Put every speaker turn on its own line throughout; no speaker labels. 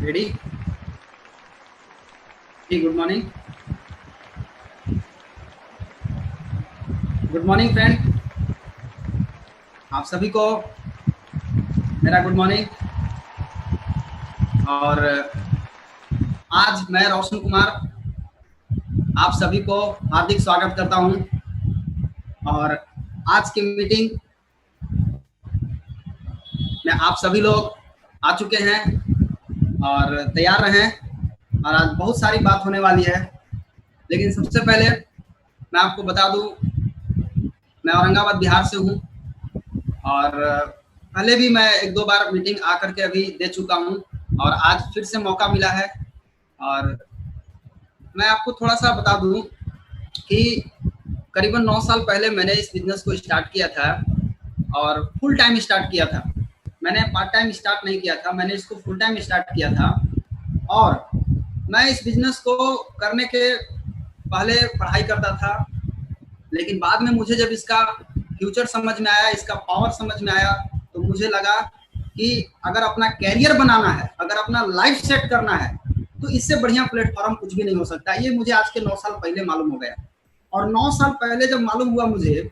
Ready जी। Good morning, good morning friend. आप सभी को मेरा गुड मॉर्निंग। और आज मैं रोशन कुमार आप सभी को हार्दिक स्वागत करता हूं। और आज की मीटिंग में आप सभी लोग आ चुके हैं और तैयार रहें। और आज बहुत सारी बात होने वाली है, लेकिन सबसे पहले मैं आपको बता दूं, मैं औरंगाबाद बिहार से हूं और पहले भी मैं एक दो बार मीटिंग आकर के अभी दे चुका हूं और आज फिर से मौका मिला है। और मैं आपको थोड़ा सा बता दूं कि करीबन 9 साल पहले मैंने इस बिजनेस को स्टार्ट किया था और फुल टाइम स्टार्ट किया था। मैंने पार्ट टाइम स्टार्ट नहीं किया था, मैंने इसको फुल टाइम स्टार्ट किया था। और मैं इस बिजनेस को करने के पहले पढ़ाई करता था, लेकिन बाद में मुझे जब इसका फ्यूचर समझ में आया, इसका पावर समझ में आया, तो मुझे लगा कि अगर अपना कैरियर बनाना है, अगर अपना लाइफ सेट करना है, तो इससे बढ़िया प्लेटफॉर्म कुछ भी नहीं हो सकता। ये मुझे आज के 9 साल पहले मालूम हो गया। और 9 साल पहले जब मालूम हुआ मुझे,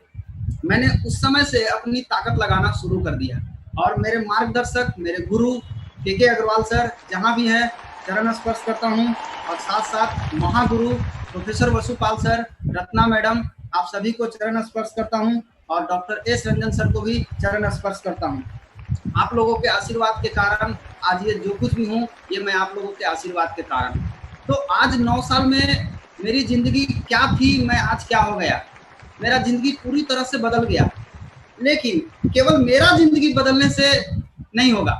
मैंने उस समय से अपनी ताकत लगाना शुरू कर दिया। और मेरे मार्गदर्शक, मेरे गुरु के अग्रवाल सर जहाँ भी हैं, चरण स्पर्श करता हूँ। और साथ साथ महागुरु professor Vasupal sir, Ratna madam, आप सभी को चरण स्पर्श करता हूँ। और डॉक्टर एस रंजन सर को भी चरण स्पर्श करता हूँ। आप लोगों के आशीर्वाद के कारण आज ये जो कुछ भी हूँ, ये मैं आप लोगों के आशीर्वाद के कारण। तो आज 9 साल में मेरी जिंदगी क्या थी, मैं आज क्या हो गया। मेरा जिंदगी पूरी तरह से बदल गया। लेकिन केवल मेरा जिंदगी बदलने से नहीं होगा।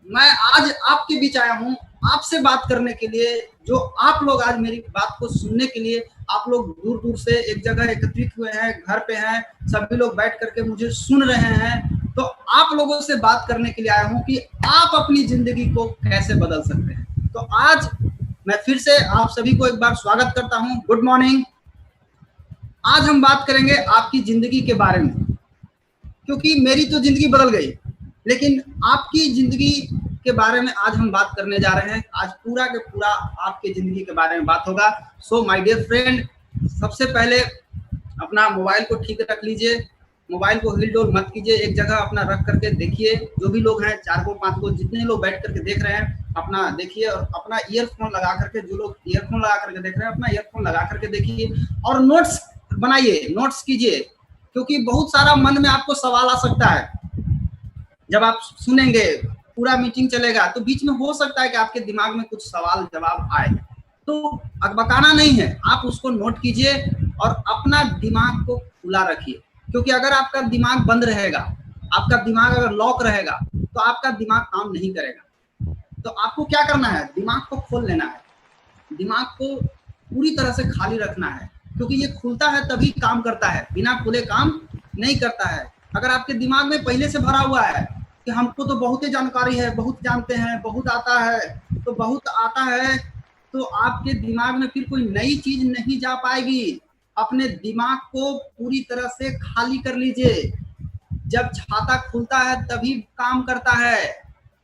मैं आज आपके बीच आया हूँ आपसे बात करने के लिए। जो आप लोग आज मेरी बात को सुनने के लिए, आप लोग दूर दूर से एक जगह एकत्रित हुए हैं, घर पे हैं, सभी लोग बैठ करके मुझे सुन रहे हैं। तो आप लोगों से बात करने के लिए आया हूँ कि आप अपनी जिंदगी को कैसे बदल सकते हैं। तो आज मैं फिर से आप सभी को एक बार स्वागत करता हूँ। Good morning. आज हम बात करेंगे आपकी जिंदगी के बारे में, क्योंकि मेरी तो जिंदगी बदल गई, लेकिन आपकी जिंदगी के बारे में आज हम बात करने जा रहे हैं। आज पूरा के पूरा आपके जिंदगी के बारे में बात होगा। सो माय डियर फ्रेंड, सबसे पहले अपना मोबाइल को ठीक रख लीजिए। मोबाइल को हिल डोल मत कीजिए, एक जगह अपना रख करके देखिए। जो भी लोग हैं, 4 को 5 को, जितने लोग बैठ करके देख रहे हैं, अपना देखिए। और अपना ईयरफोन लगा करके, जो लोग ईयरफोन लगा करके देख रहे हैं, अपना ईयरफोन लगा करके देखिए और नोट्स बनाइए, नोट्स कीजिए। क्योंकि बहुत सारा मन में आपको सवाल आ सकता है। जब आप सुनेंगे, पूरा मीटिंग चलेगा, तो बीच में हो सकता है कि आपके दिमाग में कुछ सवाल जवाब आए। तो अकबकाना नहीं है, आप उसको नोट कीजिए और अपना दिमाग को खुला रखिए। क्योंकि अगर आपका दिमाग बंद रहेगा, आपका दिमाग अगर लॉक रहेगा, तो आपका दिमाग काम नहीं करेगा। तो आपको क्या करना है, दिमाग को खोल लेना है, दिमाग को पूरी तरह से खाली रखना है। क्योंकि ये खुलता है तभी काम करता है, बिना खुले काम नहीं करता है। अगर आपके दिमाग में पहले से भरा हुआ है कि हमको तो बहुत ही जानकारी है, बहुत जानते हैं, बहुत आता है, तो बहुत आता है, तो आपके दिमाग में फिर कोई नई चीज नहीं जा पाएगी। अपने दिमाग को पूरी तरह से खाली कर लीजिए। जब छाता खुलता है तभी काम करता है,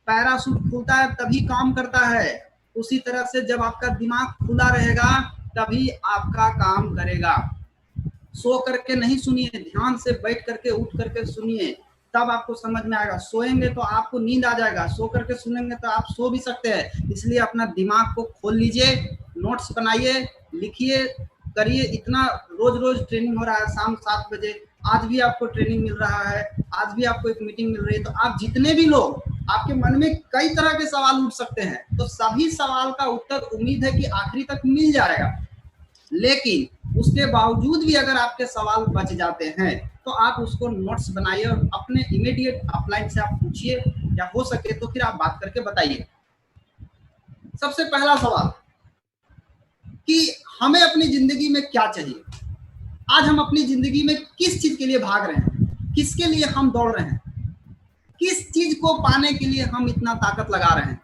पैराशूट खुलता है तभी काम करता है। उसी तरह से जब आपका दिमाग खुला रहेगा तभी आपका काम करेगा। सो करके नहीं सुनिए, ध्यान से बैठ करके उठ करके सुनिए, तब आपको समझ में आएगा। सोएंगे तो आपको नींद आ जाएगा, सो करके सुनेंगे तो आप सो भी सकते हैं। इसलिए अपना दिमाग को खोल लीजिए, नोट्स बनाइए, लिखिए, करिए। इतना रोज रोज ट्रेनिंग हो रहा है, शाम 7 बजे आज भी आपको ट्रेनिंग मिल रहा है, आज भी आपको एक मीटिंग मिल रही है। तो आप जितने भी लोग, आपके मन में कई तरह के सवाल उठ सकते हैं, तो सभी सवाल का उत्तर उम्मीद है कि आखिरी तक मिल जाएगा। लेकिन उसके बावजूद भी अगर आपके सवाल बच जाते हैं, तो आप उसको नोट्स बनाइए और अपने इमीडिएट अपलाइन से आप पूछिए, या हो सके तो फिर आप बात करके बताइए। सबसे पहला सवाल कि हमें अपनी जिंदगी में क्या चाहिए। आज हम अपनी जिंदगी में किस चीज के लिए भाग रहे हैं, किसके लिए हम दौड़ रहे हैं, किस चीज को पाने के लिए हम इतना ताकत लगा रहे हैं।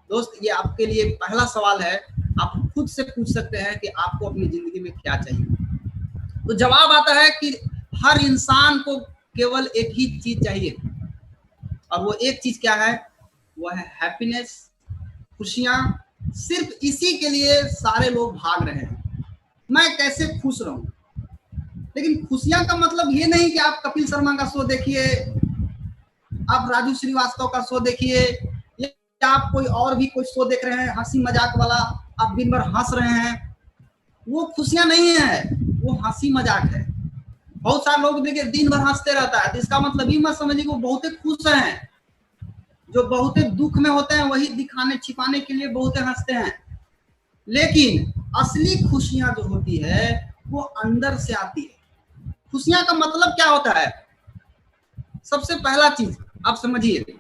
दोस्त, ये आपके लिए पहला सवाल है। आप खुद से पूछ सकते हैं कि आपको अपनी जिंदगी में क्या चाहिए। तो जवाब आता है कि हर इंसान को केवल एक ही चीज चाहिए, और वो एक चीज क्या है, वो है हैप्पीनेस, खुशियां सिर्फ इसी के लिए सारे लोग भाग रहे हैं, मैं कैसे खुश रहूं। लेकिन खुशियां का मतलब ये नहीं कि आप कपिल शर्मा का शो देखिए, आप राजू श्रीवास्तव का शो देखिए, या आप कोई और भी कोई शो देख रहे हैं हंसी मजाक वाला, आप दिन भर हंस रहे हैं, वो खुशियां नहीं है, वो हंसी मजाक है। बहुत सारे लोग देखिए दिन भर हंसते रहता है, तो इसका मतलब ये मत समझिए कि वो बहुत खुश हैं। जो बहुत दुख में होते हैं वही दिखाने छिपाने के लिए बहुत हंसते हैं। लेकिन असली खुशियां जो होती है वो अंदर से आती है। खुशियां का मतलब क्या होता है? सबसे पहला चीज आप समझिए,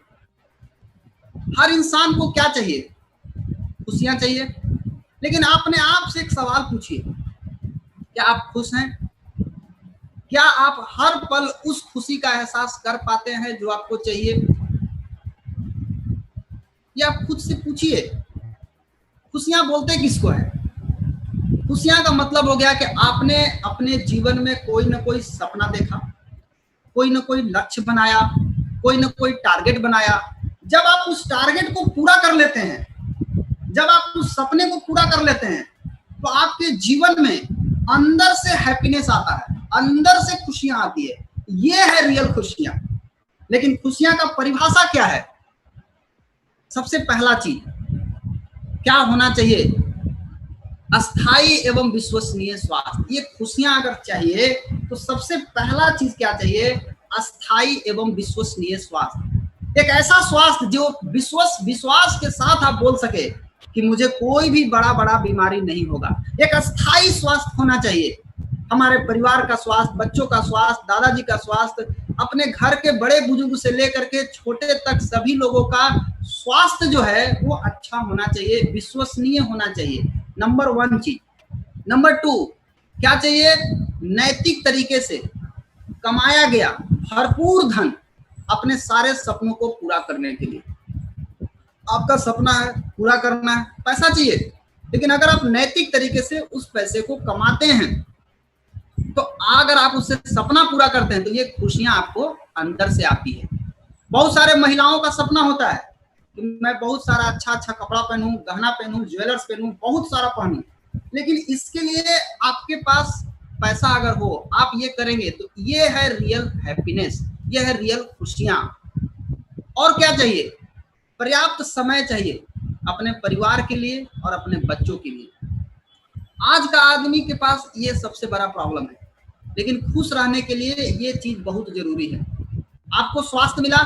हर इंसान को क्या चाहिए? खुशियां चाहिए। लेकिन अपने आप से एक सवाल पूछिए, क्या आप खुश हैं? क्या आप हर पल उस खुशी का एहसास कर पाते हैं जो आपको चाहिए? या आप खुद से पूछिए, खुशियां बोलते किसको है? खुशियां का मतलब हो गया कि आपने अपने जीवन में कोई ना कोई सपना देखा, कोई ना कोई लक्ष्य बनाया, कोई ना कोई टारगेट बनाया। जब आप उस टारगेट को पूरा कर लेते हैं, जब आप उस सपने को पूरा कर लेते हैं, तो आपके जीवन में अंदर से हैप्पीनेस आता है, अंदर से खुशियां आती है। ये है रियल खुशियां। लेकिन खुशियां का परिभाषा क्या है? सबसे पहला चीज क्या होना चाहिए? अस्थाई एवं विश्वसनीय स्वास्थ्य। ये खुशियां अगर चाहिए तो सबसे पहला चीज क्या चाहिए? अस्थाई एवं विश्वसनीय स्वास्थ्य। एक ऐसा स्वास्थ्य जो विश्वास के साथ आप बोल सके कि मुझे कोई भी बड़ा बीमारी नहीं होगा। एक अस्थाई स्वास्थ्य होना चाहिए। हमारे परिवार का स्वास्थ्य, बच्चों का स्वास्थ्य, दादाजी का स्वास्थ्य, अपने घर के बड़े बुजुर्ग से लेकर के छोटे तक सभी लोगों का स्वास्थ्य जो है वो अच्छा होना चाहिए, विश्वसनीय होना चाहिए। नंबर 1 चीज। नंबर 2 क्या चाहिए? नैतिक तरीके से कमाया गया भरपूर धन अपने सारे सपनों को पूरा करने के लिए। आपका सपना है पूरा करना है, पैसा चाहिए, लेकिन अगर आप नैतिक तरीके से उस पैसे को कमाते हैं तो अगर आप उससे सपना पूरा करते हैं तो ये खुशियां आपको अंदर से आती है। बहुत सारे महिलाओं का सपना होता है कि मैं बहुत सारा अच्छा कपड़ा पहनूं, गहना पहनूं, ज्वेलर्स पहनूं, बहुत सारा पहनूं। लेकिन इसके लिए आपके पास पैसा अगर हो, आप ये करेंगे तो ये है रियल हैप्पीनेस, ये है रियल खुशियां। और क्या चाहिए? पर्याप्त समय चाहिए अपने परिवार के लिए और अपने बच्चों के लिए। आज का आदमी के पास ये सबसे बड़ा प्रॉब्लम है, लेकिन खुश रहने के लिए ये चीज बहुत जरूरी है। आपको स्वास्थ्य मिला,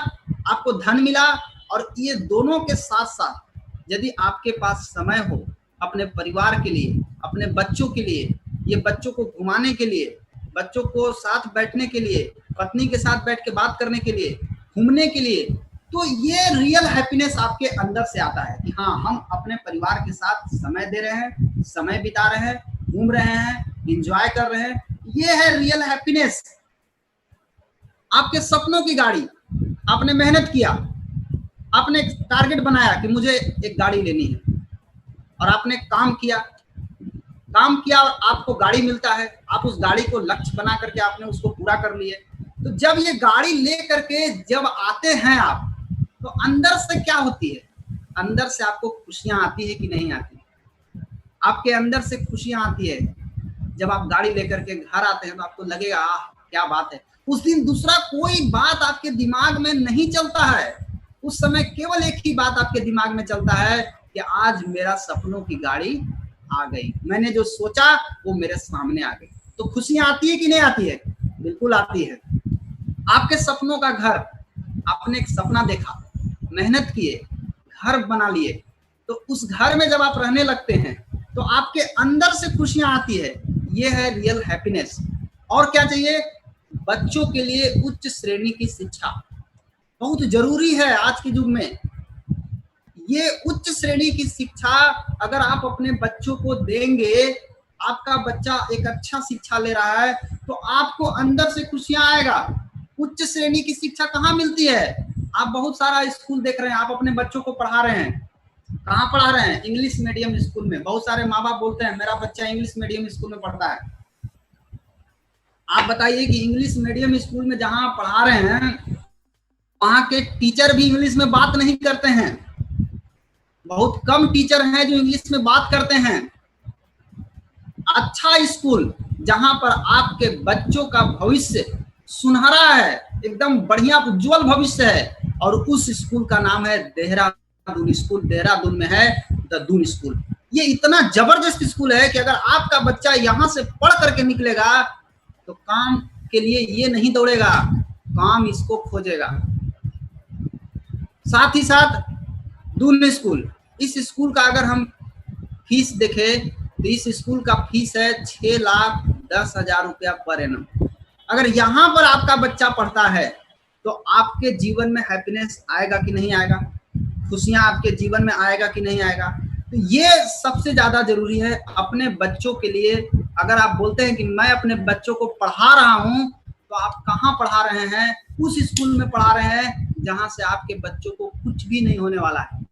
आपको धन मिला, और ये दोनों के साथ साथ यदि आपके पास समय हो अपने परिवार के लिए, अपने बच्चों के लिए, ये बच्चों को घुमाने के लिए, बच्चों को साथ बैठने के लिए, पत्नी के साथ बैठ के बात करने के लिए, घूमने के लिए, तो ये रियल हैप्पीनेस आपके अंदर से आता है कि हाँ, हम अपने परिवार के साथ समय दे रहे हैं, समय बिता रहे हैं, घूम रहे हैं, एंजॉय कर रहे हैं। ये है रियल हैप्पीनेस। आपके सपनों की गाड़ी, आपने मेहनत किया, आपने टारगेट बनाया कि मुझे एक गाड़ी लेनी है, और आपने काम किया और आपको गाड़ी मिलता है, आप उस गाड़ी को लक्ष्य बना करके आपने उसको पूरा कर लिए। तो जब ये गाड़ी ले करके जब आते हैं आप, तो अंदर से क्या होती है? अंदर से आपको खुशियां आती है कि नहीं आती? आपके अंदर से खुशियां आती है। जब आप गाड़ी लेकर के घर आते हैं तो आपको लगेगा क्या बात है। उस दिन दूसरा कोई बात आपके दिमाग में नहीं चलता है, उस समय केवल एक ही बात आपके दिमाग में चलता है कि आज मेरा सपनों की गाड़ी आ गई, मैंने जो सोचा वो मेरे सामने आ गई। तो खुशियां आती है कि नहीं आती है? बिल्कुल आती है। आपके सपनों का घर, आपने एक सपना देखा, मेहनत किए, घर बना लिए, तो उस घर में जब आप रहने लगते हैं तो आपके अंदर से खुशियां आती है। ये है रियल हैप्पीनेस। और क्या चाहिए? बच्चों के लिए उच्च श्रेणी की शिक्षा बहुत जरूरी है आज के युग में। ये उच्च श्रेणी की शिक्षा अगर आप अपने बच्चों को देंगे, आपका बच्चा एक अच्छा शिक्षा ले रहा है, तो आपको अंदर से खुशियां आएगा। उच्च श्रेणी की शिक्षा कहाँ मिलती है? आप बहुत सारा स्कूल देख रहे हैं, आप अपने बच्चों को पढ़ा रहे हैं, कहाँ पढ़ा रहे हैं? इंग्लिश मीडियम स्कूल में। बहुत सारे माँ बाप बोलते हैं मेरा बच्चा इंग्लिश मीडियम स्कूल में पढ़ता है। आप बताइए कि इंग्लिश मीडियम स्कूल में जहाँ पढ़ा रहे हैं वहां के टीचर भी इंग्लिश में बात नहीं करते हैं, बहुत कम टीचर हैं जो इंग्लिश में बात करते हैं। अच्छा स्कूल जहां पर आपके बच्चों का भविष्य सुनहरा है, एकदम बढ़िया उज्जवल भविष्य है, और उस स्कूल का नाम है देहरादून स्कूल। देहरादून में है द दून स्कूल। ये इतना जबरदस्त स्कूल है कि अगर आपका बच्चा यहाँ से पढ़ करके निकलेगा तो काम के लिए ये नहीं दौड़ेगा, काम इसको खोजेगा। साथ ही साथ दून स्कूल, इस स्कूल का अगर हम फीस देखें तो इस स्कूल का फीस है 6,10,000 रुपया पर एनम। अगर यहाँ पर आपका बच्चा पढ़ता है तो आपके जीवन में हैप्पीनेस आएगा कि नहीं आएगा, खुशियां आपके जीवन में आएगा कि नहीं आएगा। तो ये सबसे ज्यादा जरूरी है अपने बच्चों के लिए। अगर आप बोलते हैं कि मैं अपने बच्चों को पढ़ा रहा हूं, तो आप कहाँ पढ़ा रहे हैं? उस स्कूल में पढ़ा रहे हैं जहां से आपके बच्चों को कुछ भी नहीं होने वाला है।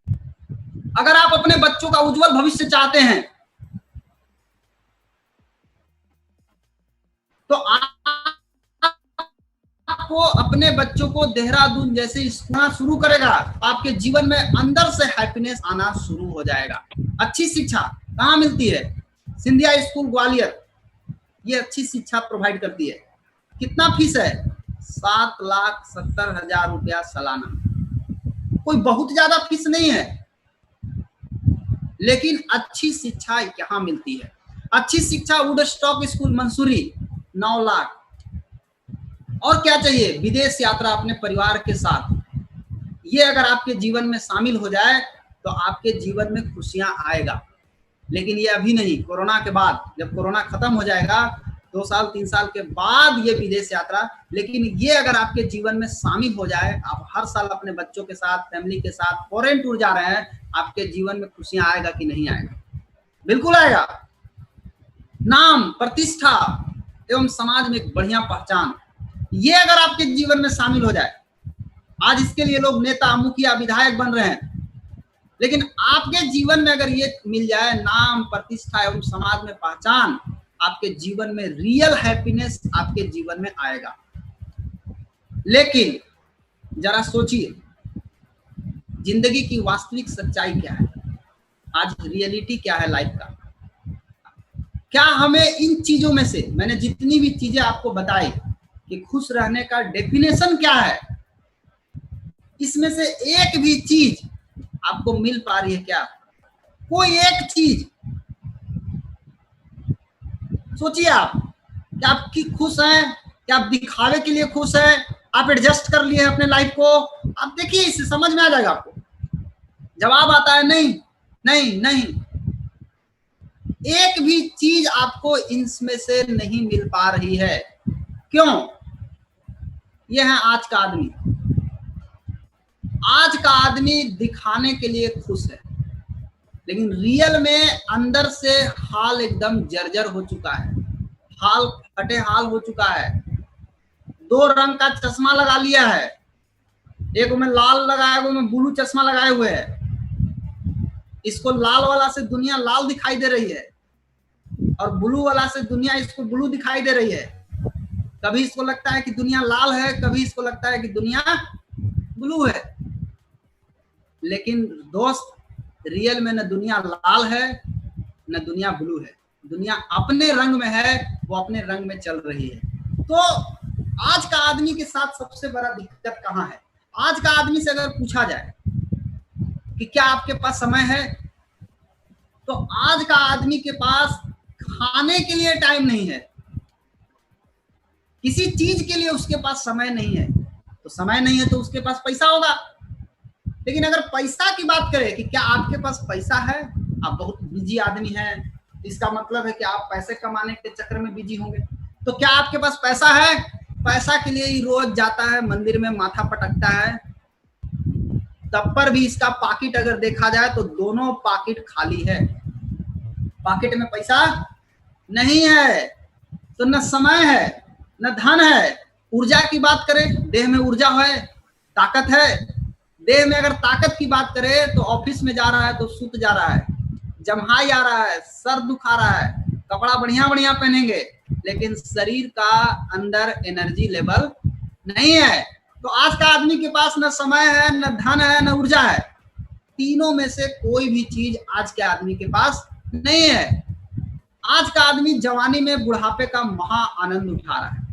अगर आप अपने बच्चों का उज्जवल भविष्य चाहते हैं तो आपको अपने बच्चों को देहरादून जैसे स्कूल शुरू करेगा, आपके जीवन में अंदर से हैप्पीनेस आना शुरू हो जाएगा। अच्छी शिक्षा कहाँ मिलती है? सिंधिया स्कूल ग्वालियर, ये अच्छी शिक्षा प्रोवाइड करती है। कितना फीस है? 7,70,000 रुपया सालाना। कोई बहुत ज्यादा फीस नहीं है, लेकिन अच्छी शिक्षा यहाँ मिलती है। अच्छी शिक्षा वुडस्टॉक स्कूल मंसूरी 9 लाख। और क्या चाहिए? विदेश यात्रा अपने परिवार के साथ। ये अगर आपके जीवन में शामिल हो जाए तो आपके जीवन में खुशियां आएगा। लेकिन ये अभी नहीं, कोरोना के बाद, जब कोरोना खत्म हो जाएगा 2 साल 3 साल के बाद ये विदेश यात्रा। लेकिन ये अगर आपके जीवन में शामिल हो जाए, आप हर साल अपने बच्चों के साथ, फैमिली के साथ फॉरेन टूर जा रहे हैं, आपके जीवन में खुशियां आएगा कि नहीं आएगा? बिल्कुल आएगा। नाम, प्रतिष्ठा एवं समाज में एक बढ़िया पहचान, ये अगर आपके जीवन में शामिल हो जाए, आज इसके लिए लोग नेता, मुखिया, विधायक बन रहे हैं, लेकिन आपके जीवन में अगर ये मिल जाए, नाम, प्रतिष्ठा एवं समाज में पहचान, आपके जीवन में रियल हैप्पीनेस आपके जीवन में आएगा। लेकिन जरा सोचिए, जिंदगी की वास्तविक सच्चाई क्या है? आज रियलिटी क्या है लाइफ का? क्या हमें इन चीजों में से, मैंने जितनी भी चीजें आपको बताई कि खुश रहने का डेफिनेशन क्या है, इसमें से एक भी चीज आपको मिल पा रही है क्या? कोई एक चीज सोचिए आप, क्या आप खुश हैं? क्या आप दिखावे के लिए खुश हैं? आप एडजस्ट कर लिए अपने लाइफ को? आप देखिए, इससे समझ में आ जाएगा आपको। जवाब आता है नहीं, नहीं, नहीं। एक भी चीज आपको इनमें से नहीं मिल पा रही है। क्यों? यह है आज का आदमी। आज का आदमी दिखाने के लिए खुश है, लेकिन रियल में अंदर से हाल एकदम जर्जर हो चुका है, हाल फटे हाल हो चुका है। 2 रंग का चश्मा लगा लिया है, एक में लाल लगाया, एक में ब्लू चश्मा लगाए हुए है। इसको लाल वाला से दुनिया लाल दिखाई दे रही है, और ब्लू वाला से दुनिया इसको ब्लू दिखाई दे रही है। कभी इसको लगता है कि दुनिया लाल है, कभी इसको लगता है कि दुनिया ब्लू है। लेकिन दोस्त, रियल में न दुनिया लाल है न दुनिया ब्लू है। दुनिया अपने रंग में है, वो अपने रंग में चल रही है। तो आज का आदमी के साथ सबसे बड़ा दिक्कत कहाँ है? आज का आदमी से अगर पूछा जाए कि क्या आपके पास समय है, तो आज का आदमी के पास खाने के लिए टाइम नहीं है, किसी चीज के लिए उसके पास समय नहीं है। तो समय नहीं है तो उसके पास पैसा होगा। लेकिन अगर पैसा की बात करें कि क्या आपके पास पैसा है, आप बहुत बिजी आदमी हैं, इसका मतलब है कि आप पैसे कमाने के चक्कर में बिजी होंगे। तो क्या आपके पास पैसा है? पैसा के लिए ही रोज जाता है मंदिर में, माथा पटकता है, तब पर भी इसका पाकिट अगर देखा जाए तो दोनों पाकिट खाली है। पाकिट में पैसा नहीं है, तो न समय है न धन है। ऊर्जा की बात करें, देह में ऊर्जा है, ताकत है। देह में अगर ताकत की बात करें तो ऑफिस में जा रहा है तो सूत जा रहा है, जम्हाई आ रहा है, सर दुखा रहा है, कपड़ा बढ़िया बढ़िया पहनेंगे, लेकिन शरीर का अंदर एनर्जी लेवल नहीं है। तो आज का आदमी के पास न समय है, न धन है, न ऊर्जा है। तीनों में से कोई भी चीज आज के आदमी के पास नहीं है। आज का आदमी जवानी में बुढ़ापे का महा आनंद उठा रहा है।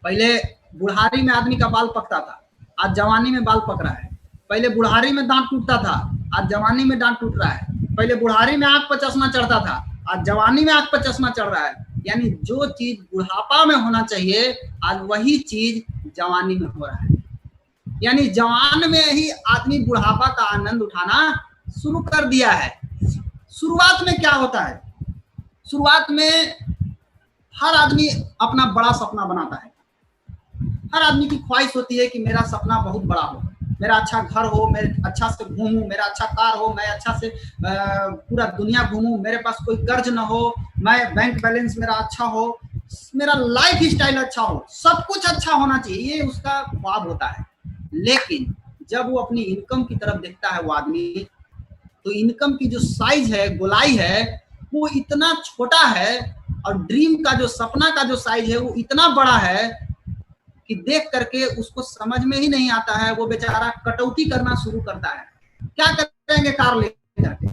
पहले बुढ़ारी में आदमी का बाल पकता था, आज जवानी में बाल पक रहा है। पहले बुढ़ारी में दांत टूटता था, आज जवानी में दांत टूट रहा है। पहले बुढ़ारी में आंख पर चश्मा चढ़ता था, आज जवानी में आंख पर चश्मा चढ़ रहा है। यानी जो चीज बुढ़ापा में होना चाहिए आज वही चीज जवानी में हो रहा है। यानी जवान में ही आदमी बुढ़ापा का आनंद उठाना शुरू कर दिया है। शुरुआत में क्या होता है? शुरुआत में हर आदमी अपना बड़ा सपना बनाता है। हर आदमी की ख्वाहिश होती है कि मेरा सपना बहुत बड़ा हो, मेरा अच्छा घर हो, मैं अच्छा से घूमूं, मेरा अच्छा कार हो, मैं अच्छा से पूरा दुनिया घूमूं, मेरे पास कोई कर्ज ना हो, मैं बैंक बैलेंस मेरा अच्छा हो, मेरा लाइफ स्टाइल अच्छा हो, सब कुछ अच्छा होना चाहिए, ये उसका ख्वाब होता है। लेकिन जब वो अपनी इनकम की तरफ देखता है वो आदमी, तो इनकम की जो साइज है, गोलाई है, वो इतना छोटा है और ड्रीम का जो सपना का जो साइज है वो इतना बड़ा है कि देख करके उसको समझ में ही नहीं आता है। वो बेचारा कटौती करना शुरू करता है। क्या करेंगे कार लेकर के?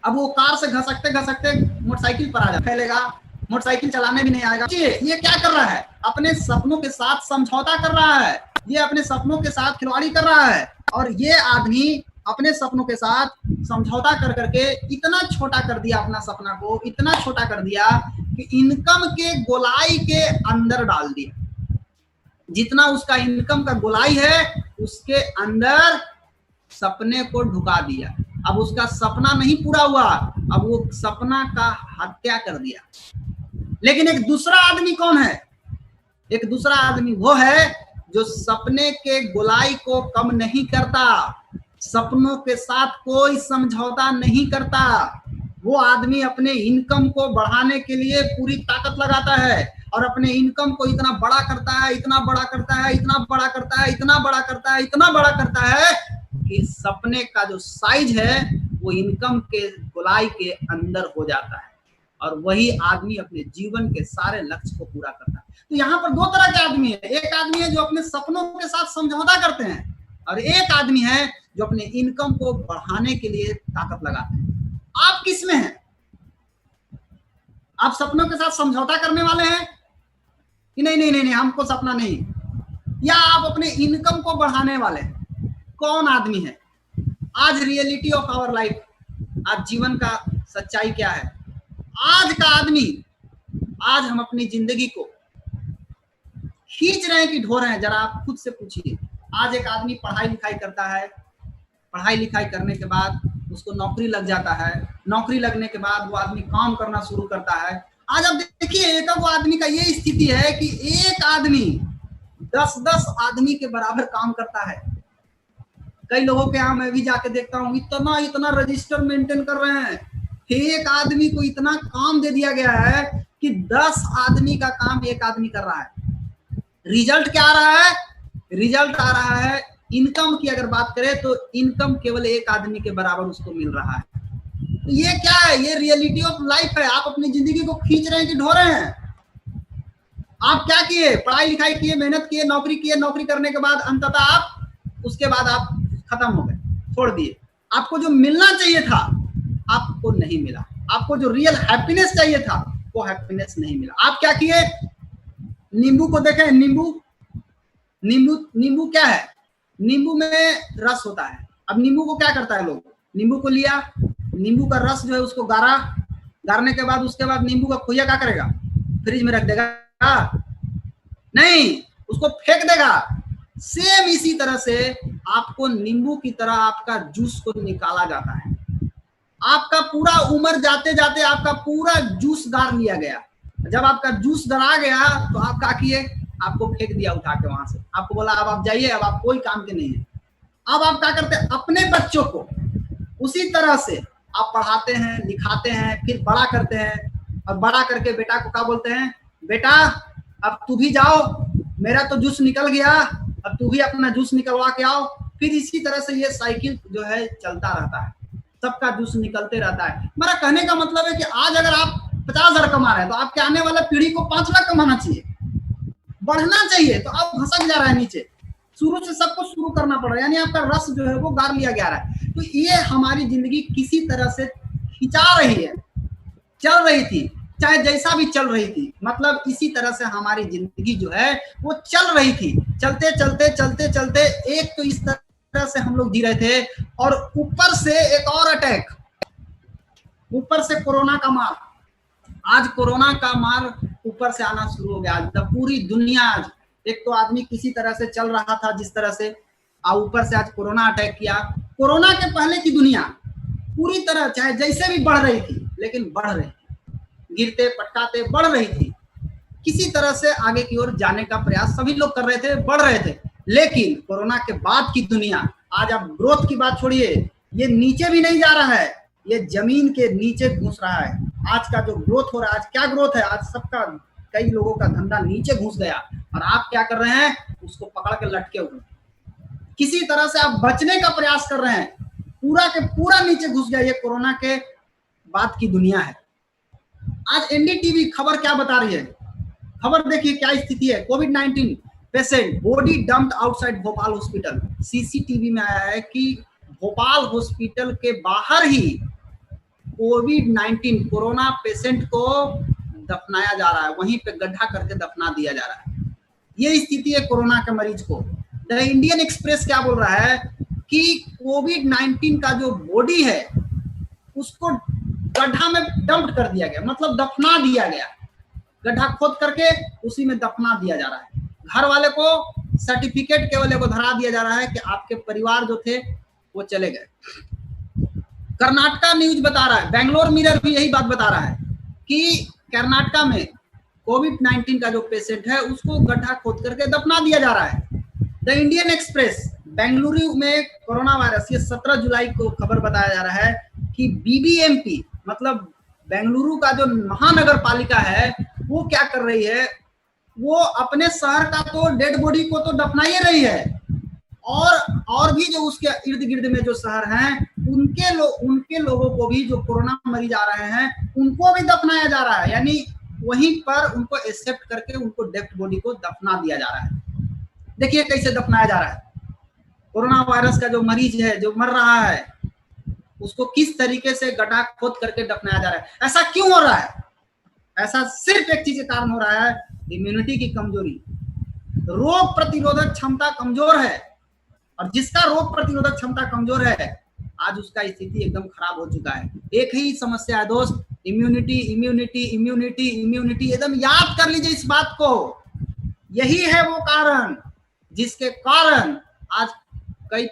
अब वो कार से घसकते घसकते मोटरसाइकिल पर आ जाता, फैलेगा, मोटरसाइकिल चलाने भी नहीं आएगा। ये क्या कर रहा है? अपने सपनों के साथ समझौता कर रहा है, ये अपने सपनों के साथ खिलवाड़ी कर रहा है। और ये आदमी अपने सपनों के साथ समझौता कर करके इतना छोटा कर दिया अपना सपना को, इतना छोटा कर दिया कि इनकम के गोलाई के अंदर डाल दिया। जितना उसका इनकम का गोलाई है उसके अंदर सपने को ढुका दिया। अब उसका सपना नहीं पूरा हुआ, अब वो सपना का हत्या कर दिया। लेकिन एक दूसरा आदमी कौन है? एक दूसरा आदमी वो है जो सपने के गोलाई को कम नहीं करता, सपनों के साथ कोई समझौता नहीं करता। वो आदमी अपने इनकम को बढ़ाने के लिए पूरी ताकत लगाता है और अपने इनकम को इतना बड़ा करता है, इतना बड़ा करता है, इतना बड़ा करता है, इतना बड़ा करता है, इतना बड़ा करता है कि सपने का जो साइज है वो इनकम के गोलाई के अंदर हो जाता है। और वही आदमी अपने जीवन के सारे लक्ष्य को पूरा करता है। तो यहाँ पर दो तरह के आदमी है। एक आदमी है जो अपने सपनों के साथ समझौता करते हैं और एक आदमी है जो अपने इनकम को बढ़ाने के लिए ताकत लगाते हैं। आप किस में हैं? आप सपनों के साथ समझौता करने वाले हैं कि नहीं नहीं नहीं नहीं हमको सपना नहीं, या आप अपने इनकम को बढ़ाने वाले हैं? कौन आदमी है? आज रियलिटी ऑफ आवर लाइफ, आज जीवन का सच्चाई क्या है? आज का आदमी, आज हम अपनी जिंदगी को खींच रहे हैं कि ढो रहे हैं? जरा आप खुद से पूछिए। आज एक आदमी पढ़ाई लिखाई करता है, पढ़ाई लिखाई करने के बाद उसको नौकरी लग जाता है, नौकरी लगने के बाद वो आदमी काम करना शुरू करता है। आज आप देखिए एक वो आदमी का ये स्थिति है कि एक आदमी 10-10 आदमी के बराबर काम करता है। कई लोगों के यहाँ मैं भी जाके देखता हूँ, इतना इतना रजिस्टर मेंटेन कर रहे हैं। एक आदमी को इतना काम दे दिया गया है कि 10 आदमी का काम एक आदमी कर रहा है। रिजल्ट क्या आ रहा है? रिजल्ट आ रहा है इनकम की अगर बात करें तो इनकम केवल एक आदमी के बराबर उसको मिल रहा है। तो ये क्या है? ये रियलिटी ऑफ लाइफ है। आप अपनी जिंदगी को खींच रहे हैं कि ढो रहे हैं? आप क्या किए? पढ़ाई लिखाई किए, मेहनत किए, नौकरी किए, नौकरी करने के बाद अंततः आप उसके बाद आप खत्म हो गए, छोड़ दिए। आपको जो मिलना चाहिए था आपको नहीं मिला, आपको जो रियल हैप्पीनेस चाहिए था वो हैप्पीनेस नहीं मिला। आप क्या किए? नींबू को देखें, नींबू नींबू नींबू क्या है? नींबू में रस होता है। अब नींबू को क्या करता है लोग? नींबू को लिया, नींबू का रस जो है उसको गारा, गारने के बाद उसके बाद नींबू का खुया क्या करेगा? फ्रिज में रख देगा? नहीं, उसको फेंक देगा। सेम इसी तरह से आपको नींबू की तरह आपका जूस को निकाला जाता है। आपका पूरा उम्र जाते जाते आपका पूरा जूस गार लिया गया। जब आपका जूस गरा गया तो आप क्या किए? आपको फेंक दिया उठा के वहां से। आपको बोला अब आप जाइए, अब आप कोई काम के नहीं है। अब आप क्या करते हैं? अपने बच्चों को उसी तरह से आप पढ़ाते हैं, लिखाते हैं, फिर बड़ा करते हैं और बड़ा करके बेटा को क्या बोलते हैं? बेटा अब तू भी जाओ, मेरा तो जूस निकल गया, अब तू भी अपना जूस निकलवा के आओ। फिर इसी तरह से ये साइकिल जो है चलता रहता है। सबका जूस निकलते रहता है। मेरा कहने का मतलब है कि आज अगर आप 50,000 कमा रहे हैं तो आपके आने वाले पीढ़ी को 5 लाख कमाना चाहिए, बढ़ना चाहिए। तो आप घसक जा रहा है नीचे, शुरू से सब कुछ शुरू करना पड़ रहा है, यानी आपका रस जो है वो गार लिया जा रहा है। तो ये हमारी जिंदगी किसी तरह से खिंचा रही है, चल रही थी, चाहे जैसा भी चल रही थी, मतलब इसी तरह से हमारी जिंदगी जो है वो चल रही थी। चलते चलते चलते चलते एक तो इस तरह से हम लोग जी रहे थे, और ऊपर से एक और अटैक, ऊपर से कोरोना का मार। आज कोरोना का मार ऊपर से आना शुरू हो गया। आज पूरी दुनिया, आज एक तो आदमी किसी तरह से चल रहा था जिस तरह से, ऊपर से आज कोरोना अटैक किया। कोरोना के पहले की दुनिया पूरी तरह चाहे जैसे भी बढ़ रही थी, लेकिन बढ़ रही थी, गिरते पटकाते बढ़ रही थी, किसी तरह से आगे की ओर जाने का प्रयास सभी लोग कर रहे थे, बढ़ रहे थे। लेकिन कोरोना के बाद की दुनिया, आज आप ग्रोथ की बात छोड़िए, ये नीचे भी नहीं जा रहा है, ये जमीन के नीचे घुस रहा है। आज का जो ग्रोथ हो रहा है, आज क्या ग्रोथ है, आज सबका, कई लोगों का धंधा नीचे घुस गया, और आप क्या कर रहे हैं, उसको पकड़ के लटके हुए, किसी तरह से आप बचने का प्रयास कर रहे हैं, पूरा के पूरा नीचे घुस गया। ये कोरोना के बाद की दुनिया है। आज एनडीटीवी खबर क्या बता रही है, खबर देखिए क्या स्थिति है। कोविड-19 patient body dumped outside Bhopal hospital. CCTV में आया है कि भोपाल हॉस्पिटल के बाहर ही कोविड-19 कोरोना पेशेंट को दफनाया जा रहा है, वहीं पे गड्ढा करके दफना दिया जा रहा है। ये स्थिति है कोरोना के मरीज को। द इंडियन एक्सप्रेस क्या बोल रहा है कि कोविड-19 का जो बॉडी है उसको गड्ढा में डंप कर दिया गया, मतलब दफना दिया गया, गड्ढा खोद करके उसी में दफना दिया जा रहा है। घर वाले को सर्टिफिकेट केवल को धरा दिया जा रहा है कि आपके परिवार जो थे वो चले गए। कर्नाटका न्यूज बता रहा है, बेंगलोर मिरर भी यही बात बता रहा है कि कर्नाटका में कोविड-19 का जो पेशेंट है उसको गड्ढा खोद करके दफना दिया जा रहा है। द इंडियन एक्सप्रेस, बेंगलुरु में कोरोना वायरस, ये 17 जुलाई को खबर बताया जा रहा है कि बीबीएमपी मतलब बेंगलुरु का जो महानगर पालिका है वो क्या कर रही है, वो अपने शहर का तो डेड बॉडी को तो दफना ही रही है, और भी जो उसके इर्द गिर्द में जो शहर हैं उनके लोगों को भी, जो कोरोना मरीज आ रहे हैं उनको भी दफनाया जा रहा है, यानी वहीं पर उनको एक्सेप्ट करके उनको डेड बॉडी को दफना दिया जा रहा है। देखिए कैसे दफनाया जा रहा है। कोरोना वायरस का जो मरीज है, जो मर रहा है, उसको किस तरीके से गड्ढा खोद करके दफनाया जा रहा है। ऐसा क्यों हो रहा है? ऐसा सिर्फ एक चीज के कारण हो रहा है, इम्यूनिटी की कमजोरी। रोग प्रतिरोधक क्षमता कमजोर है, और जिसका रोग प्रतिरोधक क्षमता कमजोर है आज उसका स्थिति एकदम खराब हो चुका है। एक ही समस्या है दोस्त, इम्यूनिटी इम्यूनिटी इम्यूनिटी इम्यूनिटी। एकदम याद कर लीजिए इस बात को, यही है वो कारण जिसके कारण आज कई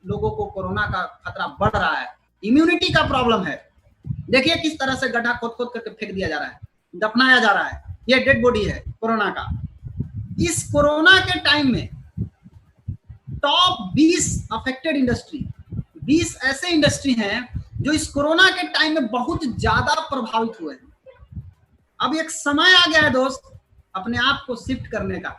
लोगों को कोरोना का खतरा बढ़ रहा है। इम्यूनिटी का प्रॉब्लम है। देखिए किस तरह से गड्ढा खोद खोद करके फेंक दिया जा रहा है, दफनाया जा रहा है। ये डेड बॉडी है कोरोना का। इस कोरोना के टाइम में टॉप 20 अफेक्टेड इंडस्ट्री, 20 ऐसे इंडस्ट्री हैं जो इस कोरोना के टाइम में बहुत ज्यादा प्रभावित हुए हैं। अब एक समय आ गया है दोस्त, अपने आप को शिफ्ट करने का,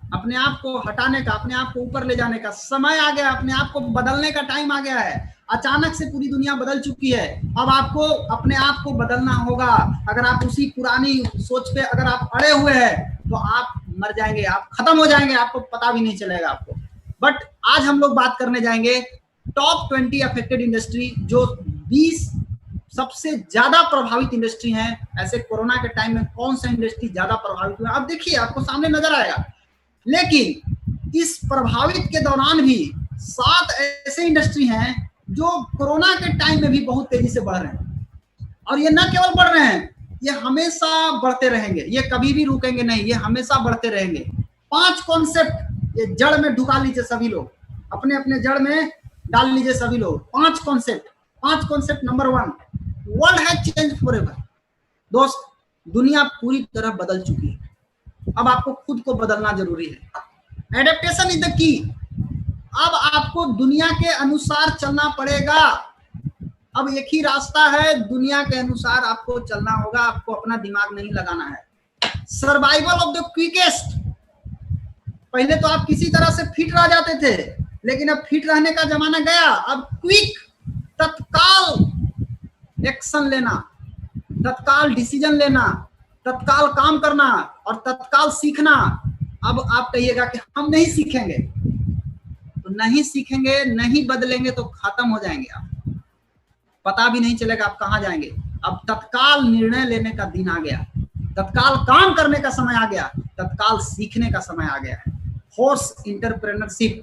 अपने आप को हटाने का, अपने आप को ऊपर ले जाने का समय आ गया, अपने आप को बदलने का टाइम आ गया है। अचानक से पूरी दुनिया बदल चुकी है, अब आपको अपने आप को बदलना होगा। अगर आप उसी पुरानी सोच पे अगर आप अड़े हुए हैं तो आप मर जाएंगे, आप खत्म हो जाएंगे, आपको पता भी नहीं चलेगा आपको। बट आज हम लोग बात करने जाएंगे टॉप 20 अफेक्टेड इंडस्ट्री, जो 20 सबसे ज्यादा प्रभावित इंडस्ट्री हैं। ऐसे कोरोना के टाइम में कौन सा इंडस्ट्री ज्यादा प्रभावित हुआ, आप देखिए, आपको सामने नजर आएगा। लेकिन इस प्रभावित के दौरान भी 7 ऐसे इंडस्ट्री हैं जो कोरोना के टाइम में भी बहुत तेजी से बढ़ रहे हैं, और ये न केवल बढ़ रहे हैं, ये हमेशा बढ़ते रहेंगे, ये कभी भी रुकेंगे नहीं, ये हमेशा बढ़ते रहेंगे। 5 कॉन्सेप्ट ये जड़ में ढुका लीजिए सभी लोग, अपने अपने जड़ में डाल लीजिए सभी लोग। 5 concept. Number 1, world has change forever. दोस्त, दुनिया पूरी तरह बदल चुकी है, अब आपको खुद को बदलना जरूरी है। Adaptation is the key. अब आपको दुनिया के अनुसार चलना पड़ेगा। अब एक ही रास्ता है, दुनिया के अनुसार आपको चलना होगा, आपको अपना दिमाग नहीं लगाना है। Survival of the quickest. पहले तो आप किसी तरह से फिट रह जाते थे, लेकिन अब फिट रहने का जमाना गया। अब क्विक, तत्काल एक्शन लेना, तत्काल डिसीजन लेना, तत्काल काम करना और तत्काल सीखना। अब आप कहिएगा कि हम नहीं सीखेंगे, तो नहीं सीखेंगे, नहीं बदलेंगे तो खत्म हो जाएंगे आप, पता भी नहीं चलेगा आप कहाँ जाएंगे। अब तत्काल निर्णय लेने का दिन आ गया, तत्काल काम करने का समय आ गया, तत्काल सीखने का समय आ गया है। फोर्स एंटरप्रेन्योरशिप,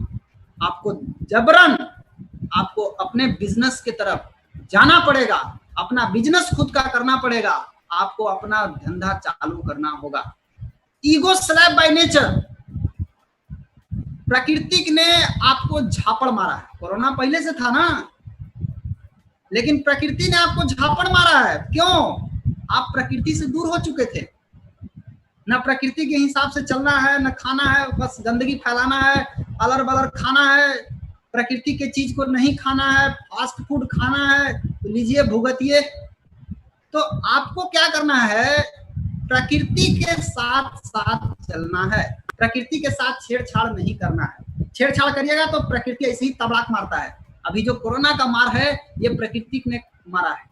आपको जबरन आपको अपने बिजनेस की तरफ जाना पड़ेगा, अपना बिजनेस खुद का करना पड़ेगा, आपको अपना धंधा चालू करना होगा। ईगो स्लैप बाय नेचर, प्रकृति ने आपको झापड़ मारा है। कोरोना पहले से था ना, लेकिन प्रकृति ने आपको झापड़ मारा है। क्यों? आप प्रकृति से दूर हो चुके थे, न प्रकृति के हिसाब से चलना है, न खाना है, बस गंदगी फैलाना है, अलर बलर खाना है, प्रकृति के चीज को नहीं खाना है, फास्ट फूड खाना है, तो लीजिए भुगतिए। तो आपको क्या करना है? प्रकृति के साथ साथ चलना है, प्रकृति के साथ छेड़छाड़ नहीं करना है। छेड़छाड़ करिएगा तो प्रकृति ऐसे ही तबड़ाक मारता है। अभी जो कोरोना का मार है ये प्रकृति ने मारा है।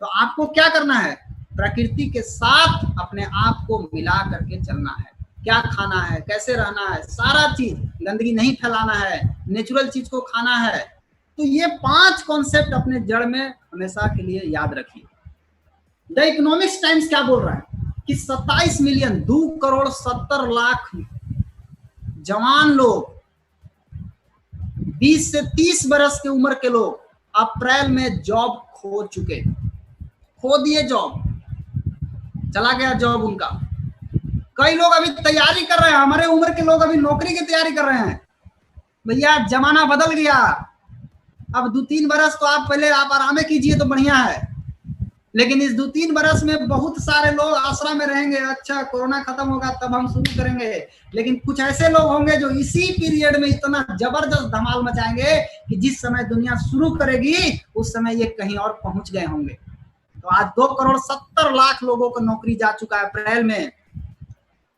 तो आपको क्या करना है? प्रकृति के साथ अपने आप को मिला करके चलना है। क्या खाना है, कैसे रहना है, सारा चीज, गंदगी नहीं फैलाना है, नेचुरल चीज को खाना है। तो ये 5 कॉन्सेप्ट अपने जड़ में हमेशा के लिए याद रखिए। द इकोनॉमिक्स टाइम्स क्या बोल रहा है कि 27 मिलियन 2 करोड़ 70 लाख जवान लोग, 20 से 30 बरस की उम्र के लोग अप्रैल में जॉब खो दिए, जॉब चला गया जॉब उनका। कई लोग अभी तैयारी कर रहे हैं, हमारे उम्र के लोग अभी नौकरी की तैयारी कर रहे हैं। भैया जमाना बदल गया, अब 2-3 बरस तो आप पहले आप आराम कीजिए तो बढ़िया है, लेकिन इस 2-3 बरस में बहुत सारे लोग आश्रम में रहेंगे। अच्छा कोरोना खत्म होगा तब हम शुरू करेंगे, लेकिन कुछ ऐसे लोग होंगे जो इसी पीरियड में इतना जबरदस्त धमाल मचाएंगे कि जिस समय दुनिया शुरू करेगी उस समय ये कहीं और पहुंच गए होंगे। तो आज 2 करोड़ 70 लाख लोगों को नौकरी जा चुका है अप्रैल में।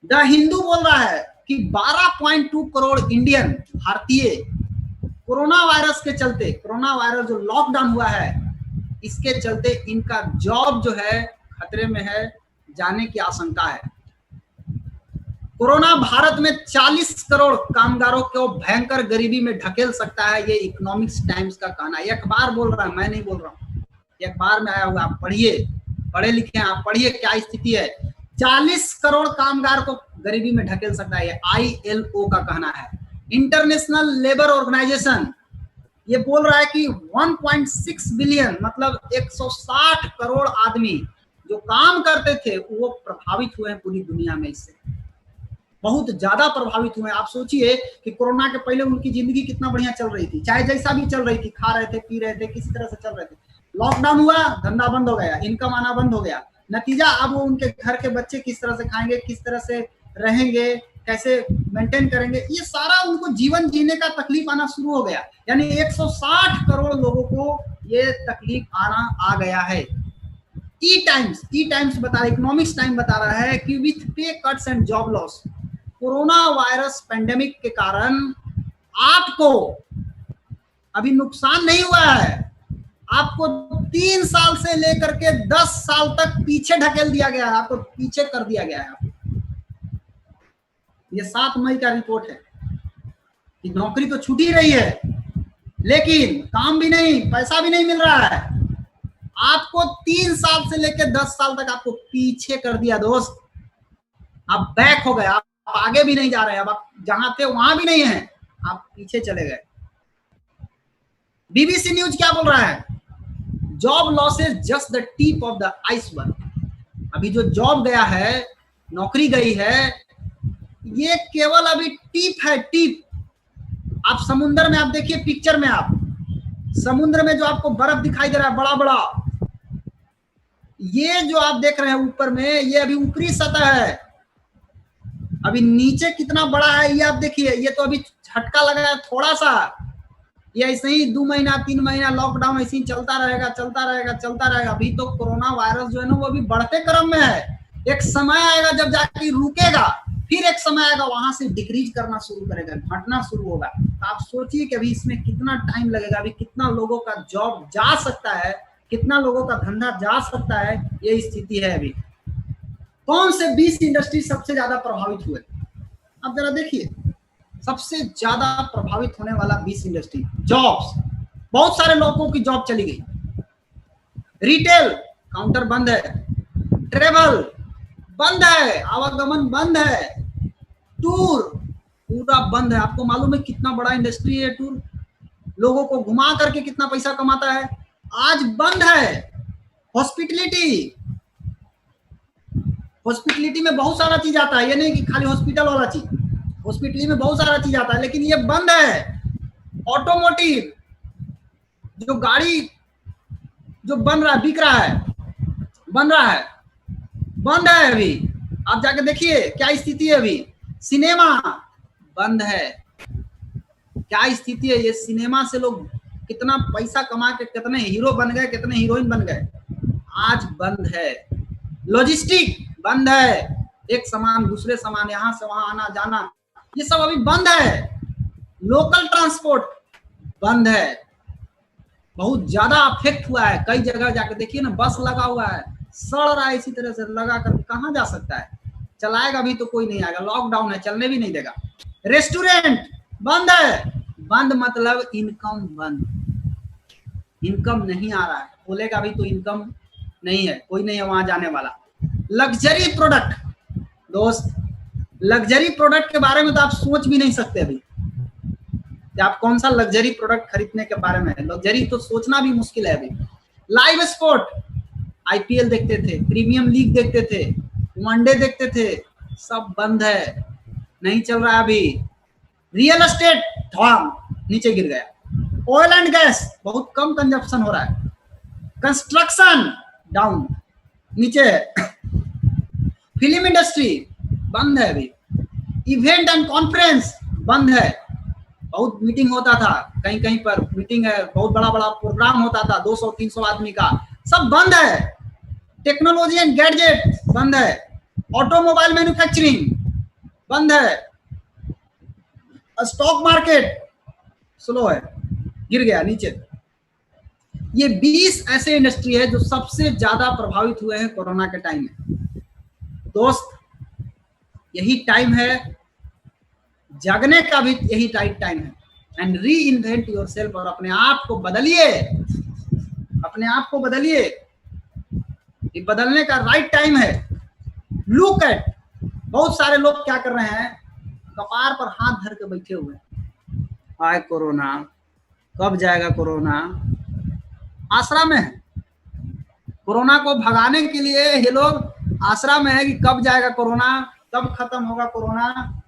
द हिंदू बोल रहा है कि 12.2 करोड़ इंडियन, भारतीय, कोरोना वायरस के चलते, कोरोना वायरस जो लॉकडाउन हुआ है इसके चलते इनका जॉब जो है खतरे में है, जाने की आशंका है। कोरोना भारत में 40 करोड़ कामगारों को भयंकर गरीबी में ढकेल सकता है, ये इकोनॉमिक्स टाइम्स का कहना है। ये अखबार बोल रहा है, मैं नहीं बोल रहा हूँ, ये अखबार में आया हुआ, आप पढ़िए, पढ़े लिखे हैं आप, पढ़िए क्या स्थिति है। 40 करोड़ कामगार को गरीबी में ढकेल सकता है, ये ILO का कहना है। इंटरनेशनल लेबर ऑर्गेनाइजेशन ये बोल रहा है कि 1.6 बिलियन मतलब 160 करोड़ आदमी जो काम करते थे वो प्रभावित हुए हैं पूरी दुनिया में, इससे बहुत ज्यादा प्रभावित हुए हैं। आप सोचिए कि कोरोना के पहले उनकी जिंदगी कितना बढ़िया चल रही थी, चाहे जैसा भी चल रही थी, खा रहे थे, पी रहे थे, किसी तरह से चल रहे थे। लॉकडाउन हुआ, धंधा बंद हो गया, इनकम आना बंद हो गया। नतीजा अब वो उनके घर के बच्चे किस तरह से खाएंगे, किस तरह से रहेंगे, कैसे मेंटेन करेंगे, ये सारा उनको जीवन जीने का तकलीफ आना शुरू हो गया। यानी 160 करोड़ लोगों को ये तकलीफ आना आ गया है। ई टाइम्स बता रहा है, इकोनॉमिक्स टाइम बता रहा है कि विथ पे cuts and job loss, corona virus pandemic के कारण आपको अभी नुकसान नहीं हुआ है, आपको 3 साल से लेकर के 10 साल तक पीछे ढकेल दिया गया है, आपको पीछे कर दिया गया है। ये 7 मई का रिपोर्ट है कि नौकरी तो छूट ही रही है, लेकिन काम भी नहीं, पैसा भी नहीं मिल रहा है। आपको 3 साल से लेकर 10 साल तक आपको पीछे कर दिया दोस्त। आप बैक हो गए, आप आगे भी नहीं जा रहे हैं, अब आप जहां थे वहां भी नहीं है, आप पीछे चले गए। BBC न्यूज क्या बोल रहा है? Job losses just the tip of the iceberg. अभी जो जॉब गया है, नौकरी गई है, ये केवल अभी टिप है, टिप। आप समुद्र में, आप देखिए पिक्चर में, आप समुद्र में जो आपको बर्फ दिखाई दे रहा है बड़ा बड़ा, ये जो आप देख रहे हैं ऊपर में, ये अभी ऊपरी सतह है। अभी नीचे कितना बड़ा है ये आप देखिए, ये तो अभी झटका लगा है थोड़ा सा। ये ऐसे ही 2 महीना 3 महीना लॉकडाउन ऐसे ही चलता रहेगा, चलता रहेगा, चलता रहेगा। अभी तो कोरोना वायरस जो है ना वो अभी बढ़ते क्रम में है। एक समय आएगा जब जाके रुकेगा, फिर एक समय आएगा वहां से डिक्रीज करना शुरू करेगा, घटना शुरू होगा। तो आप सोचिए कि अभी इसमें कितना टाइम लगेगा, अभी कितना लोगों का जॉब जा सकता है, कितना लोगों का धंधा जा सकता है, ये स्थिति है अभी। कौन से 20 इंडस्ट्री सबसे ज्यादा प्रभावित हुए? अब जरा देखिए, सबसे ज्यादा प्रभावित होने वाला 20 इंडस्ट्री। जॉब्स, बहुत सारे लोगों की जॉब चली गई। रिटेल, काउंटर बंद है। ट्रेवल बंद है, आवागमन बंद है। टूर पूरा बंद है। आपको मालूम है कितना बड़ा इंडस्ट्री है टूर, लोगों को घुमा करके कितना पैसा कमाता है, आज बंद है। हॉस्पिटलिटी, हॉस्पिटलिटी में बहुत सारा चीज आता है, ये नहीं कि खाली हॉस्पिटल वाला चीज, हॉस्पिटलिटी में बहुत सारा चीज आता है, लेकिन ये बंद है। ऑटोमोटिव, जो गाड़ी जो बन रहा है, बिक रहा है, बन रहा है, बंद है अभी। आप जाके देखिए क्या स्थिति है अभी। सिनेमा बंद है, क्या स्थिति है। ये सिनेमा से लोग कितना पैसा कमा के कितने हीरो बन गए, कितने हीरोइन बन गए, आज बंद है। लॉजिस्टिक बंद है, एक सामान दूसरे सामान यहाँ से वहां आना जाना, ये सब अभी बंद है। लोकल ट्रांसपोर्ट बंद है, बहुत ज्यादा अफेक्ट हुआ है। कई जगह जाके देखिए ना, बस लगा हुआ है, सड़ रहा है, इसी तरह से लगा कर कहाँ जा सकता है, चलाएगा भी तो कोई नहीं आएगा, लॉकडाउन है, चलने भी नहीं देगा। रेस्टोरेंट बंद है, बंद मतलब इनकम बंद, इनकम नहीं आ रहा है, खोलेगा भी तो इनकम नहीं है, कोई नहीं है वहां जाने वाला। लग्जरी प्रोडक्ट, दोस्त लग्जरी प्रोडक्ट के बारे में तो आप सोच भी नहीं सकते अभी कि आप कौन सा लग्जरी प्रोडक्ट खरीदने के बारे में, लग्जरी तो सोचना भी मुश्किल है अभी। लाइव स्पोर्ट, आईपीएल देखते थे, प्रीमियम लीग देखते थे, वनडे देखते थे, सब बंद है, नहीं चल रहा है अभी। रियल एस्टेट धड़ाम नीचे गिर गया। ऑयल एंड गैस बहुत कम कंजप्शन हो रहा है। कंस्ट्रक्शन डाउन, नीचे है। फिल्म इंडस्ट्री बंद है अभी। इवेंट एंड कॉन्फ्रेंस बंद है, बहुत मीटिंग होता था, कहीं कहीं पर मीटिंग है, बहुत बड़ा बड़ा प्रोग्राम होता था 200-300 आदमी का, सब बंद है। टेक्नोलॉजी एंड गैजेट बंद है। ऑटोमोबाइल मैन्युफैक्चरिंग बंद है। स्टॉक मार्केट स्लो है, गिर गया नीचे। ये 20 ऐसे इंडस्ट्री है जो सबसे ज्यादा प्रभावित हुए हैं कोरोना के टाइम में। दोस्त यही टाइम है, जागने का भी यही राइट टाइम है। And re invent your self, और अपने आप को बदलिए, अपने आप को बदलिए, ये बदलने का राइट टाइम है। लुक एट, बहुत सारे लोग क्या कर रहे हैं, कपार पर हाथ धर के बैठे हुए, हाय कोरोना कब जाएगा, कोरोना आसरा में है। कोरोना को भगाने के लिए ये लोग आसरा में है कि कब जाएगा कोरोना, कब खत्म होगा कोरोना।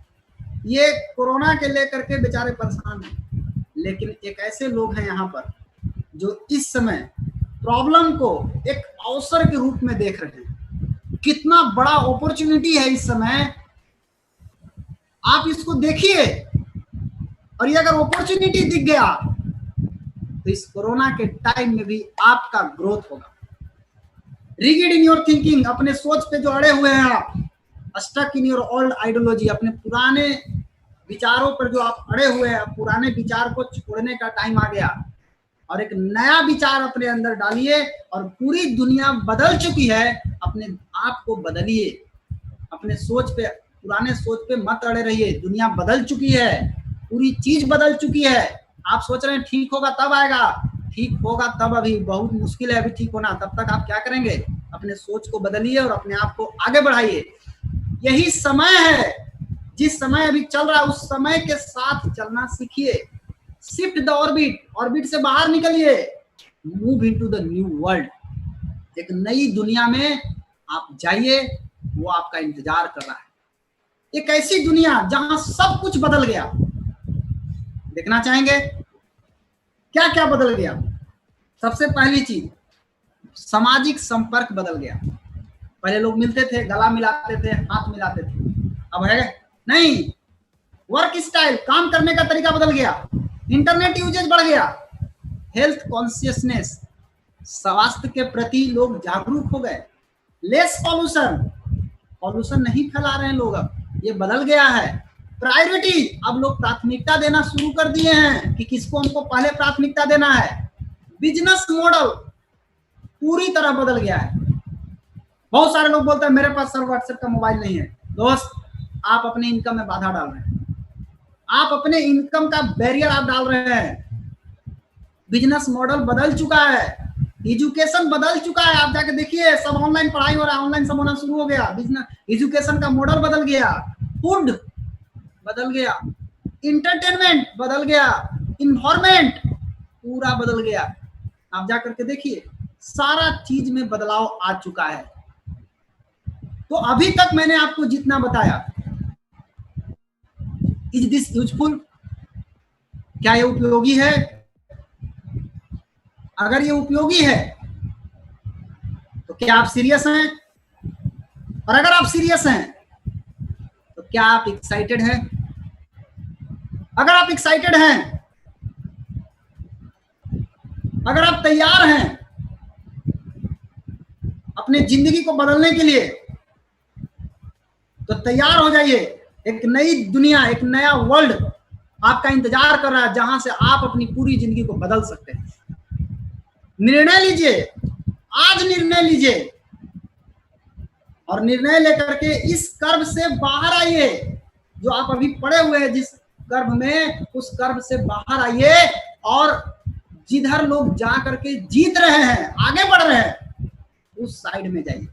ये कोरोना के लेकर के बेचारे परेशान हैं, लेकिन एक ऐसे लोग हैं यहाँ पर जो इस समय प्रॉब्लम को एक अवसर के रूप में देख रहे हैं। कितना बड़ा अपॉर्चुनिटी है इस समय, आप इसको देखिए। और ये अगर अपॉर्चुनिटी दिख गया तो इस कोरोना के टाइम में भी आपका ग्रोथ होगा। रिगिड इन योर थिंकिंग, अपने सोच पे जो अड़े हुए हैं आप, stuck in your old ideology, अपने पुराने विचारों पर जो आप अड़े हुए हैं, पुराने विचार को छोड़ने का टाइम आ गया और एक नया विचार अपने अंदर डालिए। और पूरी दुनिया बदल चुकी है, अपने आप को बदलिए, अपने सोच पे, पुराने सोच पे मत अड़े रहिए। दुनिया बदल चुकी है, पूरी चीज बदल चुकी है। आप सोच रहे हैं ठीक होगा तब आएगा, ठीक होगा तब, अभी बहुत मुश्किल है अभी ठीक होना। तब तक आप क्या करेंगे, अपने सोच को बदलिए और अपने आप को आगे बढ़ाइए। यही समय है, जिस समय अभी चल रहा है उस समय के साथ चलना सीखिए। शिफ्ट द ऑर्बिट, ऑर्बिट से बाहर निकलिए, move into the new world, एक नई दुनिया में आप जाइए, वो आपका इंतजार कर रहा है। एक ऐसी दुनिया जहां सब कुछ बदल गया, देखना चाहेंगे क्या क्या बदल गया? सबसे पहली चीज, सामाजिक संपर्क बदल गया। पहले लोग मिलते थे, गला मिलाते थे, हाथ मिलाते थे, अब है नहीं। वर्क स्टाइल, काम करने का तरीका बदल गया। इंटरनेट यूजेज बढ़ गया। हेल्थ कॉन्शियसनेस, स्वास्थ्य के प्रति लोग जागरूक हो गए। लेस पॉल्यूशन, पॉल्यूशन नहीं फैला रहे हैं लोग, अब ये बदल गया है। प्रायोरिटी, अब लोग प्राथमिकता देना शुरू कर दिए हैं कि किसको हमको पहले प्राथमिकता देना है। बिजनेस मॉडल, पूरी तरह बदल गया है। बहुत सारे लोग बोलते हैं मेरे पास सर व्हाट्सएप का मोबाइल नहीं है। दोस्त, आप अपने इनकम में बाधा डाल रहे हैं, आप अपने इनकम का बैरियर आप डाल रहे हैं। बिजनेस मॉडल बदल चुका है, एजुकेशन बदल चुका है। आप जाके देखिए, सब ऑनलाइन पढ़ाई हो रहा है, ऑनलाइन सब होना शुरू हो गया। बिजनेस एजुकेशन का मॉडल बदल गया, फूड बदल गया, इंटरटेनमेंट बदल गया, इन्वायरमेंट पूरा बदल गया। आप जा करके देखिए, सारा चीज में बदलाव आ चुका है। तो अभी तक मैंने आपको जितना बताया, इज दिस यूजफुल? क्या ये उपयोगी है? अगर ये उपयोगी है तो क्या आप सीरियस हैं? और अगर आप सीरियस हैं तो क्या आप एक्साइटेड हैं? अगर आप एक्साइटेड हैं, अगर आप तैयार हैं अपने जिंदगी को बदलने के लिए, तो तैयार हो जाइए। एक नई दुनिया, एक नया वर्ल्ड आपका इंतजार कर रहा है, जहां से आप अपनी पूरी जिंदगी को बदल सकते हैं। निर्णय लीजिए, आज निर्णय लीजिए, और निर्णय लेकर के इस कर्व से बाहर आइए। जो आप अभी पड़े हुए हैं जिस कर्व में, उस कर्व से बाहर आइए, और जिधर लोग जा करके जीत रहे हैं, आगे बढ़ रहे हैं, उस साइड में जाइए।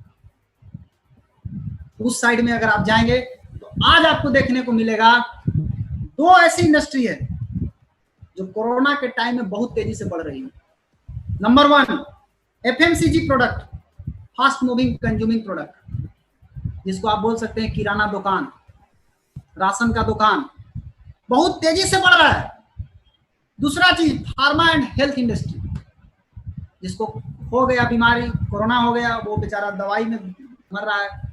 उस साइड में अगर आप जाएंगे तो आज आपको देखने को मिलेगा दो ऐसी इंडस्ट्री है जो कोरोना के टाइम में बहुत तेजी से बढ़ रही है। Number 1, FMCG product, fast moving consuming product, जिसको आप बोल सकते हैं किराना दुकान, राशन का दुकान, बहुत तेजी से बढ़ रहा है। दूसरा चीज, फार्मा एंड हेल्थ इंडस्ट्री, जिसको हो गया बीमारी, कोरोना हो गया, वो बेचारा दवाई में मर रहा है।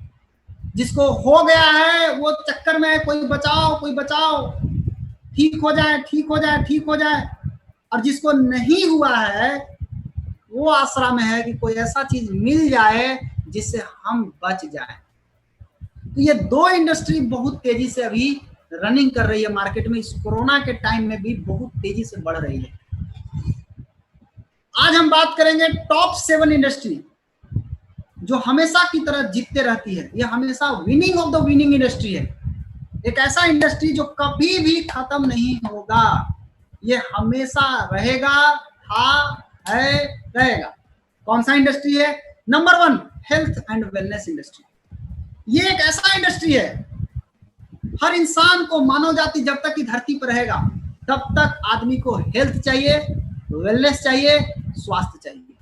जिसको हो गया है वो चक्कर में है, कोई बचाओ, कोई बचाओ, ठीक हो जाए, ठीक हो जाए, ठीक हो जाए। और जिसको नहीं हुआ है वो आसरा में है कि कोई ऐसा चीज मिल जाए जिससे हम बच जाए। तो ये दो इंडस्ट्री बहुत तेजी से अभी रनिंग कर रही है मार्केट में, इस कोरोना के टाइम में भी बहुत तेजी से बढ़ रही है। आज हम बात करेंगे टॉप 7 इंडस्ट्री जो हमेशा की तरह जीतते रहती है। ये हमेशा winning of the winning industry है। एक ऐसा इंडस्ट्री जो कभी भी खत्म नहीं होगा, ये हमेशा रहेगा, था, है, रहेगा। कौन सा इंडस्ट्री है? Number 1, health and wellness industry. ये एक ऐसा इंडस्ट्री है, हर इंसान को, मानव जाति जब तक की धरती पर रहेगा तब तक आदमी को हेल्थ चाहिए, वेलनेस चाहिए, स्वास्थ्य चाहिए।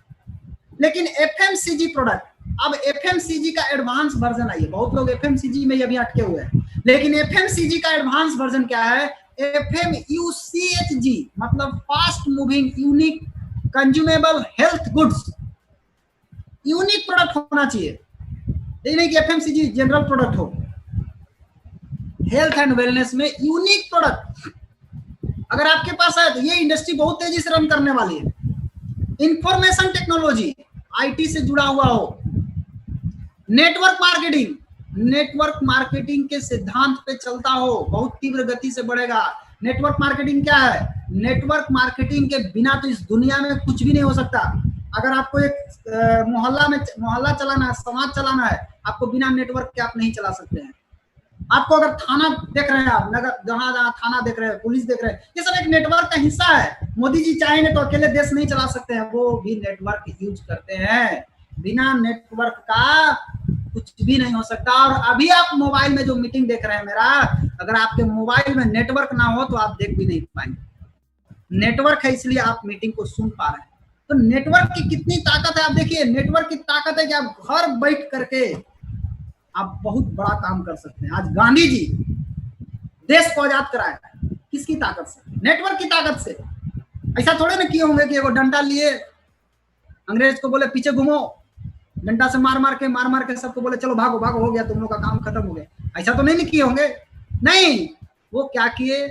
लेकिन एफएमसीजी प्रोडक्ट, अब एफएमसीजी का एडवांस वर्जन आई है। बहुत लोग एफएमसीजी में अभी अटके हुए हैं, लेकिन एफएमसीजी का एडवांस वर्जन क्या है? एफएमयूसीएचजी, मतलब fast moving unique consumable health goods. Unique product होना चाहिए, ये नहीं कि एफएमसीजी जनरल प्रोडक्ट हो। हेल्थ एंड वेलनेस में यूनिक प्रोडक्ट अगर आपके पास है तो ये इंडस्ट्री बहुत तेजी से रन करने वाली है। इंफॉर्मेशन टेक्नोलॉजी, आईटी से जुड़ा हुआ हो, नेटवर्क मार्केटिंग, नेटवर्क मार्केटिंग के सिद्धांत पे चलता हो, बहुत तीव्र गति से बढ़ेगा। नेटवर्क मार्केटिंग क्या है? नेटवर्क मार्केटिंग के बिना तो इस दुनिया में कुछ भी नहीं हो सकता। अगर आपको एक मोहल्ला चलाना है, समाज चलाना है, आपको बिना नेटवर्क के आप नहीं चला सकते हैं। आपको अगर थाना देख रहे हैं, आप नगर जहां जहां थाना देख रहे हैं, पुलिस देख रहे हैं, ये सब एक नेटवर्क का हिस्सा है। मोदी जी चाहेंगे तो अकेले देश नहीं चला सकते हैं, वो भी नेटवर्क यूज करते हैं। बिना नेटवर्क का कुछ भी नहीं हो सकता। और अभी आप मोबाइल में जो मीटिंग देख रहे हैं मेरा, अगर आपके मोबाइल में नेटवर्क ना हो तो आप देख भी नहीं पाएंगे। नेटवर्क है इसलिए आप मीटिंग को सुन पा रहे हैं। तो नेटवर्क की कितनी ताकत है आप देखिए। नेटवर्क की ताकत है कि आप घर बैठ करके आप बहुत बड़ा काम कर सकते हैं। आज गांधी जी देश को आजाद कराया, किसकी ताकत से? नेटवर्क की ताकत से। ऐसा थोड़े ना किए होंगे कि वो डंडा लिए, अंग्रेज को बोले पीछे घूमो, डंडा से मार मार के सबको बोले चलो भागो भागो, हो गया, तुम लोग का काम खत्म हो गया। ऐसा तो नहीं किए होंगे। नहीं, वो क्या किए,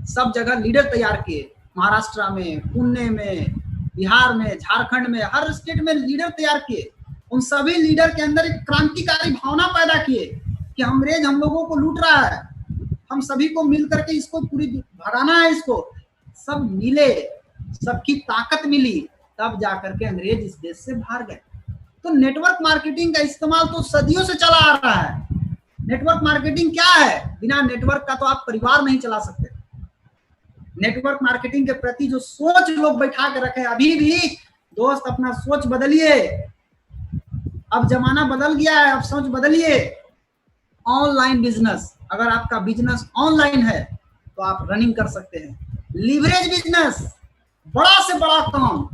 सब जगह लीडर तैयार किए। महाराष्ट्र में, पुणे में, बिहार में, झारखंड में, हर स्टेट में लीडर तैयार किए। उन सभी लीडर के अंदर एक क्रांतिकारी भावना पैदा किए कि अंग्रेज हम लोगों को लूट रहा है, हम सभी को मिल करके इसको पूरी भगाना है। इसको सब मिले, सबकी ताकत मिली, तब जाकर के अंग्रेज इस देश से बाहर गए। तो नेटवर्क मार्केटिंग का इस्तेमाल तो सदियों से चला आ रहा है। नेटवर्क मार्केटिंग क्या है? बिना नेटवर्क का तो आप परिवार नहीं चला सकते। नेटवर्क मार्केटिंग के प्रति जो सोच लोग बैठा के रखे, अभी भी दोस्त अपना सोच बदलिए। अब जमाना बदल गया है, अब सोच बदलिए। ऑनलाइन बिजनेस, अगर आपका बिजनेस ऑनलाइन है तो आप रनिंग कर सकते हैं। लीवरेज बिजनेस, बड़ा से बड़ा काम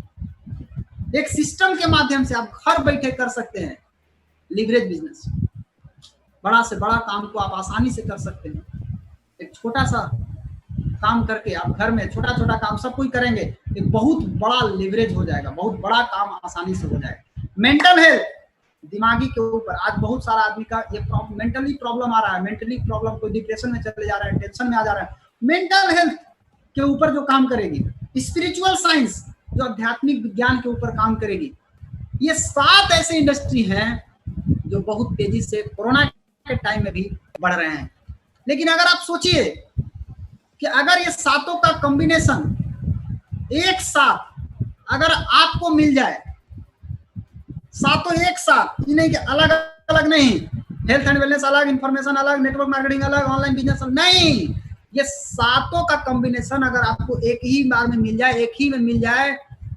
एक सिस्टम के माध्यम से आप घर बैठे कर सकते हैं। लीवरेज बिजनेस, बड़ा से बड़ा काम को आप आसानी से कर सकते हैं। एक छोटा सा काम करके आप घर में छोटा छोटा काम सब कोई करेंगे, एक बहुत बड़ा लीवरेज हो जाएगा, बहुत बड़ा काम आसानी से हो जाएगा। मेंटल हेल्थ, दिमागी के ऊपर आज बहुत सारा आदमी का ये मेंटली प्रॉब्लम आ रहा है। मेंटली प्रॉब्लम, कोई डिप्रेशन में चले जा रहा है, टेंशन में आ जा रहा है। मेंटल हेल्थ के ऊपर जो काम करेगी, स्पिरिचुअल साइंस जो आध्यात्मिक विज्ञान के ऊपर काम करेगी, ये 7 ऐसे इंडस्ट्री हैं जो बहुत तेजी से कोरोना के टाइम में भी बढ़ रहे हैं। लेकिन अगर आप सोचिए कि अगर ये 7 का कॉम्बिनेशन एक साथ अगर आपको मिल जाए, 7 एक साथ, ये नहीं कि अलग अलग नहीं, हेल्थ एंड वेलनेस अलग, इंफॉर्मेशन अलग, नेटवर्क मार्केटिंग अलग, ऑनलाइन बिजनेस अलग, नहीं, ये 7 का कॉम्बिनेशन अगर आपको एक ही बार में मिल जाए, एक ही में मिल जाए,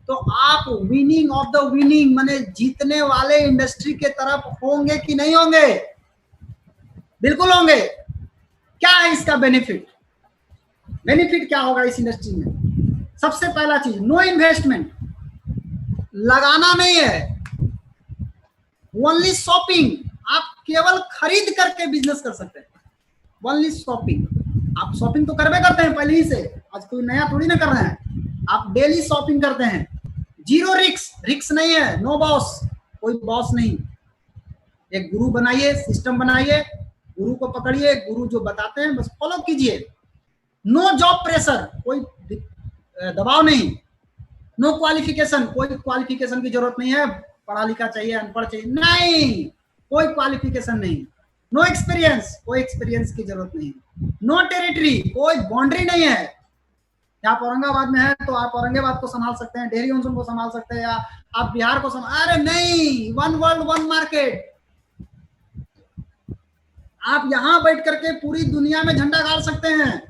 तो आप विनिंग ऑफ द विनिंग, माने जीतने वाले इंडस्ट्री के तरफ होंगे कि नहीं होंगे? बिल्कुल होंगे। क्या है इसका बेनिफिट? बेनिफिट क्या होगा इस इंडस्ट्री में? सबसे पहला चीज, नो इन्वेस्टमेंट, लगाना नहीं है, ओनली शॉपिंग। आप केवल खरीद करके बिजनेस कर सकते हैं, ओनली शॉपिंग। आप शॉपिंग तो करबे करते हैं पहले ही से, आज कोई नया थोड़ी ना कर रहे हैं, आप डेली शॉपिंग करते हैं। जीरो रिस्क, रिस्क नहीं है, नो बॉस, कोई बॉस नहीं। एक गुरु बनाइए, सिस्टम बनाइए, गुरु को पकड़िए, गुरु जो बताते हैं बस फॉलो कीजिए। नो जॉब प्रेशर, कोई दबाव नहीं। नो क्वालिफिकेशन, कोई क्वालिफिकेशन की जरूरत नहीं है, पढ़ा लिखा चाहिए, अनपढ़ चाहिए, नहीं, कोई क्वालिफिकेशन नहीं। नो एक्सपीरियंस, कोई एक्सपीरियंस की जरूरत नहीं। नो टेरिटरी, कोई बाउंड्री नहीं है। आप औरंगाबाद में है तो आप औरंगाबाद को संभाल सकते हैं, डेहरी ऑनसन को संभाल सकते हैं, या आप बिहार को संभाल, अरे नहीं, वन वर्ल्ड वन मार्केट। आप यहां बैठ करके पूरी दुनिया में झंडा गाड़ सकते हैं।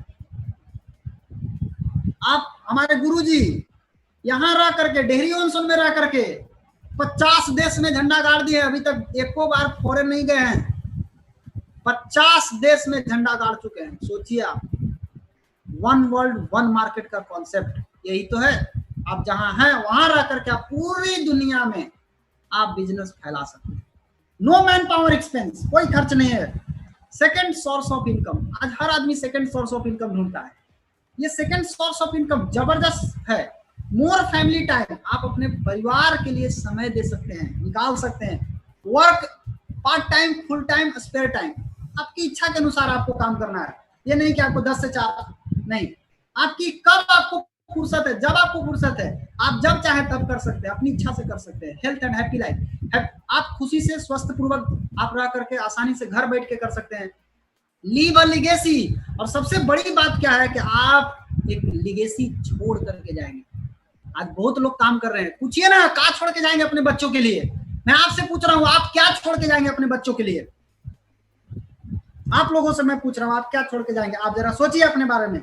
आप हमारे गुरुजी यहां रह करके, डेहरी ऑनसन में रह करके 50 देश में झंडा गाड़ दिए, अभी तक एको बार फॉरेन नहीं गए हैं। 50 देश में झंडा गाड़ चुके हैं। सोचिए आप, वन वर्ल्ड वन मार्केट का कॉन्सेप्ट यही तो है। आप जहां हैं वहां रह करके आप पूरी दुनिया में आप बिजनेस फैला सकते हैं। नो मैन पावर एक्सपेंस, कोई खर्च नहीं है। सेकंड सोर्स ऑफ इनकम, आज हर आदमी सेकंड सोर्स ऑफ इनकम ढूंढता है। ये सेकंड सोर्स ऑफ इनकम जबरदस्त है। मोर फैमिली टाइम, आप अपने परिवार के लिए समय दे सकते हैं, निकाल सकते हैं। Work part time, full time, spare time, आपकी इच्छा के अनुसार आपको काम करना है। ये नहीं कि आपको 10 से 4, नहीं, आपकी कब आपको फुर्सत है, जब आपको फुर्सत है, आप जब चाहे तब कर सकते हैं, अपनी इच्छा से कर सकते हैं। हेल्थ एंड हैप्पी लाइफ, आप खुशी से स्वस्थ पूर्वक आप रह करके आसानी से घर बैठ के कर सकते हैं। लीव अ लिगेसी, और सबसे बड़ी बात क्या है कि आप एक लिगेसी छोड़ करके जाएंगे। आज बहुत लोग काम कर रहे हैं, पूछिए ना, क्या छोड़ के जाएंगे अपने बच्चों के लिए? मैं आपसे पूछ रहा हूं, आप क्या छोड़ के जाएंगे अपने बच्चों के लिए? आप लोगों से मैं पूछ रहा हूं, आप क्या छोड़ के जाएंगे? आप जरा सोचिए अपने बारे में।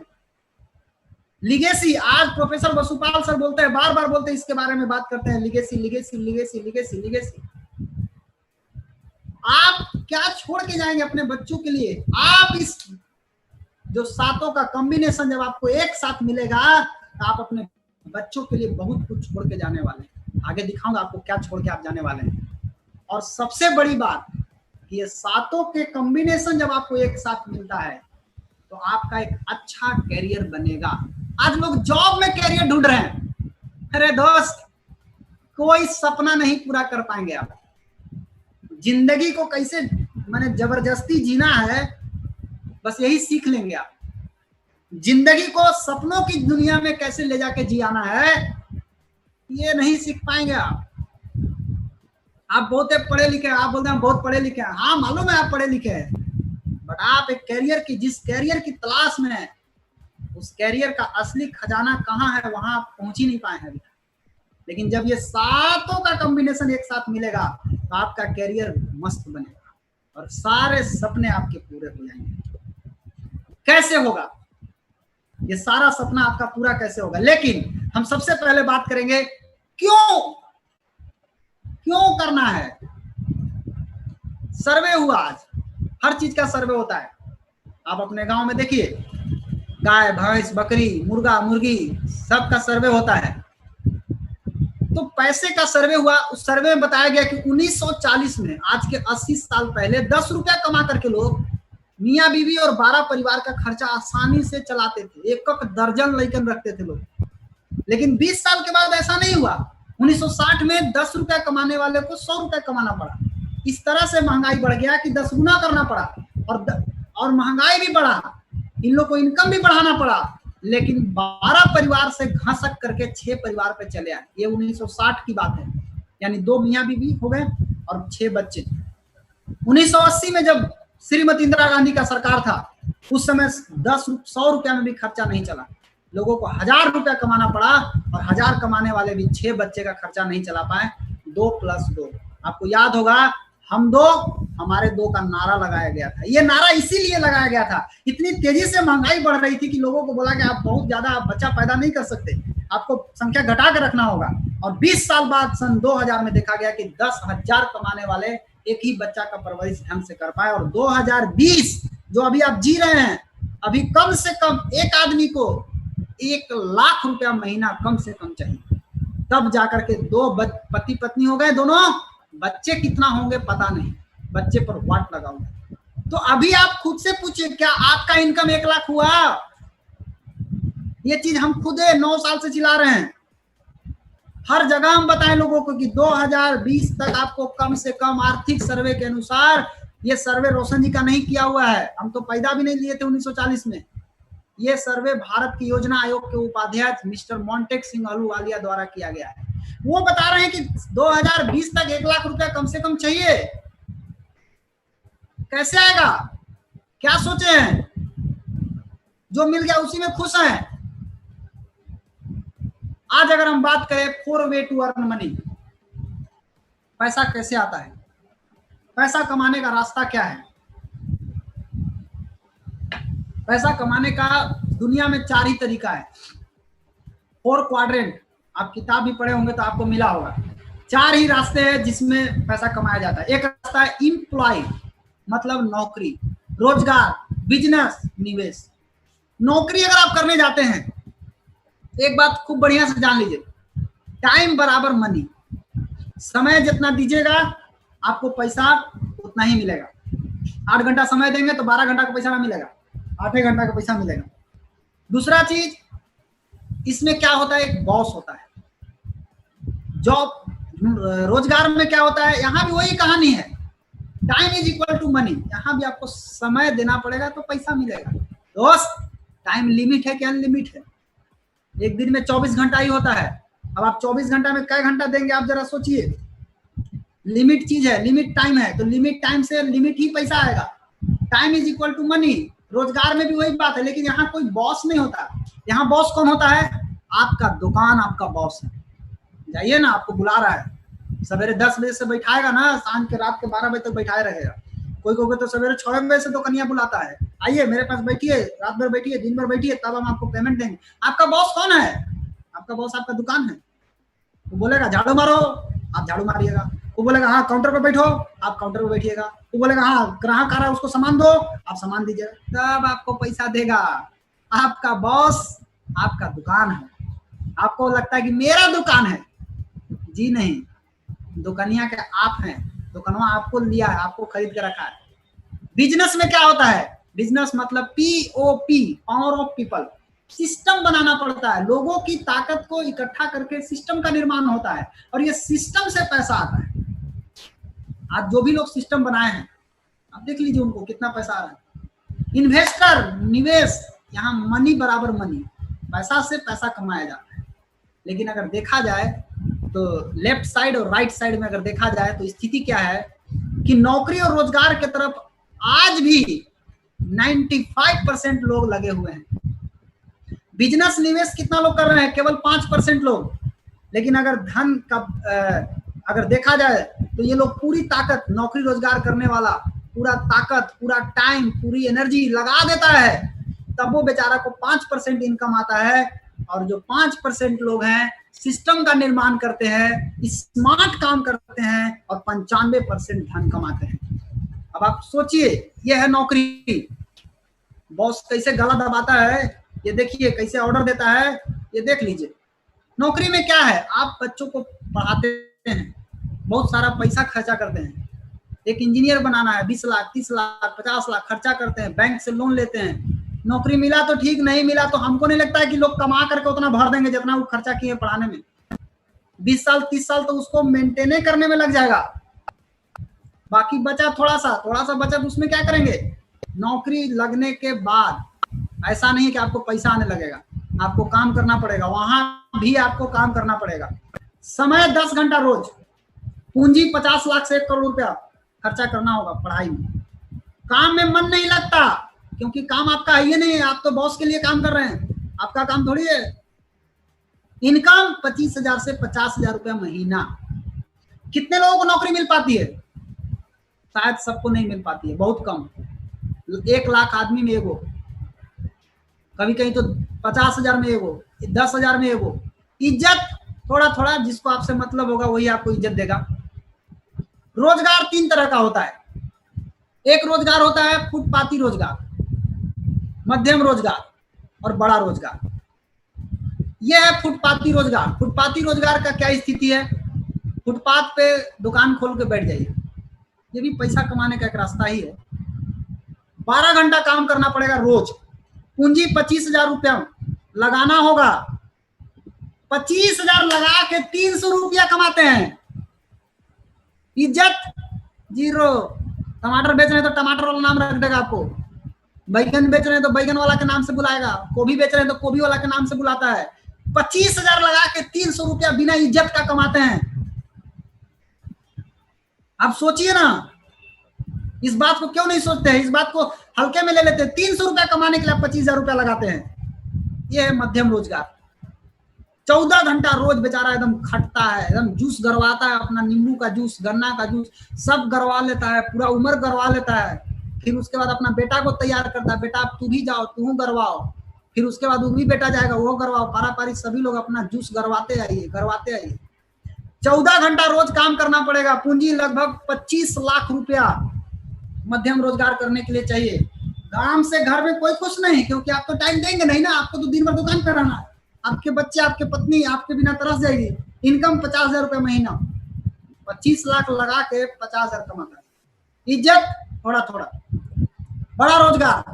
लिगेसी, आज प्रोफेसर वसुपाल सर बोलते हैं, बार बार बोलते हैं, इसके बारे में बात करते हैं, legacy legacy legacy legacy legacy. आप क्या छोड़ के जाएंगे अपने बच्चों के लिए? आप इस जो 7 का कॉम्बिनेशन जब आपको एक साथ मिलेगा तो आप अपने बच्चों के लिए बहुत कुछ छोड़ के जाने वाले हैं। आगे दिखाऊंगा आपको क्या छोड़ के आप जाने वाले हैं। और सबसे बड़ी बात कि ये 7 के कॉम्बिनेशन जब आपको एक साथ मिलता है तो आपका एक अच्छा कैरियर बनेगा। आज लोग जॉब में कैरियर ढूंढ रहे हैं, अरे दोस्त, कोई सपना नहीं पूरा कर पाएंगे आप। जिंदगी को कैसे माने जबरदस्ती जीना है, बस यही सीख लेंगे आप। जिंदगी को सपनों की दुनिया में कैसे ले जाके जियाना है, ये नहीं सीख पाएंगे आप। आप बहुत पढ़े लिखे हैं, आप बोलते हैं बहुत पढ़े लिखे हैं, हाँ मालूम है आप पढ़े लिखे हैं, बट आप एक कैरियर की, जिस कैरियर की तलाश में है, उस कैरियर का असली खजाना कहाँ है, वहां आप पहुंच ही नहीं पाए हैं अभी। लेकिन जब ये सातों का कॉम्बिनेशन एक साथ मिलेगा तो आपका कैरियर मस्त बनेगा और सारे सपने आपके पूरे हो जाएंगे। कैसे होगा ये सारा सपना आपका पूरा, कैसे होगा? लेकिन हम सबसे पहले बात करेंगे क्यों करना है। सर्वे हुआ, आज हर चीज का सर्वे होता है। आप अपने गांव में देखिए, गाय भैंस बकरी मुर्गा मुर्गी सबका सर्वे होता है। तो पैसे का सर्वे हुआ, उस सर्वे में बताया गया कि 1940 में, आज के 80 साल पहले, 10 रुपया कमा करके लोग मियाँ बीवी और 12 परिवार का खर्चा आसानी से चलाते थे। एक दर्जन लड़कन रखते थे लोग। लेकिन 20 साल के बाद ऐसा नहीं हुआ। 1960 में 10 रुपया कमाने वाले को 100 रुपया कमाना पड़ा। इस तरह से महंगाई बढ़ गया कि 10 गुना करना पड़ा और महंगाई भी बढ़ा, इन लोग को इनकम भी बढ़ाना पड़ा। लेकिन 12 परिवार से घसक करके 6 परिवार पे चले आए। ये 1960 की बात है, यानी 2 मियाँ बीवी हो गए और 6 बच्चे। 1980 में जब श्रीमती इंदिरा गांधी का सरकार था, उस समय 100 रुपया में भी खर्चा नहीं चला। लोगों को 1000 रुपया कमाना पड़ा और 1000 कमाने वाले भी 6 बच्चे का खर्चा नहीं चला पाए। 2 + 2, आपको याद होगा, हम 2 हमारे 2 का नारा लगाया गया था। ये नारा इसीलिए लगाया गया था, इतनी तेजी से महंगाई बढ़ रही थी कि लोगों को बोला कि आप बहुत ज्यादा बच्चा पैदा नहीं कर सकते, आपको संख्या घटा कर रखना होगा। और 20 साल बाद सन 2000 में देखा गया कि 10,000 कमाने वाले एक ही बच्चा का परवरिश ढंग से कर पाए। और 2020 जो अभी आप जी रहे हैं, अभी कम से कम एक आदमी को 1 लाख रुपया महीना कम से कम चाहिए, तब जाकर के 2 पति पत्नी हो गए दोनों। बच्चे कितना होंगे पता नहीं, बच्चे पर वाट लगा हुआ। तो अभी आप खुद से पूछिए, क्या आपका इनकम 1 लाख हुआ? ये चीज हम खुद 9 साल से चिल्ला रहे हैं। हर जगह हम बताएं लोगों को कि 2020 तक आपको कम से कम, आर्थिक सर्वे के अनुसार, ये सर्वे रोशन जी का नहीं किया हुआ है, हम तो पैदा भी नहीं लिए थे 1940 में। ये सर्वे भारत की योजना आयोग के उपाध्यक्ष मिस्टर मोंटेक सिंह अहलूवालिया द्वारा किया गया है। वो बता रहे हैं कि 2020 तक 1 लाख रुपया कम से कम चाहिए। कैसे आएगा? क्या सोचे हैं? जो मिल गया उसी में खुश हैं। आज अगर हम बात करें 4 वे टू अर्न मनी, पैसा कैसे आता है, पैसा कमाने का रास्ता क्या है? पैसा कमाने का दुनिया में 4 ही तरीका है। 4 क्वाड्रेंट, आप किताब भी पढ़े होंगे तो आपको मिला होगा। 4 ही रास्ते हैं जिसमें पैसा कमाया जाता है। एक रास्ता है एम्प्लॉय, मतलब नौकरी, रोजगार, बिजनेस, निवेश। नौकरी अगर आप करने जाते हैं, एक बात खूब बढ़िया से जान लीजिए, टाइम बराबर मनी। समय जितना दीजिएगा आपको पैसा उतना ही मिलेगा। 8 घंटा समय देंगे तो 12 घंटा का पैसा ना मिलेगा, 8 घंटा का पैसा मिलेगा। दूसरा चीज, इसमें क्या होता है, एक बॉस होता है। जॉब, रोजगार में क्या होता है, यहाँ भी वही कहानी है, time is equal to money. यहाँ भी आपको समय देना पड़ेगा तो पैसा मिलेगा। दोस्त, टाइम लिमिट है कि अनलिमिट है? एक दिन में 24 घंटा ही होता है। अब आप 24 घंटा में कई घंटा देंगे, आप जरा सोचिए। लिमिट चीज है, लिमिट टाइम है, तो लिमिट टाइम से लिमिट ही पैसा आएगा। Time is equal to money. रोजगार में भी वही बात है, लेकिन यहाँ कोई बॉस नहीं होता। यहाँ बॉस कौन होता है? आपका दुकान आपका बॉस है। जाइए ना, आपको बुला रहा है, सवेरे 10 बजे से बैठाएगा ना, सांझ के रात के 12 बजे तक बैठाए रहेगा। कोई कोई तो सवेरे 6 बजे से दुकानिया बुलाता है, आइए मेरे पास बैठिए, रात भर बैठिए, दिन भर बैठिए, तब हम आपको पेमेंट देंगे। आपका बॉस कौन है? आपका बॉस आपका दुकान है। वो बोलेगा झाड़ू मारो, आप झाड़ू मारिएगा। वो बोलेगा हाँ काउंटर पर बैठो, आप काउंटर पर बैठिएगा। वो बोलेगा हाँ ग्राहक आ रहा है उसको सामान दो, आप सामान दीजिएगा, तब आपको पैसा देगा। आपका बॉस आपका दुकान है। आपको लगता है कि मेरा दुकान है, जी नहीं, दुकानिया के आप हैं। दुकानवा आपको लिया है, आपको खरीद के रखा है। बिजनेस में क्या होता है? बिजनेस मतलब POP, power of people. System बनाना पड़ता है, लोगों की ताकत को इकट्ठा करके सिस्टम का निर्माण होता है, और ये सिस्टम से पैसा आता है। आज जो भी लोग सिस्टम बनाए हैं, आप देख लीजिए उनको कितना पैसा आ रहा है। इन्वेस्टर, निवेश, यहाँ मनी बराबर मनी, पैसा से पैसा कमाया जाता है। लेकिन अगर देखा जाए तो लेफ्ट साइड और राइट साइड में अगर देखा जाए तो स्थिति क्या है कि नौकरी और रोजगार की तरफ आज भी 95% लोग लगे हुए हैं। बिजनेस निवेश कितना लोग कर रहे हैं? केवल 5% लोग। लेकिन अगर धन का अगर देखा जाए तो ये लोग पूरी ताकत, नौकरी रोजगार करने वाला पूरा ताकत, पूरा टाइम, पूरी एनर्जी लगा देता है, तब वो बेचारा को 5% इनकम आता है। और जो 5% लोग हैं सिस्टम का निर्माण करते हैं, स्मार्ट काम करते हैं और 95% धन कमाते हैं। अब आप सोचिए, ये है नौकरी। बॉस कैसे गला दबाता है, ये देखिए, कैसे ऑर्डर देता है, ये देख लीजिए। नौकरी में क्या है, आप बच्चों को पढ़ाते हैं, बहुत सारा पैसा खर्चा करते हैं। एक इंजीनियर बनाना है, 20 लाख 30 लाख 50 लाख खर्चा करते हैं, बैंक से लोन लेते हैं। नौकरी मिला तो ठीक, नहीं मिला तो हमको नहीं लगता है कि लोग कमा करके उतना भर देंगे जितना वो खर्चा किए पढ़ाने में। 20 साल 30 साल तो उसको मेंटेन करने में लग जाएगा। बाकी बचा थोड़ा सा बचा तो उसमें क्या करेंगे। नौकरी लगने के बाद ऐसा नहीं कि आपको पैसा आने लगेगा, आपको काम करना पड़ेगा, वहां भी आपको काम करना पड़ेगा। समय 10 घंटा रोज, पूंजी 50 लाख से 1 करोड़ रुपया खर्चा करना होगा पढ़ाई में। काम में मन नहीं लगता क्योंकि काम आपका है ही नहीं है, आप तो बॉस के लिए काम कर रहे हैं, आपका काम थोड़ी है। इनकम 25,000 से 50,000 रुपया महीना। कितने लोगों को नौकरी मिल पाती है, शायद सबको नहीं मिल पाती है, बहुत कम। 1 लाख आदमी में एगो, कभी कहीं तो 50,000 में एगो, 10,000 में एगो। इज्जत थोड़ा थोड़ा, जिसको आपसे मतलब होगा वही आपको इज्जत देगा। रोजगार 3 तरह का होता है। एक रोजगार होता है फुटपाती रोजगार, मध्यम रोजगार और बड़ा रोजगार। यह है फुटपाती रोजगार। फुटपाती रोजगार का क्या स्थिति है, फुटपाथ पे दुकान खोल के बैठ जाइए, ये भी पैसा कमाने का एक रास्ता ही है। 12 घंटा काम करना पड़ेगा रोज, पूंजी 25,000 रुपया लगाना होगा। 25,000 लगा के 300 रुपया कमाते हैं, इज्जत जीरो। टमाटर बेच रहे हैं तो टमाटर वाला नाम रख देगा आपको, बैगन बेच रहे हैं तो बैगन वाला के नाम से बुलाएगा, गोभी बेच रहे हैं तो गोभी वाला के नाम से बुलाता है। 25,000 लगा के 300 रुपया बिना इज्जत का कमाते हैं। आप सोचिए ना, इस बात को क्यों नहीं सोचते हैं, इस बात को हल्के में ले लेते हैं। 300 रुपया कमाने के लिए 25,000 रुपया लगाते हैं। यह है मध्यम रोजगार। 14 घंटा रोज बेचारा एकदम खटता है, एकदम जूस गरवाता है, अपना नींबू का जूस, गन्ना का जूस सब गरवा लेता है, पूरा उम्र गरवा लेता है। फिर उसके बाद अपना बेटा को तैयार करता है, बेटा अब तू भी जाओ, तू गरवाओ। फिर उसके बाद वो भी बेटा जाएगा, वो गरवाओ, पारा पारी सभी लोग अपना जूस गरवाते आइए, गरवाते आइए। 14 घंटा रोज काम करना पड़ेगा, पूंजी लगभग 25 लाख रुपया मध्यम रोजगार करने के लिए चाहिए। काम से घर में कोई खुश नहीं, क्योंकि आप तो टाइम देंगे नहीं ना, आपको तो दिन भर दुकान पर रहना है। आपके बच्चे, आपके पत्नी आपके बिना तरस जाएगी। इनकम 50,000 रुपये महीना, 25 लाख लगा के 50,000 कमाता है। इज्जत थोड़ा थोड़ा। बड़ा रोजगार,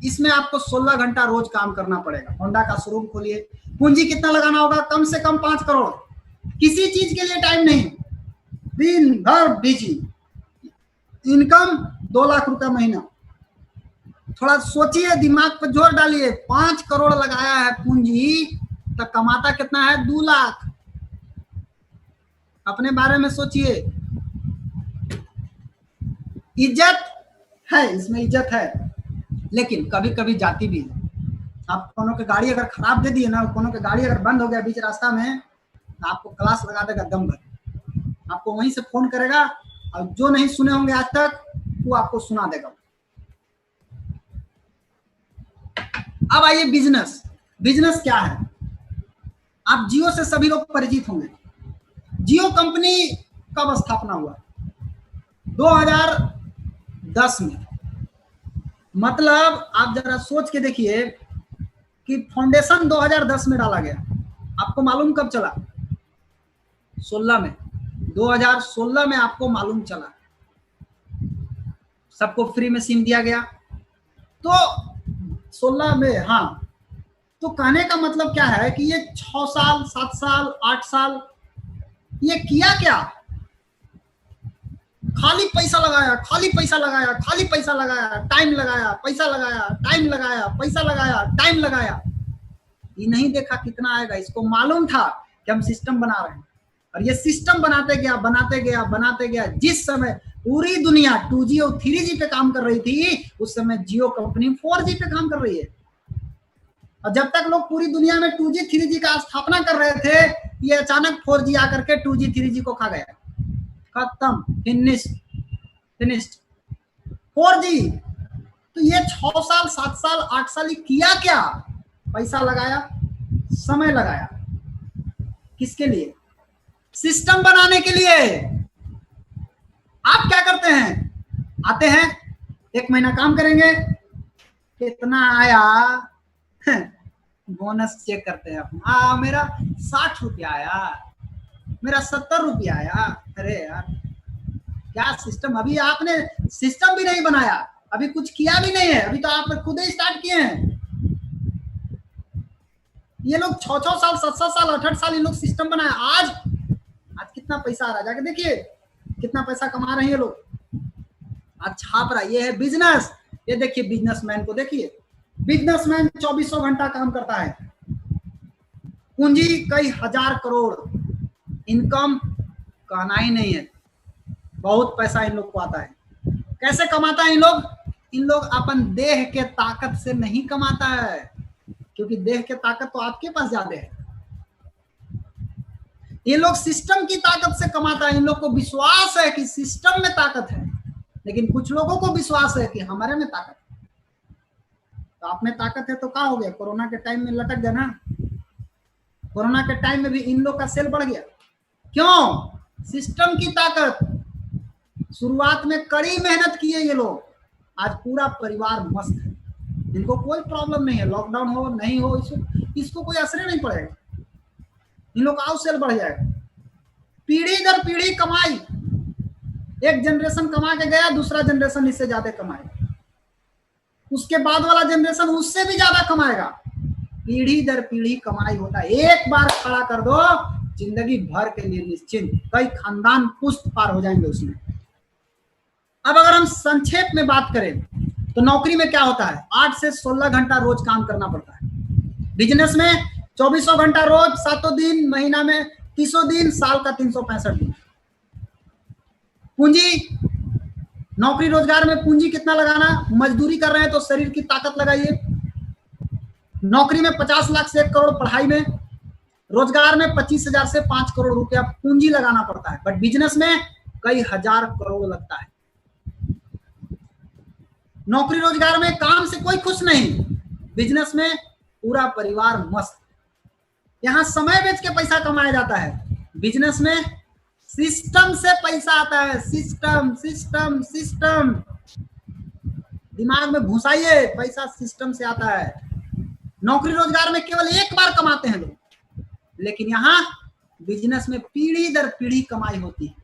इसमें आपको 16 घंटा रोज काम करना पड़ेगा। होंडा का शोरूम खोलिए, पूंजी कितना लगाना होगा, कम से कम 5 करोड़। किसी चीज के लिए टाइम नहीं, दिन भर बिजी। इनकम 2 लाख रुपया महीना। थोड़ा सोचिए, दिमाग पर जोर डालिए। 5 करोड़ लगाया है पूंजी, तो कमाता कितना है, 2 लाख। अपने बारे में सोचिए। इज्जत है, इसमें इज्जत है, लेकिन कभी कभी जाती भी है। आप कोनो के गाड़ी अगर खराब दे दिए ना, कोनो के गाड़ी अगर बंद हो गया बीच रास्ता में, तो आपको क्लास लगा देगा दम भर। आपको वहीं से फोन करेगा, और जो नहीं सुने होंगे आज तक वो आपको सुना देगा। अब आइए बिजनेस। बिजनेस क्या है, आप जियो से सभी लोग परिचित होंगे। जियो कंपनी कब स्थापना हुआ, 2010 में। मतलब आप जरा सोच के देखिए कि फाउंडेशन 2010 में डाला गया। आपको मालूम कब चला, 16 में। 2016 में आपको मालूम चला। सबको फ्री में सिम दिया गया, तो 16 में। हाँ, तो कहने का मतलब क्या है कि ये 6 साल 7 साल 8 साल ये किया क्या, खाली पैसा लगाया, खाली पैसा लगाया, खाली पैसा लगाया, टाइम लगाया, पैसा लगाया, टाइम लगाया, पैसा लगाया, टाइम लगाया। ये नहीं देखा कितना आएगा। इसको मालूम था कि हम सिस्टम बना रहे हैं, और ये सिस्टम बनाते गया बनाते गया बनाते गया। जिस समय पूरी दुनिया 2G और 3G पे काम कर रही थी, उस समय जियो कंपनी 4G पे काम कर रही है। और जब तक लोग पूरी दुनिया में 2G 3G का स्थापना कर रहे थे, ये अचानक 4G आकर के 2G 3G को खा गया, खत्म, फिनिश्ड 4G। तो ये 6 साल 7 साल 8 साल ही किया क्या? पैसा लगाया, समय लगाया, किसके लिए? सिस्टम बनाने के लिए। आप क्या करते हैं? आते हैं, 1 महीना काम करेंगे, कितना आया, बोनस चेक करते हैं अपना, मेरा 60 रुपया आया, मेरा 70 रुपया आया। अरे यार क्या सिस्टम, अभी आपने सिस्टम भी नहीं बनाया, अभी कुछ किया भी नहीं है, अभी तो आप खुद ही स्टार्ट किए हैं। ये लोग 6-6 साल 7-7 साल 8-8 साल ये लोग सिस्टम बनाया। आज कितना पैसा आ रहा है, जाके देखिए कितना पैसा कमा रहे हैं ये लोग, आज छाप रहा है। ये है बिजनेस। ये देखिए बिजनेसमैन को देखिए, बिजनेसमैन 2400 घंटा काम करता है, पूंजी कई हजार करोड़, इनकम कहना ही नहीं है, बहुत पैसा इन लोग को आता है। कैसे कमाता है इन लोग? इन लोग अपन देह के ताकत से नहीं कमाता है, क्योंकि देह के ताकत तो आपके पास ज्यादा है। ये लोग सिस्टम की ताकत से कमाता है। इन लोग को विश्वास है कि सिस्टम में ताकत है, लेकिन कुछ लोगों को विश्वास है कि हमारे में ताकत है। तो आप में ताकत है तो क्या हो गया? कोरोना के टाइम में लटक गया ना, कोरोना के टाइम में भी इन लोग का सेल बढ़ गया। क्यों? सिस्टम की ताकत। शुरुआत में कड़ी मेहनत किए ये लोग, आज पूरा परिवार मस्त है, इनको कोई प्रॉब्लम नहीं है। लॉकडाउन हो नहीं हो इसको कोई असर नहीं पड़ेगा, इन लोग का सेल बढ़ जाएगा। पीढ़ी दर पीढ़ी कमाई, एक जनरेशन कमा के गया, दूसरा जनरेशन इससे ज्यादा कमाएगा, उसके बाद वाला जनरेशन उससे भी ज्यादा कमाएगा। पीढ़ी दर पीढ़ी कमाई होता है। एक बार खड़ा कर दो, जिंदगी भर के लिए निश्चिंत, कई खानदान पुश्त पार हो जाएंगे उसमें। अब अगर हम संक्षेप में बात करें तो नौकरी में क्या होता है? 8 से 16 घंटा रोज काम करना पड़ता है। बिजनेस में 2400 घंटा रोज, 7 दिन, महीना में 300 दिन, साल का 365 दिन। पूंजी, नौकरी रोजगार में पूंजी कितना लगाना? मजदूरी कर रहे हैं तो शरीर की ताकत लगाइए। नौकरी में 50 लाख से 1 करोड़, पढ़ाई में, रोजगार में 25,000 से 5 करोड़ रुपया पूंजी लगाना पड़ता है। बट बिजनेस में कई हजार करोड़ लगता है। नौकरी रोजगार में काम से कोई खुश नहीं, बिजनेस में पूरा परिवार मस्त। यहां समय बेच के पैसा कमाया जाता है, बिजनेस में सिस्टम से पैसा आता है। सिस्टम सिस्टम सिस्टम, दिमाग में घुसाइए, पैसा सिस्टम से आता है। नौकरी रोजगार में केवल एक बार कमाते हैं लोग, लेकिन यहाँ बिजनेस में पीढ़ी दर पीढ़ी कमाई होती है।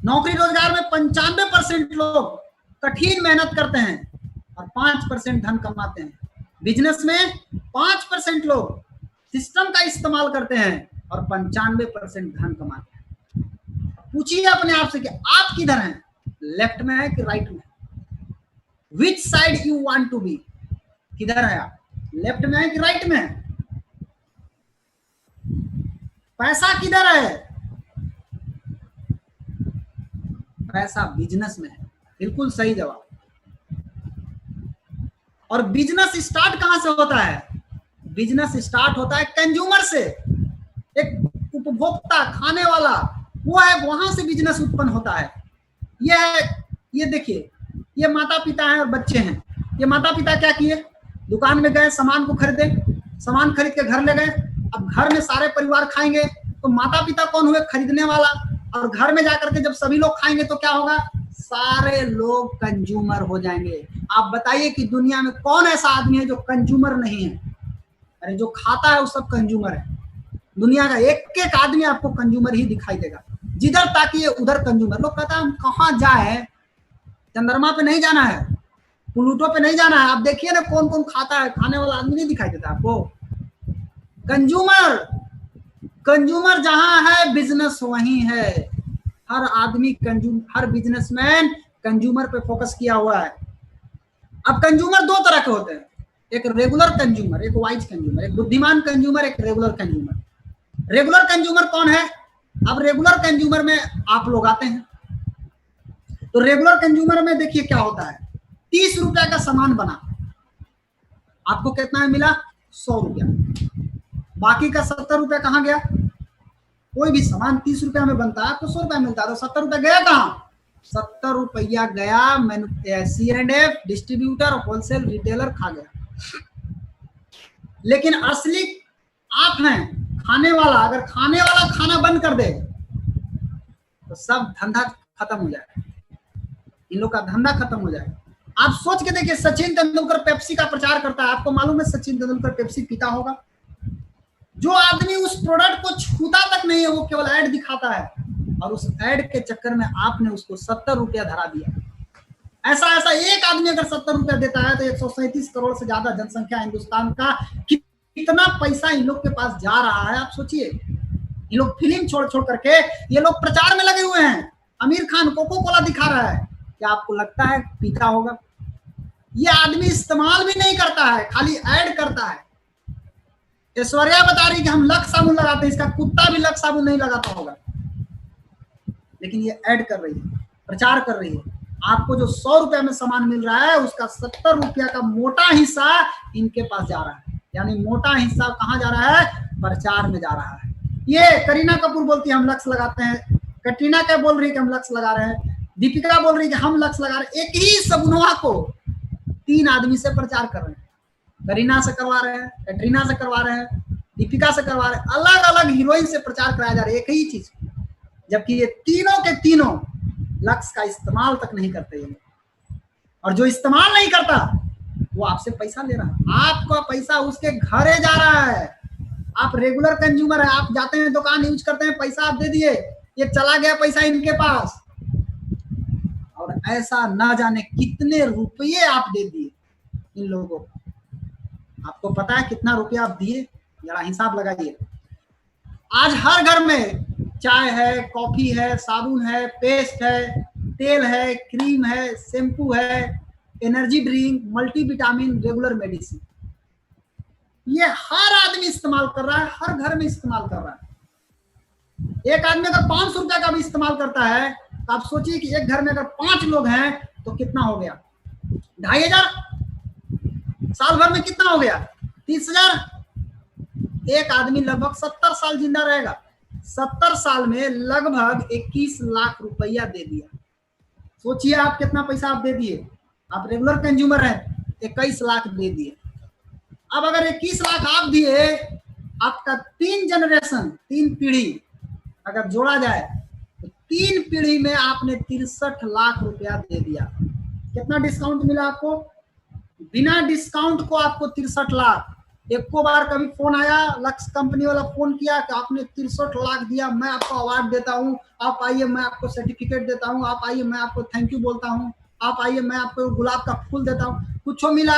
नौकरी रोजगार में 95% लोग कठिन मेहनत करते हैं और 5% धन कमाते हैं। बिजनेस में 5% लोग सिस्टम का इस्तेमाल करते हैं और 95% धन कमाते हैं। पूछिए अपने आप से कि आप किधर हैं, लेफ्ट में है कि राइट में? Which side you want to be? किधर है आप, लेफ्ट में है कि राइट में है? पैसा किधर है? पैसा बिजनेस में है। बिल्कुल सही जवाब। और बिजनेस स्टार्ट कहां से होता है? बिजनेस स्टार्ट होता है कंज्यूमर से। एक उपभोक्ता, खाने वाला, वो है, वहां से बिजनेस उत्पन्न होता है। ये देखिए, ये माता पिता हैं और बच्चे हैं। ये माता पिता क्या किए? दुकान में गए, सामान को खरीदे, सामान खरीद के घर ले गए। अब घर में सारे परिवार खाएंगे तो माता पिता कौन हुए? खरीदने वाला। और घर में जाकर के जब सभी लोग खाएंगे तो क्या होगा? सारे लोग कंज्यूमर हो जाएंगे। आप बताइए कि दुनिया में कौन ऐसा आदमी है जो कंज्यूमर नहीं है? अरे जो खाता है वो सब कंज्यूमर है। दुनिया का एक एक आदमी आपको कंज्यूमर ही दिखाई देगा। जिधर ताकिए उधर कंज्यूमर। लोग कहता है हम कहाँ जाए, चंद्रमा पे नहीं जाना है, प्लूटो पे नहीं जाना है। आप देखिए ना कौन कौन खाता है, खाने वाला आदमी नहीं दिखाई देता आपको। कंज्यूमर, कंज्यूमर जहां है बिजनेस वहीं है। हर आदमी हर बिजनेसमैन कंज्यूमर पे फोकस किया हुआ है। अब कंज्यूमर 2 तरह के होते हैं, एक रेगुलर कंज्यूमर, एक वाइज कंज्यूमर, एक बुद्धिमान कंज्यूमर, एक रेगुलर कंज्यूमर। रेगुलर कंज्यूमर कौन है? अब रेगुलर कंज्यूमर में आप लोग आते हैं। तो रेगुलर कंज्यूमर में देखिए क्या होता है। 30 रुपया का सामान बना, आपको कितना में मिला? 100 रुपया। बाकी का 70 रुपया कहाँ गया? कोई भी सामान 30 रुपया में बनता है तो 100 रुपया मिलता है, तो 70 रुपया गया कहाँ? 70 रुपया गया C&F, डिस्ट्रीब्यूटर, होलसेल रिटेलर खा गया। लेकिन असली आप हैं खाने वाला, अगर खाने वाला खाना बंद कर दे तो सब धंधा खत्म हो जाए, इन लोग का धंधा खत्म हो जाए। आप सोच के देखिए, सचिन तेंदुलकर पेप्सी का प्रचार करता है, आपको मालूम है सचिन तेंदुलकर पेप्सी पीता होगा? जो आदमी उस प्रोडक्ट को छूता तक नहीं है, वो केवल ऐड दिखाता है, और उस ऐड के चक्कर में आपने उसको 70 रुपया धरा दिया। ऐसा एक आदमी अगर 70 रुपया देता है तो 137 करोड़ से ज्यादा जनसंख्या हिंदुस्तान का, कितना पैसा इन लोग के पास जा रहा है, आप सोचिए। ये लोग फिल्म छोड़ छोड़ करके ये लोग प्रचार में लगे हुए हैं। आमिर खान कोको कोला दिखा रहा है, क्या आपको लगता है पीता होगा? ये आदमी इस्तेमाल भी नहीं करता है, खाली ऐड करता है। ऐश्वर्या बता रही कि हम लक्स साबुन लगाते हैं, इसका कुत्ता भी लक्स साबुन नहीं लगाता होगा, लेकिन ये ऐड कर रही है, प्रचार कर रही है। आपको जो 100 रुपया में सामान मिल रहा है उसका 70 रुपया का मोटा हिस्सा इनके पास जा रहा है, यानी मोटा हिस्सा कहाँ जा रहा है? प्रचार में जा रहा है। ये करीना कपूर बोलती है हम लक्स लगाते हैं, कटरीना कैफ बोल रही है कि हम लक्स लगा रहे हैं, दीपिका बोल रही है कि हम लक्स लगा रहे हैं। एक ही साबुनवा को 3 आदमी से प्रचार कर रहे हैं, करीना से करवा रहे हैं, कटरीना से करवा रहे हैं, दीपिका से करवा रहे हैं, अलग अलग हीरोइन से प्रचार कराया जा रहा है एक ही चीज, जबकि ये तीनों के तीनों लक्स का इस्तेमाल तक नहीं करते ये। और जो इस्तेमाल नहीं करता वो आपसे पैसा ले रहा है, आपका पैसा उसके घरे जा रहा है। आप रेगुलर कंज्यूमर है, आप जाते हैं दुकान, यूज करते हैं, पैसा आप दे दिए, ये चला गया पैसा इनके पास, और ऐसा ना जाने कितने रुपये आप दे दिए इन लोगों को। आपको पता है कितना रुपया आप दिए? जरा हिसाब लगाइए। आज हर घर में चाय है, कॉफी है, साबुन है, पेस्ट है, तेल है, क्रीम है, शैम्पू है, energy drink, multivitamin, regular medicine, ये हर आदमी इस्तेमाल कर रहा है, हर घर में इस्तेमाल कर रहा है। एक आदमी अगर 500 रुपया का भी इस्तेमाल करता है तो आप सोचिए कि एक घर में अगर 5 लोग हैं तो कितना हो गया? 2500। साल भर में कितना हो गया? 30,000। एक आदमी लगभग 70 साल जिंदा रहेगा, 70 साल में लगभग 21 लाख रुपया दे दिया। सोचिए आप कितना पैसा आप दे दिए। आप रेगुलर कंज्यूमर हैं, 21 लाख दे दिए। अब अगर 21 लाख आप दिए, आपका 3 जनरेशन, 3 पीढ़ी अगर जोड़ा जाए तो 3 पीढ़ी में आपने 63 लाख रुपया दे दिया। कितना डिस्काउंट मिला आपको? बिना डिस्काउंट को आपको 63 लाख। एक को बार कभी फोन आया, लक्स कंपनी वाला फोन किया कि आपने 63 लाख दिया, मैं आपको अवार्ड देता हूँ, आप आइए मैं आपको सर्टिफिकेट देता हूँ, आप आइए मैं आपको थैंक यू बोलता हूँ, आप आइए मैं आपको गुलाब का फूल देता हूँ? कुछ मिला?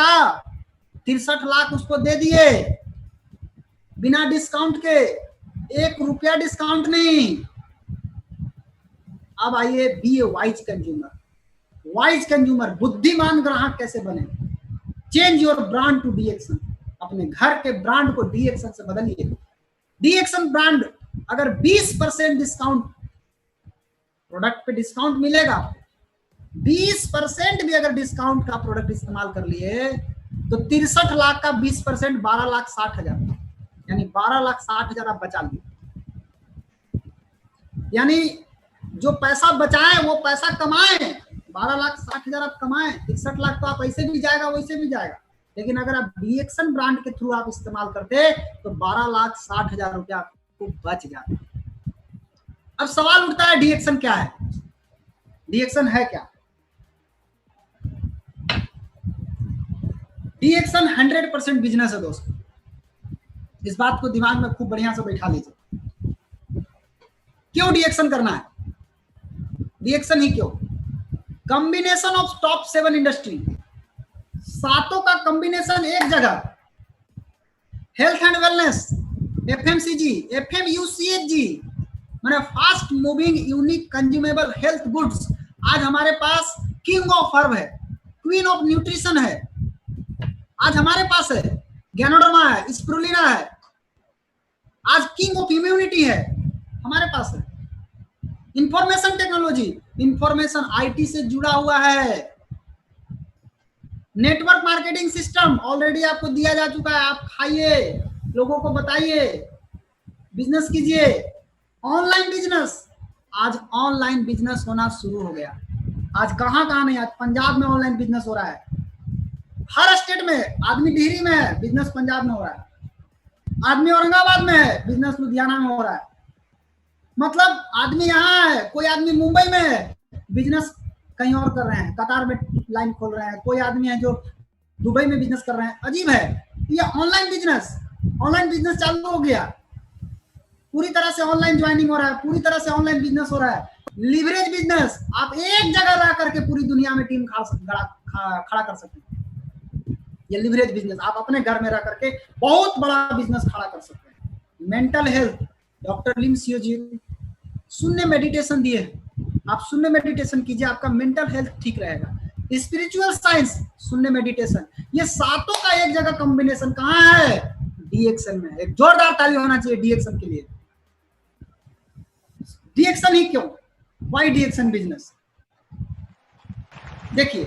63 लाख उसको दे दिए बिना डिस्काउंट के, 1 रुपया डिस्काउंट नहीं। अब आइए be a wise consumer. Wise consumer, बुद्धिमान ग्राहक कैसे बने? Change your brand to the action. अपने घर के ब्रांड को डी एक्शन से बदलिए। डी एक्शन ब्रांड अगर 20% डिस्काउंट, प्रोडक्ट पे डिस्काउंट मिलेगा, 20% भी अगर डिस्काउंट का प्रोडक्ट इस्तेमाल कर लिए तो 63 लाख का 20% 12,60,000, यानी 12,60,000 आप बचा लिए। यानी जो पैसा बचाए वो पैसा कमाए, 12,60,000 आप कमाए, 63 लाख तो आप ऐसे भी जाएगा वैसे भी जाएगा। लेकिन अगर आप डी एक्शन ब्रांड के थ्रू आप इस्तेमाल करते तो 12,60,000 रुपया आपको बच जाता। अब सवाल उठता है डी एक्शन क्या है? डी एक्शन है क्या? डी एक्शन 100% बिजनेस है दोस्तों। इस बात को दिमाग में खूब बढ़िया से बैठा लीजिए। क्यों डी एक्शन करना है? डी एक्शन ही क्यों? कॉम्बिनेशन ऑफ टॉप 7 इंडस्ट्री, सातों का कॉम्बिनेशन एक जगह। हेल्थ एंड वेलनेस, एफएमसीजी, एफएमयूसीएचजी, माने fast moving unique consumable health goods. आज हमारे पास किंग ऑफ हर्ब है, क्वीन ऑफ न्यूट्रिशन है, आज हमारे पास है गैनोडर्मा है, स्प्रुलिना है, आज किंग ऑफ इम्यूनिटी है हमारे पास है। इंफॉर्मेशन टेक्नोलॉजी, इंफॉर्मेशन आईटी से जुड़ा हुआ है। नेटवर्क मार्केटिंग सिस्टम ऑलरेडी आपको दिया जा चुका है, आप खाइए। लोगों को बताइए, बिजनेस कीजिए, ऑनलाइन बिजनेस। आज ऑनलाइन बिजनेस होना शुरू हो गया। आज कहाँ कहाँ नहीं, आज पंजाब में ऑनलाइन बिजनेस हो रहा है, हर स्टेट में। आदमी डिहरी में है, बिजनेस पंजाब में हो रहा है। आदमी औरंगाबाद में है, बिजनेस लुधियाना में हो रहा है। मतलब आदमी यहाँ है, कोई आदमी मुंबई में है, बिजनेस कहीं और कर रहे हैं, कतार में लाइन खोल रहे हैं। कोई आदमी है जो दुबई में बिजनेस कर रहे हैं। अजीब है, ये ऑनलाइन बिजनेस चालू हो गया। पूरी तरह से ऑनलाइन ज्वाइनिंग हो रहा है, पूरी तरह से ऑनलाइन बिजनेस हो रहा है। लिवरेज बिजनेस, आप एक जगह रह करके पूरी दुनिया में टीम खड़ा कर सकते हैं। ये लिवरेज बिजनेस, आप अपने घर में रह करके बहुत बड़ा बिजनेस खड़ा कर सकते हैं। मेंटल हेल्थ, डॉक्टर लिम सियोजी शून्य मेडिटेशन दिए, आप शून्य मेडिटेशन कीजिए, आपका मेंटल हेल्थ ठीक रहेगा। स्पिरिचुअल साइंस, शून्य मेडिटेशन, ये सातों का एक जगह कॉम्बिनेशन कहाँ है? डीएक्सन में। एक जोरदार ताली होना चाहिए डीएक्सन के लिए। डीएक्सन ही क्यों? Why DXN business? देखिए,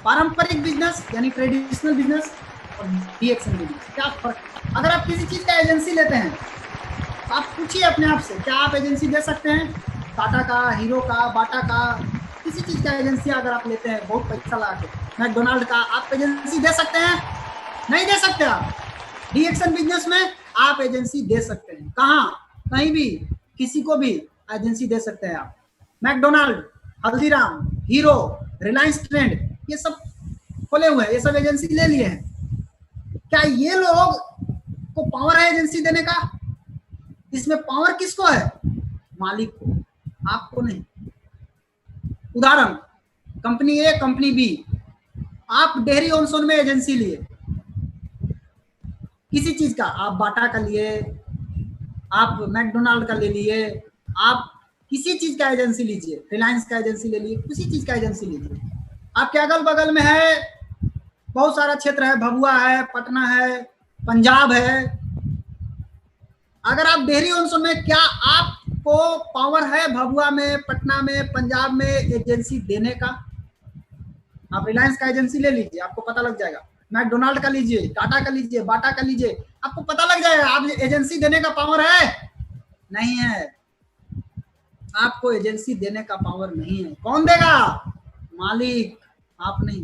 पारंपरिक बिजनेस यानी ट्रेडिशनल बिजनेस और डीएक्सन बिजनेस क्या फर्क? अगर आप किसी चीज का एजेंसी लेते हैं, आप पूछिए अपने आप से, क्या आप एजेंसी दे सकते हैं? टाटा का, हीरो का, बाटा का, किसी चीज का एजेंसी अगर आप लेते हैं बहुत पैसा लगा के, मैकडोनाल्ड का, आप एजेंसी दे सकते हैं? नहीं दे सकते। आप डीएक्सन बिजनेस में आप एजेंसी दे सकते हैं। कहाँ? कहीं भी, किसी को भी एजेंसी दे सकते हैं आप। McDonald, Haldiram, Hero, Reliance trend, ये सब खोले हुए हैं, ये सब एजेंसी ले लिए हैं। क्या ये लोग को पावर है एजेंसी देने का? इसमें पावर किसको है? मालिक को, आपको नहीं। उदाहरण, कंपनी ए, कंपनी बी, आप डेहरी ऑन सोन में एजेंसी लिए किसी चीज का, आप बाटा का लिए, आप मैकडोनाल्ड का ले लिए, आप किसी चीज का एजेंसी लीजिए, रिलायंस का एजेंसी ले लिए, किसी चीज का एजेंसी लीजिए। आपके अगल बगल में है बहुत सारा क्षेत्र है, भभुआ है, पटना है, पंजाब है। अगर आप डेहरी ऑन सोन में, क्या आपको पावर है भभुआ में, पटना में, पंजाब में एजेंसी देने का? आप रिलायंस का एजेंसी ले लीजिए, आपको पता लग जाएगा। मैकडोनाल्ड का लीजिए, टाटा का लीजिए, बाटा का लीजिए, आपको पता लग जाएगा। आप एजेंसी देने का पावर है? नहीं है। आपको एजेंसी देने का पावर नहीं है। कौन देगा? मालिक, आप नहीं।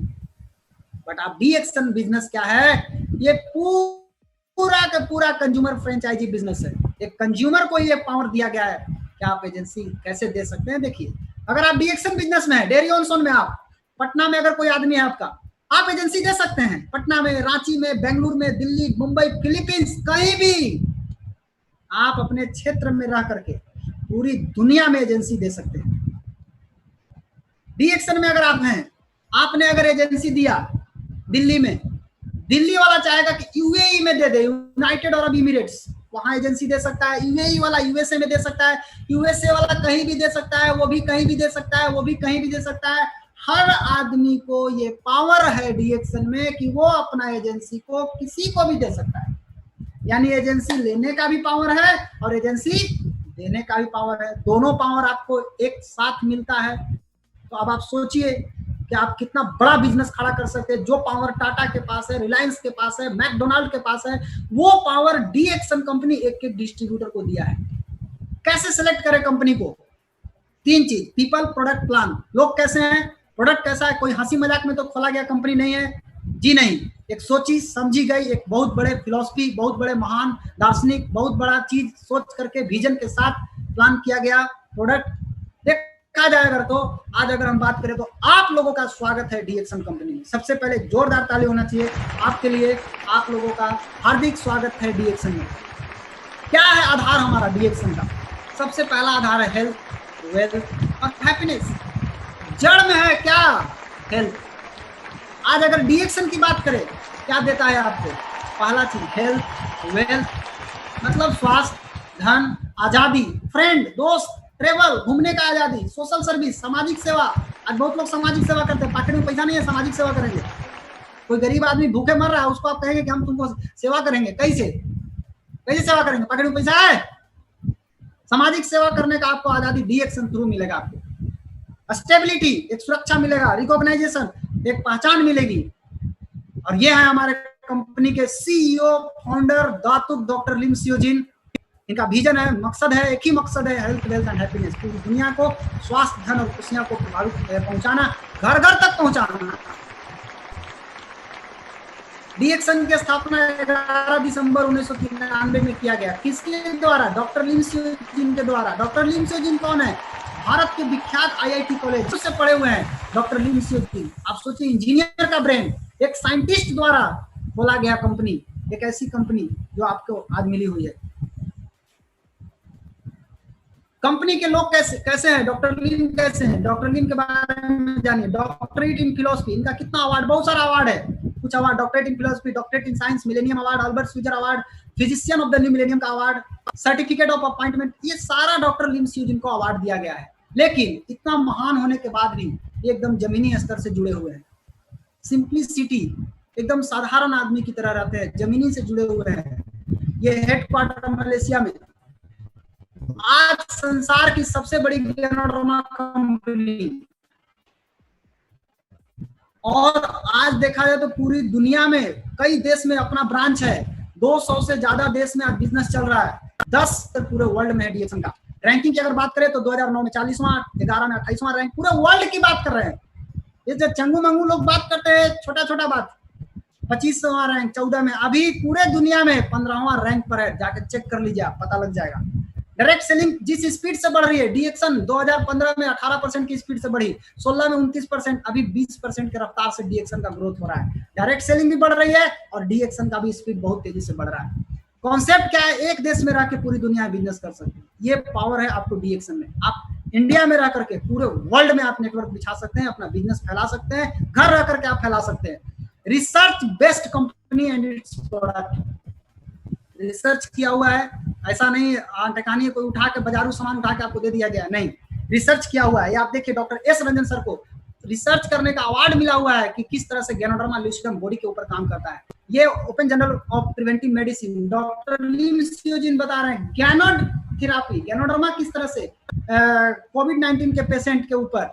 बट आप डीएक्सन बिजनेस क्या है? ये पूरा का पूरा कंज्यूमर फ्रेंचाइजी बिजनेस है। एक कंज्यूमर को ये पावर दिया गया है कि आप एजेंसी कैसे दे सकते हैं। देखिए, अगर आप डीएक्सन बिजनेस में है, डेयरी ऑन सोन में, आप पटना में अगर कोई आदमी है आपका, आप एजेंसी दे सकते हैं। पटना में, रांची में, बेंगलुरु में, दिल्ली, मुंबई, फिलीपींस, कहीं भी आप अपने क्षेत्र में रह करके पूरी दुनिया में एजेंसी दे सकते हैं। डीएक्सन में अगर आप हैं, आपने अगर एजेंसी दिया दिल्ली में, दिल्ली वाला चाहेगा कि यूएई में दे दे, यूनाइटेड अरब इमिरेट्स, वहां एजेंसी दे सकता है। यूएई वाला यूएसए में दे सकता है, यूएसए वाला कहीं भी दे सकता है, वो भी कहीं भी दे सकता है, वो भी कहीं भी दे सकता है। हर आदमी को ये पावर है डीएक्सन में कि वो अपना एजेंसी को किसी को भी दे सकता है। यानी एजेंसी लेने का भी पावर है और एजेंसी देने का भी पावर है। दोनों पावर आपको एक साथ मिलता है। तो अब आप सोचिए कि आप कितना बड़ा बिजनेस खड़ा कर सकते हैं। जो पावर टाटा के पास है, रिलायंस के पास है, मैकडोनाल्ड के पास है, वो पावर डीएक्सन कंपनी एक एक डिस्ट्रीब्यूटर को दिया है। कैसे सिलेक्ट करें कंपनी को? 3 चीज, पीपल, प्रोडक्ट, प्लान। लोग कैसे हैं, प्रोडक्ट कैसा है? कोई हंसी मजाक में तो खोला गया कंपनी नहीं है जी, नहीं। एक सोची समझी गई, एक बहुत बड़े फिलॉसफी, बहुत बड़े महान दार्शनिक, बहुत बड़ा चीज सोच करके विजन के साथ प्लान किया गया प्रोडक्ट। देखा जाए अगर तो आज अगर हम बात करें तो आप लोगों का स्वागत है डीएक्सन कंपनी में। सबसे पहले जोरदार ताली होना चाहिए आपके लिए। आप लोगों का हार्दिक स्वागत है डीएक्सन में। क्या है आधार हमारा डीएक्सन का? सबसे पहला आधार है हेल्थ, वेल्थ और हैप्पीनेस। जड़ में है क्या? हेल्थ। आज अगर डीएक्सन की बात करें, क्या देता है आपको? पहला चीज हेल्थ, वेल्थ मतलब स्वास्थ्य, धन, आजादी, फ्रेंड, दोस्त, ट्रेवल, घूमने का आजादी, सोशल सर्विस, सामाजिक सेवा। आज बहुत लोग सामाजिक सेवा करते हैं, पॉकेट में पैसा नहीं है, सामाजिक सेवा करेंगे। कोई गरीब आदमी भूखे मर रहा है, उसको आप कहेंगे कि हम तुमको सेवा करेंगे, कैसे सेवा करेंगे? पॉकेट में पैसा है? सामाजिक सेवा करने का आपको आजादी डीएक्सन थ्रू मिलेगा। आपको स्टेबिलिटी, एक सुरक्षा मिलेगा, रिकॉग्नाइजेशन, एक पहचान मिलेगी। और ये है हमारे
कंपनी के सीईओ फाउंडर दातुक डॉक्टर लिम सियोजिन। इनका विजन है, मकसद है, एक ही मकसद है, हेल्थ वेल्थ एंड हैप्पीनेस, पूरी दुनिया को स्वास्थ्य, धन और खुशियां को पहुंचाना, घर घर तक पहुंचाना। डीएक्सन की स्थापना 11 दिसंबर 1993 में किया गया। किसके द्वारा? डॉक्टर लिम सियोजिन के द्वारा। डॉक्टर लिम सियोजिन कौन है? भारत के विख्यात आईआईटी कॉलेज से पढ़े हुए हैं डॉक्टर लिम सियोजिन। आप सोचिए, इंजीनियर का ब्रेन एक साइंटिस्ट द्वारा खोला गया कंपनी, एक ऐसी कंपनी जो आपको आज मिली हुई है। कंपनी के लोग कैसे हैं? डॉक्टर लिम कैसे हैं? डॉक्टर लिम के बारे में जानिए। डॉक्टरेट इन फिलोसफी, इनका कितना अवार्ड, बहुत सारा अवार्ड है, कुछ award, doctorate in philosophy, doctorate in science, millennium award, Albert स्वीजर award, physician of the new millennium का अवार्ड, सर्टिफिकेट ऑफ अपॉइंटमेंट, ये सारा डॉक्टर लिम सियोजिन को अवार्ड दिया गया है। लेकिन इतना महान होने के बाद भी एकदम जमीनी स्तर से जुड़े हुए हैं, सिंपलिसिटी, एकदम साधारण आदमी की तरह रहते हैं, जमीनी से जुड़े हुए हैं। ये हेडक्वार्टर मलेशिया में। आज संसार की सबसे बड़ी गैनोडर्मा कंपनी, और आज देखा जाए तो पूरी दुनिया में कई देश में अपना ब्रांच है। 200 से ज्यादा देश में आज बिजनेस चल रहा है। 10 पूरे वर्ल्ड में है डीएक्सन का। रैंकिंग की अगर बात करें तो 2009 में 40वां, 11 में 28वां रैंक, पूरे वर्ल्ड की बात कर रहे हैं। ये जो चंगू मंगू लोग बात करते हैं छोटा छोटा बात, 25वां रैंक, 14 में, अभी पूरे दुनिया में 15वां रैंक पर है। जाके चेक कर लीजिए, पता लग जाएगा। डायरेक्ट सेलिंग जिस स्पीड से बढ़ रही है, डीएक्सन 2015 में 18% की स्पीड से बढ़ी, 16 में 29%, अभी 20% के रफ्तार से डीएक्सन का ग्रोथ हो रहा है। डायरेक्ट सेलिंग भी बढ़ रही है और डीएक्सन का भी स्पीड बहुत तेजी से बढ़ रहा है। कॉन्सेप्ट क्या है? एक देश में रह के पूरी दुनिया में बिजनेस कर सकते हैं। ये पावर है आपको डीएक्सन में। आप इंडिया में रह करके पूरे वर्ल्ड में आप नेटवर्क बिछा सकते हैं, अपना बिजनेस फैला सकते हैं, घर रह करके आप फैला सकते हैं। Research based company and it's product, research किया हुआ है, ऐसा नहीं टकानी कोई उठा के बाजारू सामान उठा के आपको दे दिया गया, नहीं, रिसर्च किया हुआ है। ये आप देखिए, डॉक्टर एस रंजन सर को रिसर्च करने का अवार्ड मिला हुआ है कि किस तरह से गैनोडर्मा लुसिडम बॉडी के ऊपर काम करता है। ये open journal of preventive medicine, doctor Lim Seojin बता रहे हैं गैनोड थेरापी, गैनोडर्मा किस तरह से कोविड-19 के पेशेंट के ऊपर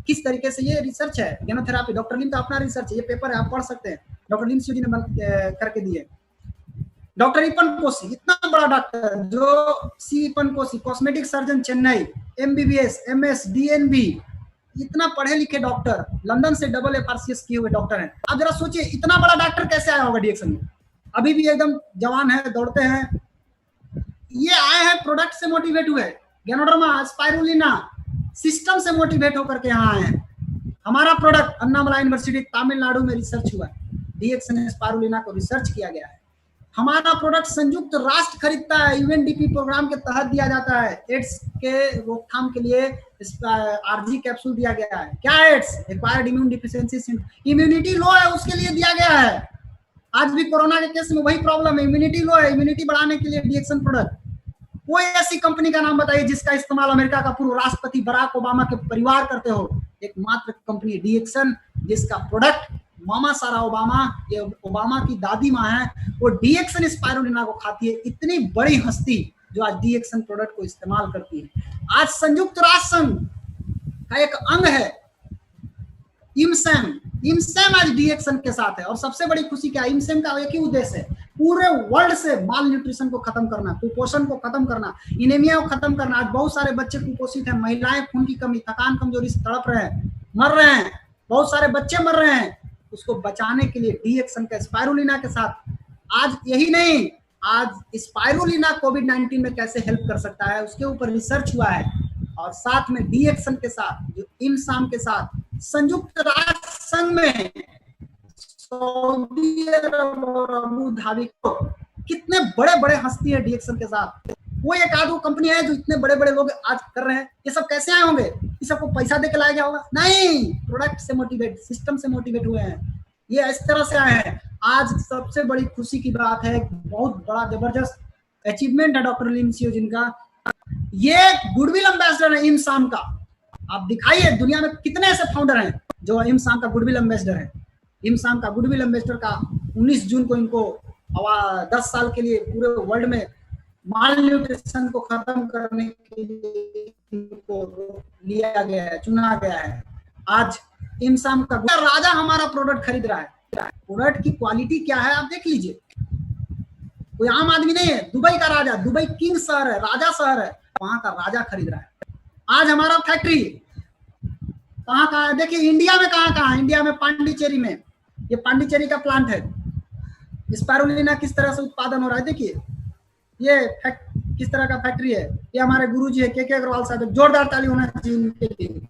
किस तरीके से, ये रिसर्च है गैनोथेरापी। डॉक्टर लिम का अपना रिसर्च है, ये पेपर है, आप पढ़ सकते हैं, डॉक्टर लिम सियोजिन ने करके दिए। डॉक्टर इपन कोशी, इतना बड़ा डॉक्टर, जो C Eapen Koshy, cosmetic surgeon Chennai, MBBS, MS, DNB, इतना पढ़े लिखे डॉक्टर, लंदन से डबल FRCS किए हुए डॉक्टर हैं। आप जरा सोचिए, इतना बड़ा डॉक्टर कैसे आया होगा डीएक्सन में? अभी भी एकदम जवान है, दौड़ते हैं। ये आए हैं प्रोडक्ट से मोटिवेट हुए, गैनोडर्मा, स्पाइरुलिना सिस्टम से मोटिवेट होकर के यहाँ आए हैं। हमारा प्रोडक्ट अन्नामला यूनिवर्सिटी तमिलनाडु में रिसर्च हुआ है, डीएक्सन स्पाइरुलिना को रिसर्च किया गया है। हमारा प्रोडक्ट संयुक्त राष्ट्र खरीदता है, यूएनडीपी प्रोग्राम के तहत दिया जाता है। एड्स के रोकथाम के लिए आरजी कैप्सूल दिया गया है। क्या AIDS? Acquired immune deficiency, immunity low है उसके लिए दिया गया है। आज भी कोरोना के केस में वही प्रॉब्लम है, इम्यूनिटी लो है, इम्यूनिटी बढ़ाने के लिए डीएक्सन प्रोडक्ट। कोई ऐसी कंपनी का नाम बताइए जिसका इस्तेमाल अमेरिका का पूर्व राष्ट्रपति बराक ओबामा के परिवार करते हो। एकमात्र कंपनी डीएक्सन, जिसका प्रोडक्ट मामा सारा ओबामा, ये ओबामा की दादी माँ है, वो डीएक्सन स्पाइरुलिना को खाती है। इतनी बड़ी हस्ती जो आज डीएक्सन प्रोडक्ट को इस्तेमाल करती है। आज संयुक्त राष्ट्र संघ का एक अंग है इमसैम, इमसैम आज डीएक्सन के साथ है। और सबसे बड़ी खुशी क्या है, इमसैम का एक ही उद्देश्य है, पूरे वर्ल्ड से माल न्यूट्रिशन को खत्म करना, कुपोषण को खत्म करना, इनेमिया को खत्म करना। आज बहुत सारे बच्चे कुपोषित हैं, महिलाएं खून की कमी, थकान, कमजोरी से तड़प रहे हैं, मर रहे हैं, बहुत सारे बच्चे मर रहे हैं। उसको बचाने के लिए डीएक्सन का स्पाइरुलिना के साथ, आज यही नहीं, आज स्पाइरुलिना कोविड-19 में कैसे हेल्प कर सकता है उसके ऊपर रिसर्च हुआ है। और साथ में डीएक्सन के साथ, जो इमसाम के साथ, संयुक्त राष्ट्र संघ में सऊदी अरब और अबू धाबी को, कितने बड़े बड़े हस्ती है डीएक्सन के साथ। वो एक आध कंपनी है जो इतने बड़े बड़े लोग आज कर रहे हैं। ये सब कैसे आए होंगे? ये सबको पैसा दे के लाया गया होगा? नहीं, प्रोडक्ट से मोटिवेट, सिस्टम से मोटिवेट हुए हैं, ये इस तरह से आए हैं। आज सबसे बड़ी खुशी की बात है, बहुत बड़ा जबरदस्त अचीवमेंट है डॉक्टर लिम सियोजिन का। ये गुडविल एम्बेसडर है इमसाम का। आप दिखाइए दुनिया में कितने ऐसे फाउंडर हैं जो इमसाम का गुडविल एम्बेसडर है। इमसाम का गुडविल एम्बेसडर का 19 जून को इनको 10 साल के लिए पूरे वर्ल्ड में माल न्यूट्रिशन को खत्म करने के लिए इनको लिया गया है, चुना गया है। आज इमसाम का राजा हमारा प्रोडक्ट खरीद रहा है। प्रोडक्ट की क्वालिटी क्या है आप देख लीजिए। कोई आम आदमी नहीं है, दुबई का राजा, दुबई किंग शहर है, राजा शहर है, वहां का राजा खरीद रहा है। आज हमारा फैक्ट्री कहाँ कहाँ है देखिए, इंडिया में कहाँ है, इंडिया में पांडिचेरी में, ये पांडिचेरी का प्लांट है। स्पाइरुलिना किस तरह से उत्पादन हो रहा है देखिए, ये किस तरह का फैक्ट्री है। ये हमारे गुरुजी है के अग्रवाल साहब, जोरदार ताली होना चाहिए इनके लिए।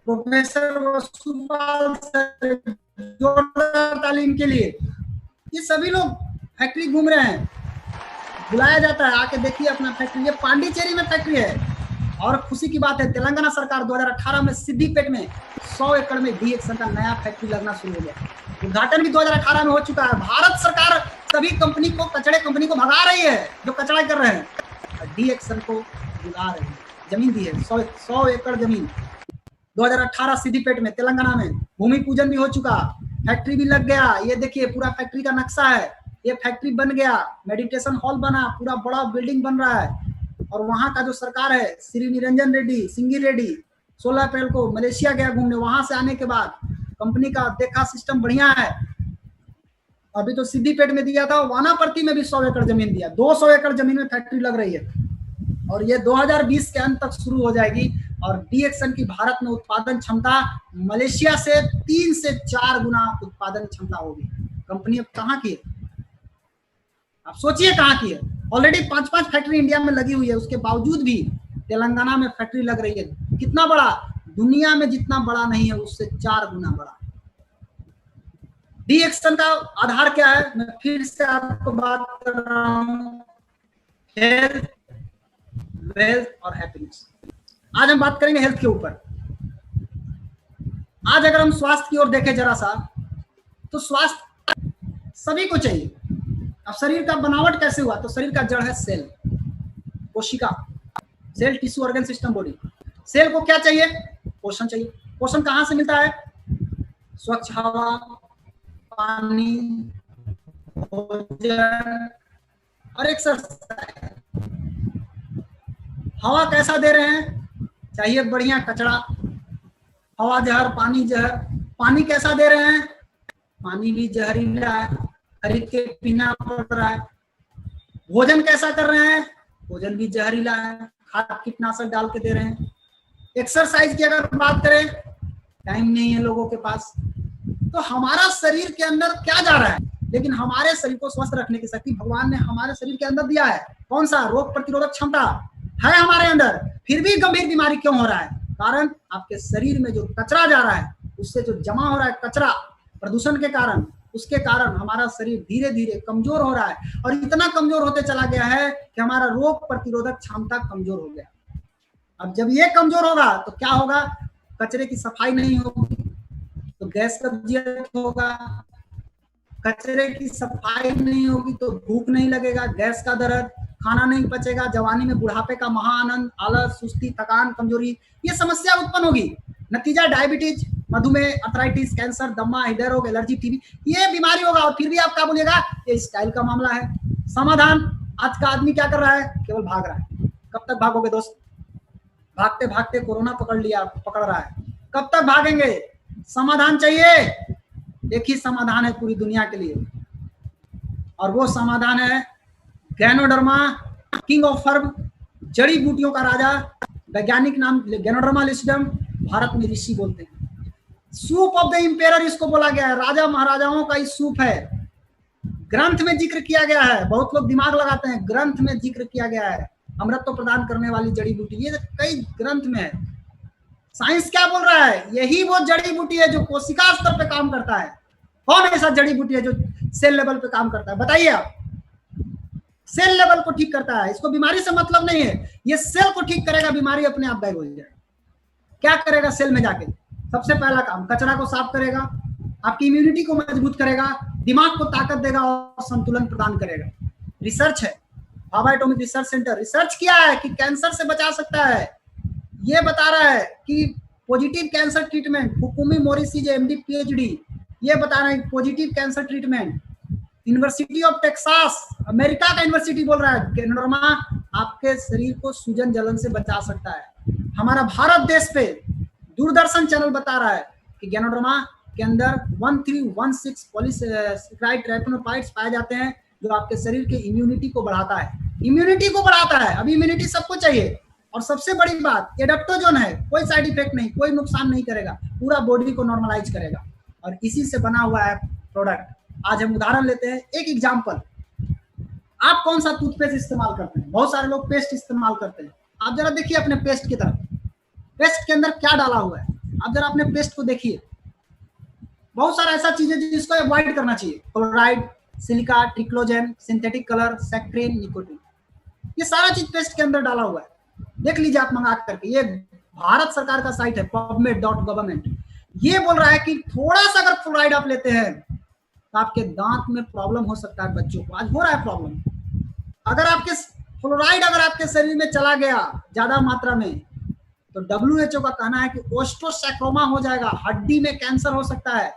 प्रोफेसर वसुपाल सर, जोरदार ताली इनके लिए। ये सभी लोग फैक्ट्री घूम रहे हैं, बुलाया जाता है, आके देखिए अपना फैक्ट्री। ये पांडिचेरी में फैक्ट्री है। और खुशी की बात है, तेलंगाना सरकार 2018 में सिद्दीपेट में 100 एकड़ में DXN का नया फैक्ट्री लगना शुरू हो गया। उद्घाटन भी 2018 में हो चुका है। भारत सरकार सभी कंपनी को, कचड़े कंपनी को भगा रही है जो कचड़ा कर रहे हैं, और DXN को बुला रही है। जमीन दी है 100 एकड़ जमीन 2018 सिद्दीपेट में, तेलंगाना में। भूमि पूजन भी हो चुका, फैक्ट्री भी लग गया। ये देखिए पूरा फैक्ट्री का नक्शा है, ये फैक्ट्री बन गया, मेडिटेशन हॉल बना, पूरा बड़ा बिल्डिंग बन रहा है। और वहां का जो सरकार है, श्री निरंजन रेड्डी, सिंगी रेड्डी 16 अप्रैल को मलेशिया गया घूमने। वहां से आने के बाद कंपनी का देखा सिस्टम बढ़िया है। अभी तो सिद्दीपेट में दिया था, वानापर्ती में भी 100 एकड़ जमीन दिया, 200 एकड़ जमीन में फैक्ट्री लग रही है। और ये 2020 के अंत तक शुरू हो जाएगी। और DXN की भारत में उत्पादन क्षमता मलेशिया से 3 से 4 गुना उत्पादन क्षमता होगी। कंपनी अब कहाँ की है आप सोचिए, कहाँ की है। ऑलरेडी 5-5 फैक्ट्री इंडिया में लगी हुई है, उसके बावजूद भी तेलंगाना में फैक्ट्री लग रही है। कितना बड़ा, दुनिया में जितना बड़ा नहीं है उससे 4 गुना बड़ा। DXN का आधार क्या है, मैं फिर से आपको बात कर रहा हूं, हेल्थ, वेल्थ और हैप्पीनेस। आज हम बात करेंगे हेल्थ के ऊपर। आज अगर हम स्वास्थ्य की ओर देखें जरा सा, तो स्वास्थ्य सभी को चाहिए। अब शरीर का बनावट कैसे हुआ, तो शरीर का जड़ है सेल, कोशिका, cell, tissue, organ, system, body. Cell को क्या चाहिए, पोषण चाहिए। पोषण कहां से मिलता है, स्वच्छ हवा, पानी, भोजन और एक्सरसाइज। हवा कैसा दे रहे हैं, चाहिए बढ़िया कचड़ा, हवा जहर, पानी जहर। पानी कैसा दे रहे हैं, पानी भी जहरीला है, खरीद के पीना पड़ रहा है। भोजन कैसा कर रहे हैं, भोजन भी जहरीला है, खाद कीटनाशक डाल के दे रहे हैं। एक्सरसाइज की अगर बात करें, टाइम नहीं है लोगों के पास। तो हमारा शरीर के अंदर क्या जा रहा है, लेकिन हमारे शरीर को स्वस्थ रखने की शक्ति भगवान ने हमारे शरीर के अंदर दिया है। कौन सा, रोग प्रतिरोधक क्षमता है हमारे अंदर। फिर भी गंभीर बीमारी क्यों हो रहा है, कारण आपके शरीर में जो कचरा जा रहा है, उससे जो जमा हो रहा है कचरा प्रदूषण के कारण, उसके कारण हमारा शरीर धीरे धीरे कमजोर हो रहा है। और इतना कमजोर होते चला गया है कि हमारा रोग प्रतिरोधक क्षमता कमजोर हो गया। अब जब ये कमजोर होगा तो क्या होगा, कचरे की सफाई नहीं होगी तो गैस कब्जियत होगा, कचरे की सफाई नहीं होगी तो भूख नहीं लगेगा, गैस का दर्द, खाना नहीं पचेगा, जवानी में बुढ़ापे का महाआनंद, आलस, सुस्ती, थकान, कमजोरी, ये समस्या उत्पन्न होगी। नतीजा डायबिटीज, मधुमेह, अर्थराइटिस, कैंसर, दमा, हृदय रोग, एलर्जी, टीबी, ये बीमारी होगा। और फिर भी आप क्या बोलिएगा, ये स्टाइल का मामला है। समाधान, आज का आदमी क्या कर रहा है, केवल भाग रहा है। कब तक भागोगे दोस्त, भागते भागते कोरोना पकड़ रहा है, कब तक भागेंगे। समाधान चाहिए, एक ही समाधान है पूरी दुनिया के लिए, और वो समाधान है गैनोडर्मा, किंग ऑफ हर्ब, जड़ी बूटियों का राजा। वैज्ञानिक नाम गैनोडर्मा लिस्डम, भारत में ऋषि बोलते हैं। सूप ऑफ द इंपेरर इसको बोला गया है, राजा महाराजाओं का ही सूप है। ग्रंथ में जिक्र किया गया है, बहुत लोग दिमाग लगाते हैं, ग्रंथ में जिक्र किया गया है। अमृत प्रदान करने वाली जड़ी बूटी, ये कई ग्रंथ में है। साइंस क्या बोल रहा है, यही वो जड़ी बूटी है जो कोशिका स्तर पे काम करता है। कौन ऐसा जड़ी बूटी है जो सेल लेवल पे काम करता है, बताइए आप। सेल लेवल को ठीक करता है, इसको बीमारी से मतलब नहीं है, ये सेल को ठीक करेगा, बीमारी अपने आप गायब हो जाएगी। क्या करेगा सेल में जाके, सबसे पहला काम कचरा को साफ करेगा, आपकी इम्यूनिटी को मजबूत करेगा, दिमाग को ताकत देगा और संतुलन प्रदान करेगा। रिसर्च है, Bhabha atomic research centre research किया है कि कैंसर से बचा सकता है। ये बता रहा है कि पॉजिटिव कैंसर ट्रीटमेंट, फुकुमी मोरिसी जो MD PhD, ये बता रहे हैं positive cancer treatment. University of Texas, America का यूनिवर्सिटी बोल रहा है गैनोडर्मा आपके शरीर को सूजन जलन से बचा सकता है। हमारा भारत देश पे दूरदर्शन चैनल बता रहा है कि गैनोडर्मा के अंदर 1316 पॉलीसैकेराइड ट्राइपेनोपाइड्स पाए जाते हैं, जो आपके शरीर के इम्यूनिटी को बढ़ाता है, इम्यूनिटी को बढ़ाता है। अभी इम्यूनिटी सबको चाहिए। और सबसे बड़ी बात, एडाप्टोजोन है, कोई साइड इफेक्ट नहीं, कोई नुकसान नहीं करेगा, पूरा बॉडी को नॉर्मलाइज करेगा, और इसी से बना हुआ है प्रोडक्ट। आज हम उदाहरण लेते हैं, एक एग्जांपल। आप कौन सा टूथपेस्ट इस्तेमाल करते हैं? बहुत सारे लोग पेस्ट इस्तेमाल करते हैं। आप जरा देखिए अपने पेस्ट की तरफ, पेस्ट के अंदर क्या डाला हुआ है, आप जरा अपने पेस्ट को देखिए। बहुत सारा ऐसा चीज है जिसको अवॉइड करना चाहिए, chloride, silica, triclosan, synthetic colour, saccharin, nicotine, ये सारा चीज पेस्ट के अंदर डाला हुआ है। देख लीजिए आप मंगा करके, ये भारत सरकार का साइट है pubmed.gov। ये बोल रहा है कि थोड़ा सा अगर फ्लोराइड आप लेते हैं तो आपके दांत में प्रॉब्लम हो सकता है। बच्चों को आज हो रहा है प्रॉब्लम। अगर आपके फ्लोराइड अगर आपके शरीर में चला गया ज्यादा मात्रा में, तो WHO का कहना है कि ओस्टोसैक्रोमा हो जाएगा, हड्डी में कैंसर हो सकता है।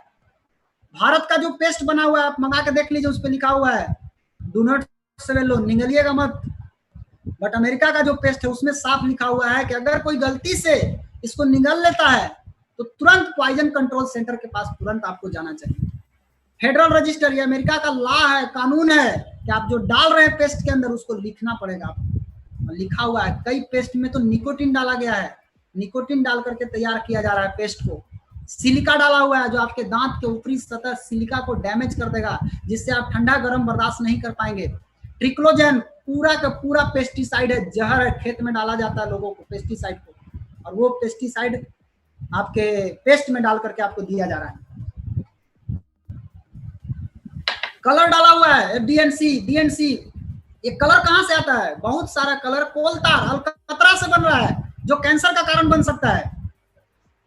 भारत का जो पेस्ट बना हुआ है आप मंगा के देख लीजिए, उस पर लिखा हुआ है डू नॉट स्वेलो, निगलिएगा मत। बट अमेरिका का जो पेस्ट है उसमें साफ लिखा हुआ है कि अगर कोई गलती से इसको निगल लेता है तो तुरंत पॉइजन कंट्रोल सेंटर के पास तुरंत आपको जाना चाहिए। फेडरल रजिस्टर, ये अमेरिका का लॉ है, कानून है कि आप जो डाल रहे हैं पेस्ट के अंदर उसको लिखना पड़ेगा आपको। और लिखा हुआ है, कई पेस्ट में तो निकोटीन डाला गया है, निकोटीन डाल करके तैयार किया जा रहा है पेस्ट को। सिलिका डाला हुआ है जो आपके दांत के ऊपरी सतह सिलिका को डैमेज कर देगा, जिससे आप ठंडा गर्म बर्दाश्त नहीं कर पाएंगे। ट्रिक्लोजेन पूरा का पूरा पेस्टिसाइड है, जहर है, खेत में डाला जाता है लोगों को पेस्टिसाइड को, और वो पेस्टिसाइड आपके पेस्ट में डाल करके आपको दिया जा रहा है। कलर डाला हुआ है DNC। ये कलर कहां से आता है? बहुत सारा कलर कोलतार, अलकतरा से बन रहा है, जो कैंसर का कारण बन सकता है।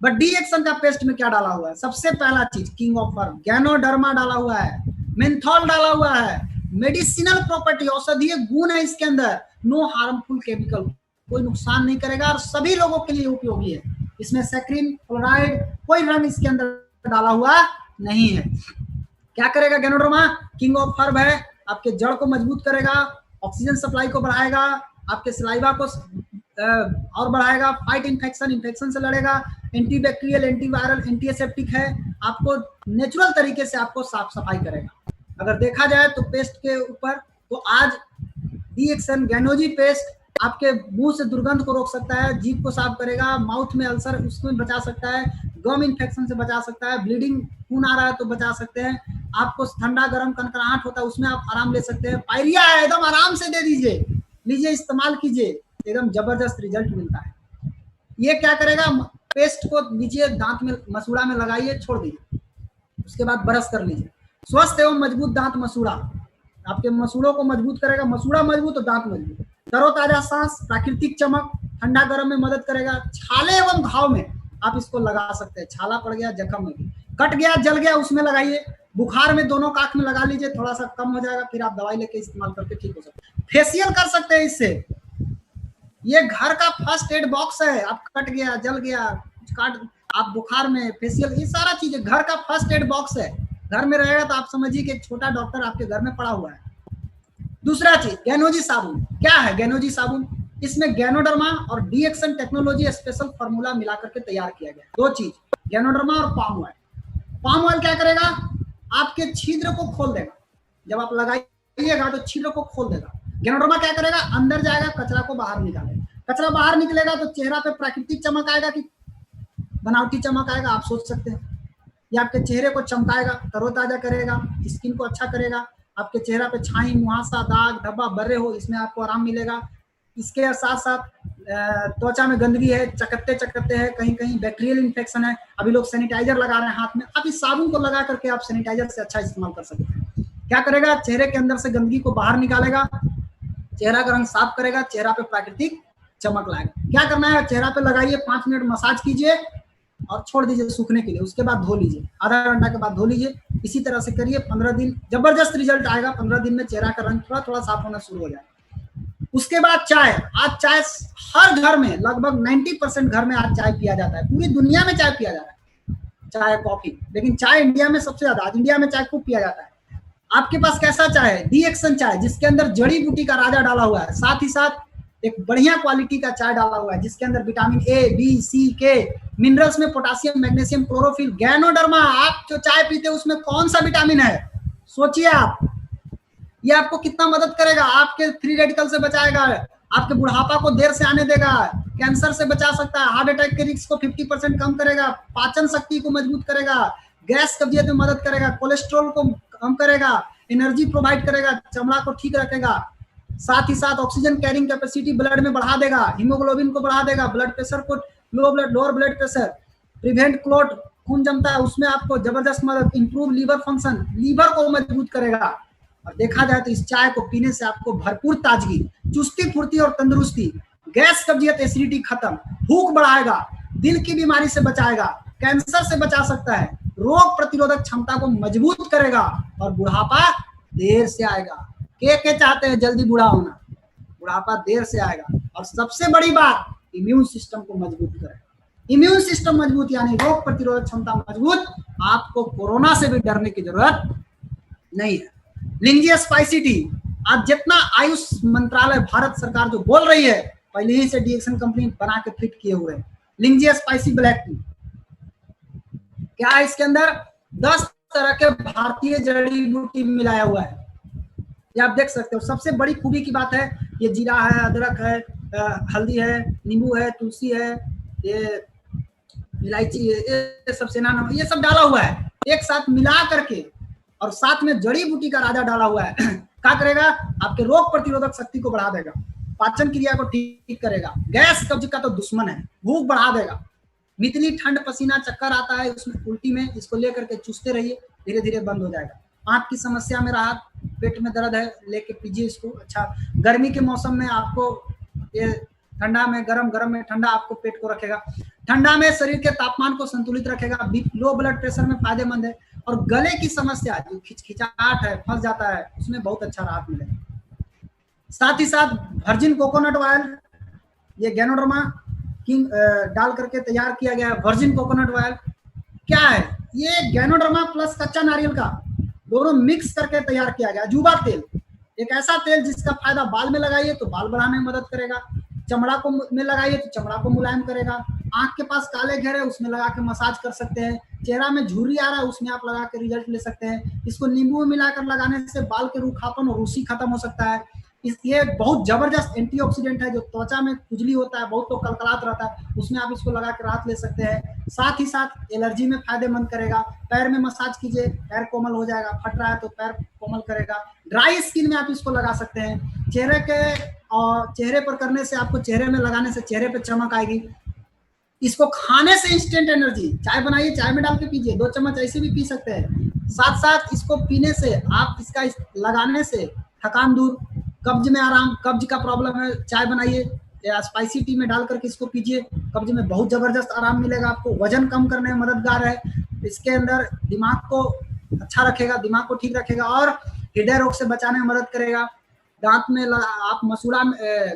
बट डी-एक्शन का पेस्ट में क्या डाला हुआ है? सबसे पहला चीज किंग ऑफ हर्ब, गैनोडर्मा डाला हुआ है, मेंथॉल डाला हुआ है, मेडिसिनल प्रॉपर्टी, औषधीय गुण है इसके अंदर, नो हार्मफुल केमिकल, कोई नुकसान नहीं करेगा और सभी लोगों के लिए उपयोगी है। इसमें सैक्रिन, फ्लोराइड, कोई रंग इसके अंदर डाला हुआ नहीं है। क्या करेगा गैनोडर्मा? किंग ऑफ हर्ब है, आपके जड़ को मजबूत करेगा, ऑक्सीजन सप्लाई को बढ़ाएगा, आपके सलाइवा को और बढ़ाएगा, फाइट इन्फेक्शन से लड़ेगा, एंटीबैक्टीरियल, एंटीवायरल, एंटीसेप्टिक है, आपको नेचुरल तरीके से आपको साफ सफाई करेगा। अगर देखा जाए तो पेस्ट के ऊपर तो आज डी-एक्शन गैनोजी पेस्ट आपके मुंह से दुर्गंध को रोक सकता है, जीभ को साफ करेगा, माउथ में अल्सर उसमें बचा सकता है, गम इन्फेक्शन से बचा सकता है, ब्लीडिंग खून आ रहा है तो बचा सकते हैं, आपको ठंडा गर्म कनकनाहट होता है उसमें आप आराम ले सकते हैं, पायरिया है एकदम आराम से दे दीजिए, लीजिए इस्तेमाल कीजिए, एकदम जबरदस्त रिजल्ट मिलता है। ये क्या करेगा? पेस्ट को लीजिए, दांत में मसूड़ा में लगाइए, छोड़ दीजिए, उसके बाद ब्रश कर लीजिए। स्वस्थ एवं मजबूत दांत मसूड़ा आपके मसूड़ों को मजबूत करेगा, मसूड़ा मजबूत तो दांत मजबूत। तरोताजा सांस, प्राकृतिक चमक, ठंडा गर्म में मदद करेगा। छाले एवं घाव में आप इसको लगा सकते हैं, छाला पड़ गया, जख्म में भी, कट गया, जल गया, उसमें लगाइए। बुखार में दोनों काख में लगा लीजिए, थोड़ा सा कम हो जाएगा, फिर आप दवाई लेके इस्तेमाल करके ठीक हो सकते हैं। फेशियल कर सकते हैं इससे, ये घर का फर्स्ट एड बॉक्स है। आप कट गया, जल गया, काट, आप बुखार में फेशियल, ये सारा चीज घर का फर्स्ट एड बॉक्स है। घर में रहेगा तो आप समझिए कि एक छोटा डॉक्टर आपके घर में पड़ा हुआ है। दूसरा चीज गैनोजी साबुन। क्या है गैनोजी साबुन? इसमें गैनोडर्मा और डी-एक्शन टेक्नोलॉजी स्पेशल फार्मूला मिला करके तैयार किया गया। दो चीज, गैनोडर्मा और पाम ऑयल। पाम ऑयल क्या करेगा? आपके छिद्र को खोल देगा, जब आप लगाइएगा तो छिद्र को खोल देगा। गैनोडर्मा क्या करेगा? अंदर जाएगा, कचरा को बाहर निकालेगा। कचरा बाहर निकलेगा तो चेहरा पे प्राकृतिक चमक आएगा कि बनावटी चमक आएगा, आप सोच सकते हैं। ये आपके चेहरे को चमकाएगा, तरोताजा करेगा, स्किन को अच्छा करेगा। आपके चेहरा पे छाई, मुहासा, दाग धब्बा बर्रे हो, इसमें आपको आराम मिलेगा। इसके साथ साथ त्वचा में गंदगी है, चकत्ते है, कहीं कहीं बैक्टीरियल इन्फेक्शन है, अभी लोग सैनिटाइजर लगा रहे हैं हाथ में, आप इस साबुन को लगा करके आप सैनिटाइजर से अच्छा इस्तेमाल कर सकते हैं। क्या करेगा? चेहरे के अंदर से गंदगी को बाहर निकालेगा, चेहरा का रंग साफ करेगा, चेहरा पे प्राकृतिक चमक लाएगा। क्या करना है? चेहरा पे लगाइए, 5 मिनट मसाज कीजिए और छोड़ दीजिए सूखने के लिए, उसके बाद धो लीजिए, आधा घंटा के बाद धो लीजिए। इसी तरह से करिए, 15 दिन जबरदस्त रिजल्ट आएगा। 15 दिन में चेहरा का रंग थोड़ा थोड़ा साफ होना शुरू हो जाएगा। उसके बाद चाय। आज चाय हर घर में, लगभग 90% घर में आज चाय पिया जाता है, पूरी दुनिया में चाय पिया जा रहा है, चाय कॉफी, लेकिन चाय इंडिया में सबसे ज्यादा, आज इंडिया में चाय खूब पिया जाता है। आपके पास कैसा चाय है? डी-एक्शन चाय, जिसके अंदर जड़ी बूटी का राजा डाला हुआ है, साथ ही साथ एक बढ़िया क्वालिटी का चाय डाला हुआ है, जिसके अंदर vitamin A, B, C, K minerals में पोटासियम, मैग्नीशियम, क्लोरोफिल, गैनोडर्मा। आप जो चाय पीते हैं उसमें कौन सा विटामिन है, सोचिए आप। ये आपको कितना मदद करेगा, आपके फ्री रेडिकल से बचाएगा, आपके बुढ़ापा को देर से आने देगा, कैंसर से बचा सकता है, हार्ट अटैक के रिस्क को 50% कम करेगा, पाचन शक्ति को मजबूत करेगा, गैस कब्जियत में मदद करेगा, कोलेस्ट्रॉल को कम करेगा, एनर्जी प्रोवाइड करेगा, चमड़ा को ठीक रखेगा, साथ ही साथ ऑक्सीजन कैरिंग कैपेसिटी ब्लड में बढ़ा देगा, हीमोग्लोबिन को बढ़ा देगा, ब्लड प्रेशर को, lower blood pressure, prevent clot, खून जमता है उसमें आपको जबरदस्त मदद, इंप्रूव लीवर फंक्शन, लीवर को मजबूत करेगा। और देखा जाए तो इस चाय को पीने से आपको भरपूर ताजगी, चुस्ती, फुर्ती और तंदुरुस्ती, गैस कब्जियत, एसिडिटी खत्म, भूख बढ़ाएगा, दिल की बीमारी से बचाएगा, कैंसर से बचा सकता है, रोग प्रतिरोधक क्षमता को मजबूत करेगा और बुढ़ापा देर से आएगा। के चाहते हैं जल्दी बूढ़ा होना, बुढ़ापा देर से आएगा। और सबसे बड़ी बात, इम्यून सिस्टम को मजबूत करेगा। इम्यून सिस्टम मजबूत यानी रोग प्रतिरोधक क्षमता मजबूत, आपको कोरोना से भी डरने की जरूरत नहीं है। लिंजिया स्पाइसी टी, आज जितना आयुष मंत्रालय भारत सरकार जो बोल रही है, पहले ही से डीएक्सन कंपनी बना के फिट किए हुए हैं। लिंजिया स्पाइसी ब्लैक टी क्या है, इसके अंदर 10 तरह के भारतीय जड़ी बूटी मिलाया हुआ है, ये आप देख सकते हो। सबसे बड़ी खूबी की बात है, ये जीरा है, अदरक है, हल्दी है, नींबू है, तुलसी है, ये इलायची है, ये सब सेना नमक, ये सब डाला हुआ है एक साथ मिला करके, और साथ में जड़ी बूटी का राजा डाला हुआ है। क्या करेगा, आपके रोग प्रतिरोधक शक्ति को बढ़ा देगा, पाचन क्रिया को ठीक करेगा, गैस कब्ज का तो दुश्मन है, भूख बढ़ा देगा, मितली, ठंड, पसीना, चक्कर आता है उसमें उल्टी में, इसको लेकर के चूसते रहिए, धीरे धीरे बंद हो जाएगा। आंख की समस्या में राहत, पेट में दर्द है, लेके पीजिए इसको। अच्छा, गर्मी के मौसम में आपको ये ठंडा में गरम में ठंडा आपको पेट को रखेगा, ठंडा में शरीर के तापमान को संतुलित रखेगा, लो ब्लड प्रेशर में फायदेमंद है, और गले की समस्या जो खिचखिचाहट है, फंस जाता है, उसमें बहुत अच्छा राहत मिलेगा। साथ ही साथ वर्जिन कोकोनट ऑयल, ये गैनोडर्मा किंग डाल करके तैयार किया गया है। वर्जिन कोकोनट ऑयल क्या है, ये गैनोडर्मा प्लस कच्चा नारियल का दोनों मिक्स करके तैयार किया गया। अजूबा तेल, एक ऐसा तेल जिसका फायदा बाल में लगाइए तो बाल बढ़ाने में मदद करेगा, चमड़ा को में लगाइए तो चमड़ा को मुलायम करेगा, आंख के पास काले घेरे उसमें लगा के मसाज कर सकते हैं, चेहरा में झुर्री आ रहा है उसमें आप लगा के रिजल्ट ले सकते हैं। इसको नींबू में मिलाकर लगाने से बाल के रूखापन और रूसी खत्म हो सकता है। ये बहुत जबरदस्त एंटीऑक्सीडेंट है, जो त्वचा में खुजली होता है, बहुत तो कलकलात रहता है, उसमें आप इसको लगा के राहत ले सकते हैं। साथ ही साथ एलर्जी में फायदेमंद करेगा। पैर में मसाज कीजिए, पैर कोमल हो जाएगा, फट रहा है तो पैर कोमल करेगा। ड्राई स्किन में आप इसको लगा सकते हैं। चेहरे पर करने से, आपको चेहरे में लगाने से चेहरे पर चमक आएगी। इसको खाने से इंस्टेंट एनर्जी, चाय बनाइए, चाय में डाल के पीजिए, 2 चम्मच ऐसे भी पी सकते हैं। साथ साथ इसको पीने से, आप इसका लगाने से थकान दूर, कब्ज में आराम, कब्ज का प्रॉब्लम है, चाय बनाइए या स्पाइसी टी में डाल करके इसको पीजिए, कब्ज में बहुत जबरदस्त आराम मिलेगा आपको। वजन कम करने में मददगार है। इसके अंदर दिमाग को अच्छा रखेगा, दिमाग को ठीक रखेगा और हृदय रोग से बचाने में मदद करेगा। दांत में आप मसूड़ा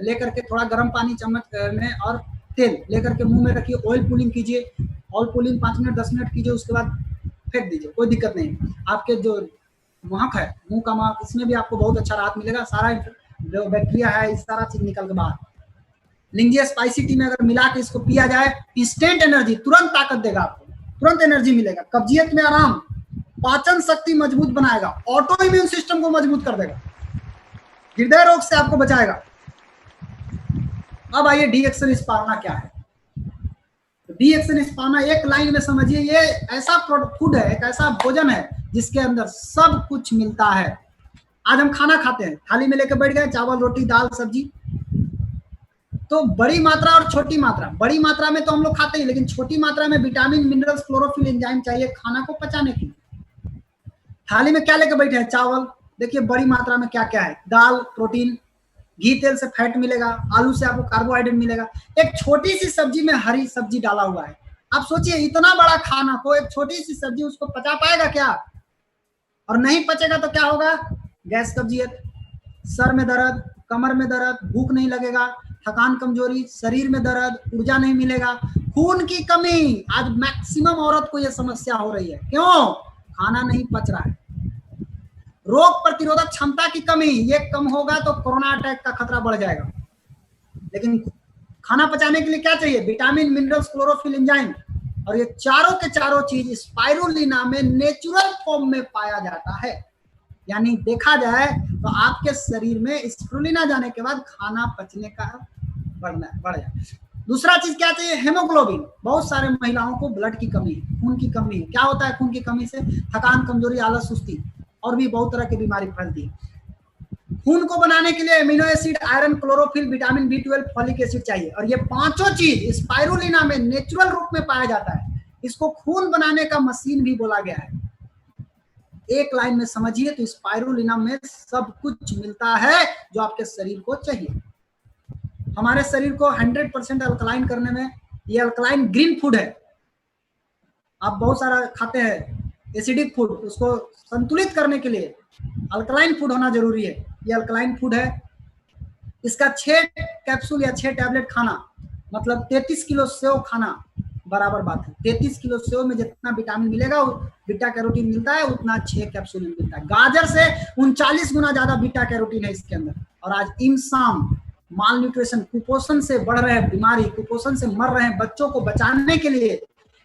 लेकर के थोड़ा गर्म पानी चम्मच में और तेल लेकर के मुंह में रखिए, ऑयल पुलिंग कीजिए, ऑयल पुलिंग 5 मिनट 10 मिनट कीजिए, उसके बाद फेंक दीजिए, कोई दिक्कत नहीं। आपके जो महक है, मुंह का महक, इसमें भी आपको बहुत अच्छा राहत मिलेगा। सारा जो बैक्टीरिया है, इस सारा चीज निकल के बाहर। लिंजिया स्पाइसी टी में अगर मिला के इसको पिया जाए, इंस्टेंट एनर्जी, तुरंत ताकत देगा आपको, तुरंत एनर्जी मिलेगा, कब्जियत में आराम, पाचन शक्ति मजबूत बनाएगा, ऑटो इम्यून सिस्टम को मजबूत कर देगा, हृदय रोग से आपको बचाएगा। अब आइए डीएक्सन स्पार्ना क्या है। डीएक्सन स्पार्ना एक लाइन में समझिए, ये ऐसा फूड है, एक ऐसा भोजन है जिसके अंदर सब कुछ मिलता है। आज हम खाना खाते हैं, थाली में लेकर बैठ गए, चावल, रोटी, दाल, सब्जी, तो बड़ी मात्रा और छोटी मात्रा। बड़ी मात्रा में तो हम लोग खाते हैं, लेकिन छोटी मात्रा में विटामिन, मिनरल्स, क्लोरोफिल, एंजाइम चाहिए खाना को पचाने के लिए। थाली में क्या लेकर बैठे हैं, चावल, देखिए बड़ी मात्रा में क्या क्या है, दाल, प्रोटीन, घी तेल से फैट मिलेगा, आलू से आपको कार्बोहाइड्रेट मिलेगा, एक छोटी सी सब्जी में हरी सब्जी डाला हुआ है। आप सोचिए, इतना बड़ा खाना को एक छोटी सी सब्जी उसको पचा पाएगा क्या? और नहीं पचेगा तो क्या होगा, गैस कब्जियत, सर में दर्द, कमर में दर्द, भूख नहीं लगेगा, थकान, कमजोरी, शरीर में दर्द, ऊर्जा नहीं मिलेगा, खून की कमी। आज मैक्सिमम औरत को यह समस्या हो रही है, क्यों? खाना नहीं पच रहा है। रोग प्रतिरोधक क्षमता की कमी, ये कम होगा तो कोरोना अटैक का खतरा बढ़ जाएगा। लेकिन खाना पचाने के लिए क्या चाहिए, विटामिन, मिनरल्स, क्लोरोफिल, एंजाइम, और ये चारों के चारों चीज स्पाइरुलिना में नेचुरल फॉर्म में पाया जाता है। यानी देखा जाए तो आपके शरीर में स्पिरुलिना जाने के बाद खाना पचने का बढ़ जाए। दूसरा चीज क्या चाहिए, हेमोग्लोबिन। बहुत सारे महिलाओं को ब्लड की कमी है, खून की कमी है। क्या होता है खून की कमी से? थकान, कमजोरी, आलस, सुस्ती और भी बहुत तरह की बीमारी फैलती है। खून को बनाने के लिए amino acid, iron, chlorophyll, vitamin B12, folic acid चाहिए और ये पांचों चीज स्पाइरुलिना में नेचुरल रूप में पाया जाता है। इसको खून बनाने का मशीन भी बोला गया है। एक लाइन में समझिए तो स्पाइरुलिना में सब कुछ मिलता है जो आपके शरीर को चाहिए। हमारे शरीर को 100% अल्कलाइन करने में ये अल्कलाइन ग्रीन फूड है। आप बहुत सारा खाते हैं एसिडिक फूड, उसको संतुलित करने के लिए अल्कलाइन फूड होना जरूरी है। ये अल्कलाइन फूड है। इसका 6 कैप्सूल या 6 टैबलेट खाना मतलब 33 किलो सेव खाना बराबर बात है। 33 किलो सेव में जितना विटामिन मिलेगा, बीटा कैरोटीन मिलता है, उतना 6 कैप्सूल मिलता है। गाजर से 39 गुना ज्यादा बीटा कैरोटीन है इसके अंदर। और आज इंसान माल न्यूट्रिशन, कुपोषण से बढ़ रहे बीमारी, कुपोषण से मर रहे बच्चों को बचाने के लिए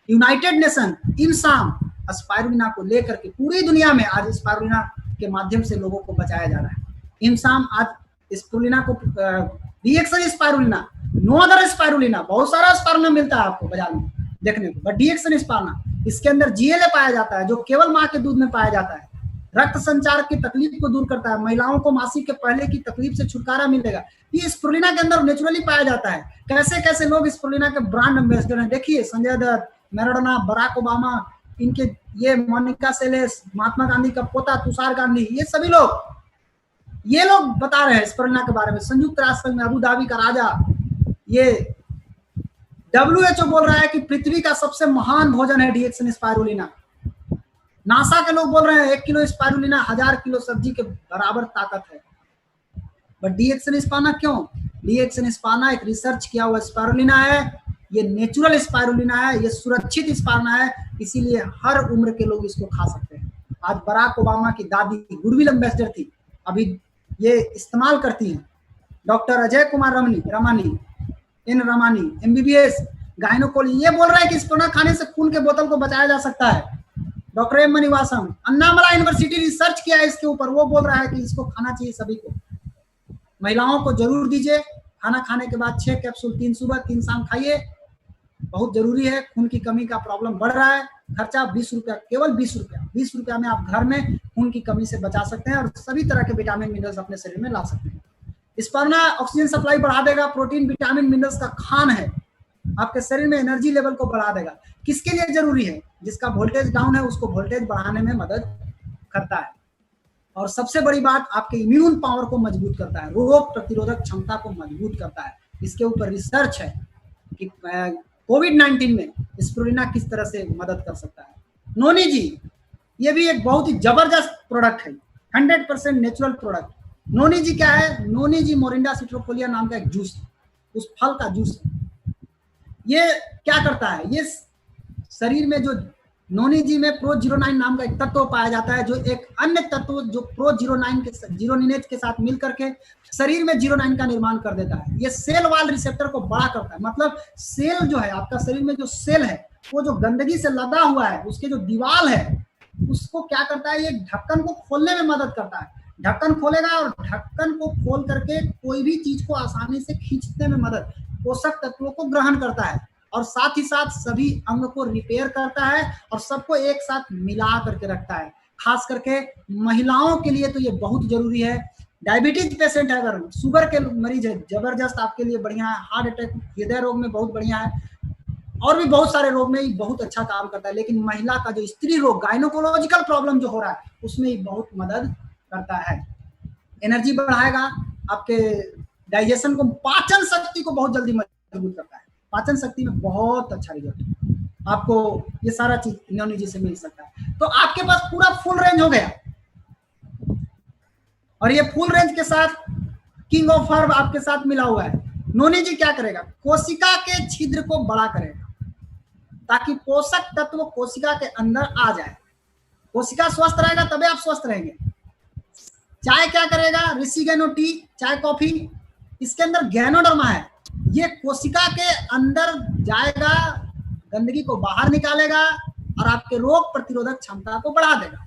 यूनाइटेड नेशन इंसान स्पाइरुलिना को लेकर के पूरी दुनिया में आज स्पाइरुलिना के माध्यम से लोगों को बचाया जा रहा है। इंसान आज स्पाइरुलिना को डीएक्सन स्पाइरुलिना, नो अदर स्पाइरुलिना, बहुत सारा स्पाइरुलिना मिलता है आपको बाजार में देखने को, बट डीएक्सन स्पाइरुलिना, इसके अंदर जीएलए पाया जाता है जो केवल माँ के दूध में पाया जाता है। रक्त संचार की तकलीफ को दूर करता है। महिलाओं को मासिक के पहले की तकलीफ से छुटकारा मिलेगा। ये स्पिरुलिना के अंदर नेचुरली पाया जाता है। कैसे कैसे लोग स्पिरुलिना के ब्रांड एम्बेसडर हैं, देखिए Sanjay Dutt, Maradona, Barack Obama, इनके ये मोनिका सेलेस, महात्मा गांधी का पोता तुषार गांधी, ये सभी लोग ये लोग बता रहे हैं स्पिरुलिना के बारे में। संयुक्त राष्ट्र संघ में अबू धाबी का राजा, ये WHO बोल रहा है कि पृथ्वी का सबसे महान भोजन है डीएक्सन स्पाइरुलिना। नासा के लोग बोल रहे हैं 1 किलो स्पाइरुलिना 1000 किलो सब्जी के बराबर ताकत है। बट डीएक्सन स्पाइरुलिना क्यों? डीएक्सन स्पाइरुलिना एक रिसर्च किया हुआ स्पाइरुलिना है, ये नेचुरल स्पाइरुलिना है, ये सुरक्षित स्पाइरुलिना है, इसीलिए हर उम्र के लोग इसको खा सकते हैं। आज बराक ओबामा की दादी गुडविल एम्बेसडर थी, अभी ये इस्तेमाल करती हैं। Doctor Ajay Kumar Ramani MBBS gynaecology, ये बोल रहा है कि स्पिरुलिना खाने से खून के बोतल को बचाया जा सकता है। Doctor M मनिवासम, Annamalai university research किया है इसके ऊपर, वो बोल रहा है कि इसको खाना चाहिए सभी को। महिलाओं को जरूर दीजिए। खाना खाने के बाद 6 कैप्सूल, 3 सुबह 3 शाम खाइए, बहुत जरूरी है। खून की कमी का प्रॉब्लम बढ़ रहा है। खर्चा 20 रुपया, केवल 20 रुपया। 20 रुपया में आप घर में खून की कमी से बचा सकते हैं और सभी तरह के विटामिन मिनरल्स अपने शरीर में ला सकते हैं। स्पिरुलिना ऑक्सीजन सप्लाई बढ़ा देगा, प्रोटीन विटामिन मिनरल्स का खान है, आपके शरीर में एनर्जी लेवल को बढ़ा देगा। किसके लिए जरूरी है? जिसका वोल्टेज डाउन है उसको वोल्टेज बढ़ाने में मदद करता है। और सबसे बड़ी बात, आपके इम्यून पावर को मजबूत करता है, रोग प्रतिरोधक क्षमता को मजबूत करता है। इसके ऊपर रिसर्च है कि कोविड-19 में स्पिरुलिना किस तरह से मदद कर सकता है। नोनी जी, ये भी एक बहुत ही जबरदस्त प्रोडक्ट है, 100% नेचुरल प्रोडक्ट। नोनी जी क्या है? नोनी जी मोरिंडा सिट्रोफोलिया नाम का एक जूस है, उस फल का जूस है। ये क्या करता है? ये शरीर में जो नोनी जी में प्रोजीरोनाइन नाम का एक तत्व पाया जाता है, जो एक अन्य तत्व जो जीरोनिनेज के साथ मिलकर के शरीर में जीरोनाइन का निर्माण कर देता है। ये सेल वाल रिसेप्टर को बड़ा करता है। मतलब सेल जो है, आपका शरीर में जो सेल है, वो जो गंदगी से लदा हुआ है, उसके जो दीवार है, उसको क्या करता है? ये ढक्कन को खोलने में मदद करता है। ढक्कन खोलेगा और ढक्कन को खोल करके कोई भी चीज को आसानी से खींचने में मदद, पोषक तत्वों को ग्रहण करता है और साथ ही साथ सभी अंग को रिपेयर करता है और सबको एक साथ मिला करके रखता है। खास करके महिलाओं के लिए तो ये बहुत जरूरी है। डायबिटीज पेशेंट है, अगर शुगर के मरीज है, जबरदस्त आपके लिए बढ़िया है। हार्ट अटैक, हृदय रोग में बहुत बढ़िया है, और भी बहुत सारे रोग में बहुत अच्छा काम करता है। लेकिन महिला का जो स्त्री रोग, गायनोकोलॉजिकल प्रॉब्लम जो हो रहा है, उसमें बहुत मदद करता है। एनर्जी बढ़ाएगा, आपके डाइजेशन को, पाचन शक्ति को बहुत जल्दी मजबूत करता है। पाचन शक्ति में बहुत अच्छा रिजल्ट है। आपको ये सारा चीज नोनी जी से मिल सकता है। तो आपके पास पूरा फुल रेंज हो गया, और ये फुल रेंज के साथ किंग ऑफ हर्ब आपके साथ मिला हुआ है। नोनी जी क्या करेगा? कोशिका के छिद्र को बड़ा करेगा ताकि पोषक तत्व कोशिका के अंदर आ जाए। कोशिका स्वस्थ रहेगा तभी आप स्वस्थ रहेंगे। चाय क्या करेगा? रिसीगेनो टी, चाय कॉफी, इसके अंदर गैनोडर्मा है, ये कोशिका के अंदर जाएगा, गंदगी को बाहर निकालेगा और आपके रोग प्रतिरोधक क्षमता को बढ़ा देगा।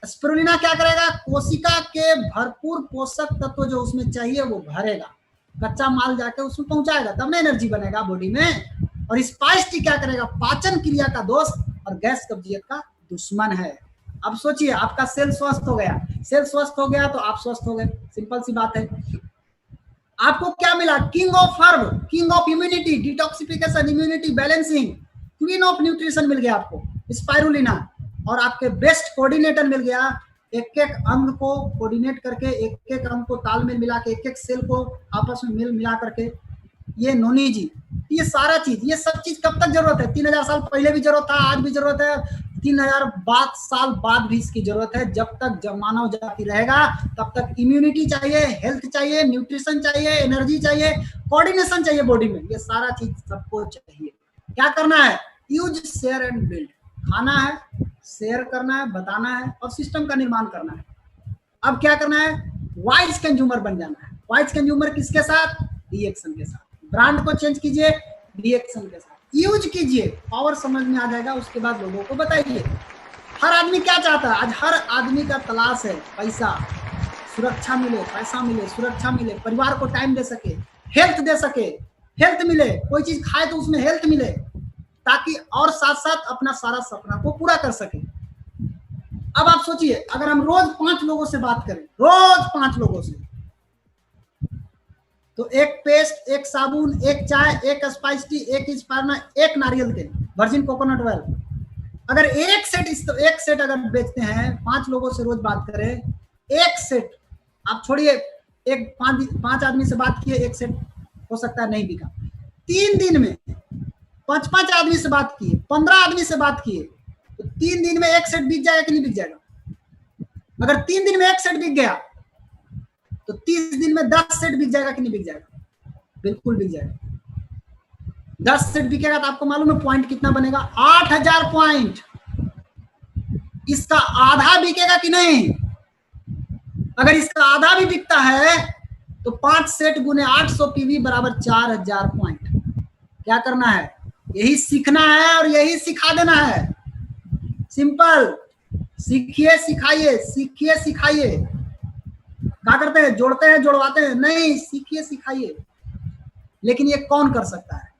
स्पिरुलिना क्या करेगा, कोशिका के भरपूर पोषक तत्व जो उसमें चाहिए वो भरेगा, कच्चा माल जाके उसमें पहुंचाएगा, तब ना एनर्जी बनेगा बॉडी में। और स्पाइस टी क्या करेगा, पाचन क्रिया का दोस्त और गैस कब्जियत का दुश्मन है। अब सोचिए, आपका सेल स्वस्थ हो गया, सेल स्वस्थ हो गया तो आप स्वस्थ हो गए, सिंपल सी बात है। आपको क्या मिला, king of herb, king of immunity, detoxification, immunity balancing, queen of nutrition मिल गया आपको स्पाइरुलिना। और आपके बेस्ट कोऑर्डिनेटर मिल गया, एक एक अंग को कोऑर्डिनेट करके, एक एक अंग को तालमेल मिला के, एक एक सेल को आपस में मिला करके, ये नोनी जी। ये सारा चीज, ये सब चीज कब तक जरूरत है, 3000 साल पहले भी जरूरत था, आज भी जरूरत है, 3000 साल बाद भी इसकी जरूरत है। जब तक मानव जाति रहेगा तब तक इम्यूनिटी चाहिए, हेल्थ चाहिए, न्यूट्रिशन चाहिए, एनर्जी चाहिए, कोऑर्डिनेशन चाहिए बॉडी में, ये सारा चीज सबको चाहिए। क्या करना है, यूज, शेयर एंड बिल्ड, खाना है, शेयर करना है, बताना है और सिस्टम का निर्माण करना है। अब क्या करना है, वाइज कंज्यूमर बन जाना है। वाइज कंज्यूमर किसके साथ, रिएक्शन के साथ। ब्रांड को चेंज कीजिए, रिएक्शन के साथ यूज कीजिए, पावर समझ में आ जाएगा, उसके बाद लोगों को बताइए। हर आदमी क्या चाहता है, आज हर आदमी का तलाश है पैसा, सुरक्षा मिले, पैसा मिले, सुरक्षा मिले, परिवार को टाइम दे सके, हेल्थ दे सके, हेल्थ मिले, कोई चीज खाए तो उसमें हेल्थ मिले, ताकि और साथ साथ अपना सारा सपना को पूरा कर सके। अब आप सोचिए, अगर हम रोज 5 लोगों से बात करें, रोज 5 लोगों से, तो एक पेस्ट, एक साबुन, एक चाय, एक स्पाइस टी, एक स्पाइरुलिना, एक नारियल तेल, वर्जिन कोकोनट ऑयल, अगर एक सेट अगर बेचते हैं, 5 लोगों से रोज बात करें, एक सेट, आप छोड़िए, एक 5 आदमी से बात किए, एक सेट हो सकता है नहीं बिका, 3 दिन में 5 आदमी से बात किए, 15 आदमी से बात किए, तो 3 दिन में एक सेट बिक जाएगा कि नहीं बिक जाएगा? अगर 3 दिन में एक सेट बिक गया तो 30 दिन में 10 सेट बिक जाएगा कि नहीं बिक जाएगा? बिल्कुल बिक जाएगा। 10 सेट बिकेगा तो आपको मालूम है पॉइंट कितना बनेगा, 8000 पॉइंट। इसका आधा बिकेगा कि नहीं? अगर इसका आधा भी बिकता है तो 5 सेट गुने 800 पीवी बराबर 4000 पॉइंट। क्या करना है, यही सीखना है और यही सिखा देना है। सिंपल, सीखिए सिखाइए, सीखिए सिखाइए। क्या करते हैं, जोड़ते हैं जोड़वाते हैं, नहीं, सीखिए सिखाइए। लेकिन ये कौन कर सकता है?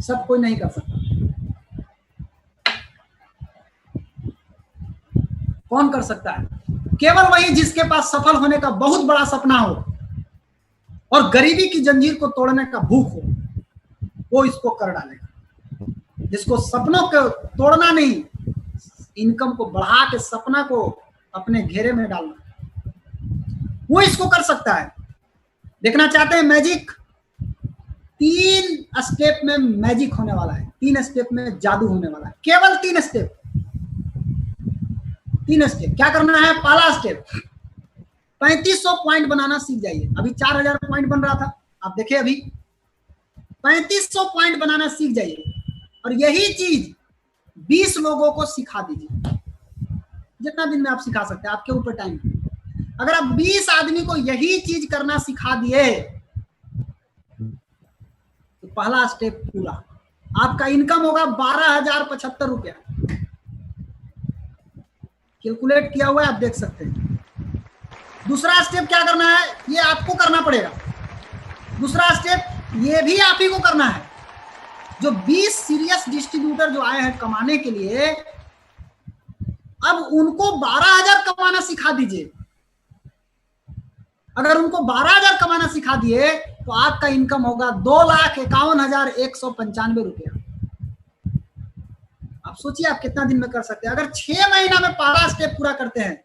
सब कोई नहीं कर सकता। कौन कर सकता है? केवल वही जिसके पास सफल होने का बहुत बड़ा सपना हो और गरीबी की जंजीर को तोड़ने का भूख हो, वो इसको कर डालेगा। जिसको सपनों को तोड़ना नहीं, इनकम को बढ़ा के सपना को अपने घेरे में डालना, वो इसको कर सकता है। देखना चाहते हैं मैजिक? 3 स्टेप में मैजिक होने वाला है, 3 स्टेप में जादू होने वाला है, केवल 3 स्टेप। 3 स्टेप क्या करना है? पहला स्टेप, 3500 पॉइंट बनाना सीख जाइए। अभी 4000 पॉइंट बन रहा था, आप देखिए, अभी 3500 पॉइंट बनाना सीख जाइए और यही चीज 20 लोगों को सिखा दीजिए। जितना दिन में आप सिखा सकते हैं, आपके ऊपर टाइम। अगर आप 20 आदमी को यही चीज करना सिखा दिए तो पहला स्टेप पूरा, आपका इनकम होगा 12,075 रुपया। कैलकुलेट किया हुआ है, आप देख सकते हैं। दूसरा स्टेप क्या करना है, ये आपको करना पड़ेगा। दूसरा स्टेप ये भी आप ही को करना है। जो 20 सीरियस डिस्ट्रीब्यूटर जो आए हैं कमाने के लिए, अब उनको 12,000 कमाना सिखा दीजिए। अगर उनको 12,000 कमाना सिखा दिए तो आपका इनकम होगा 2,51,195 रुपया। आप सोचिए आप कितना दिन में कर सकते हैं। अगर 6 महीना में पहला स्टेप पूरा करते हैं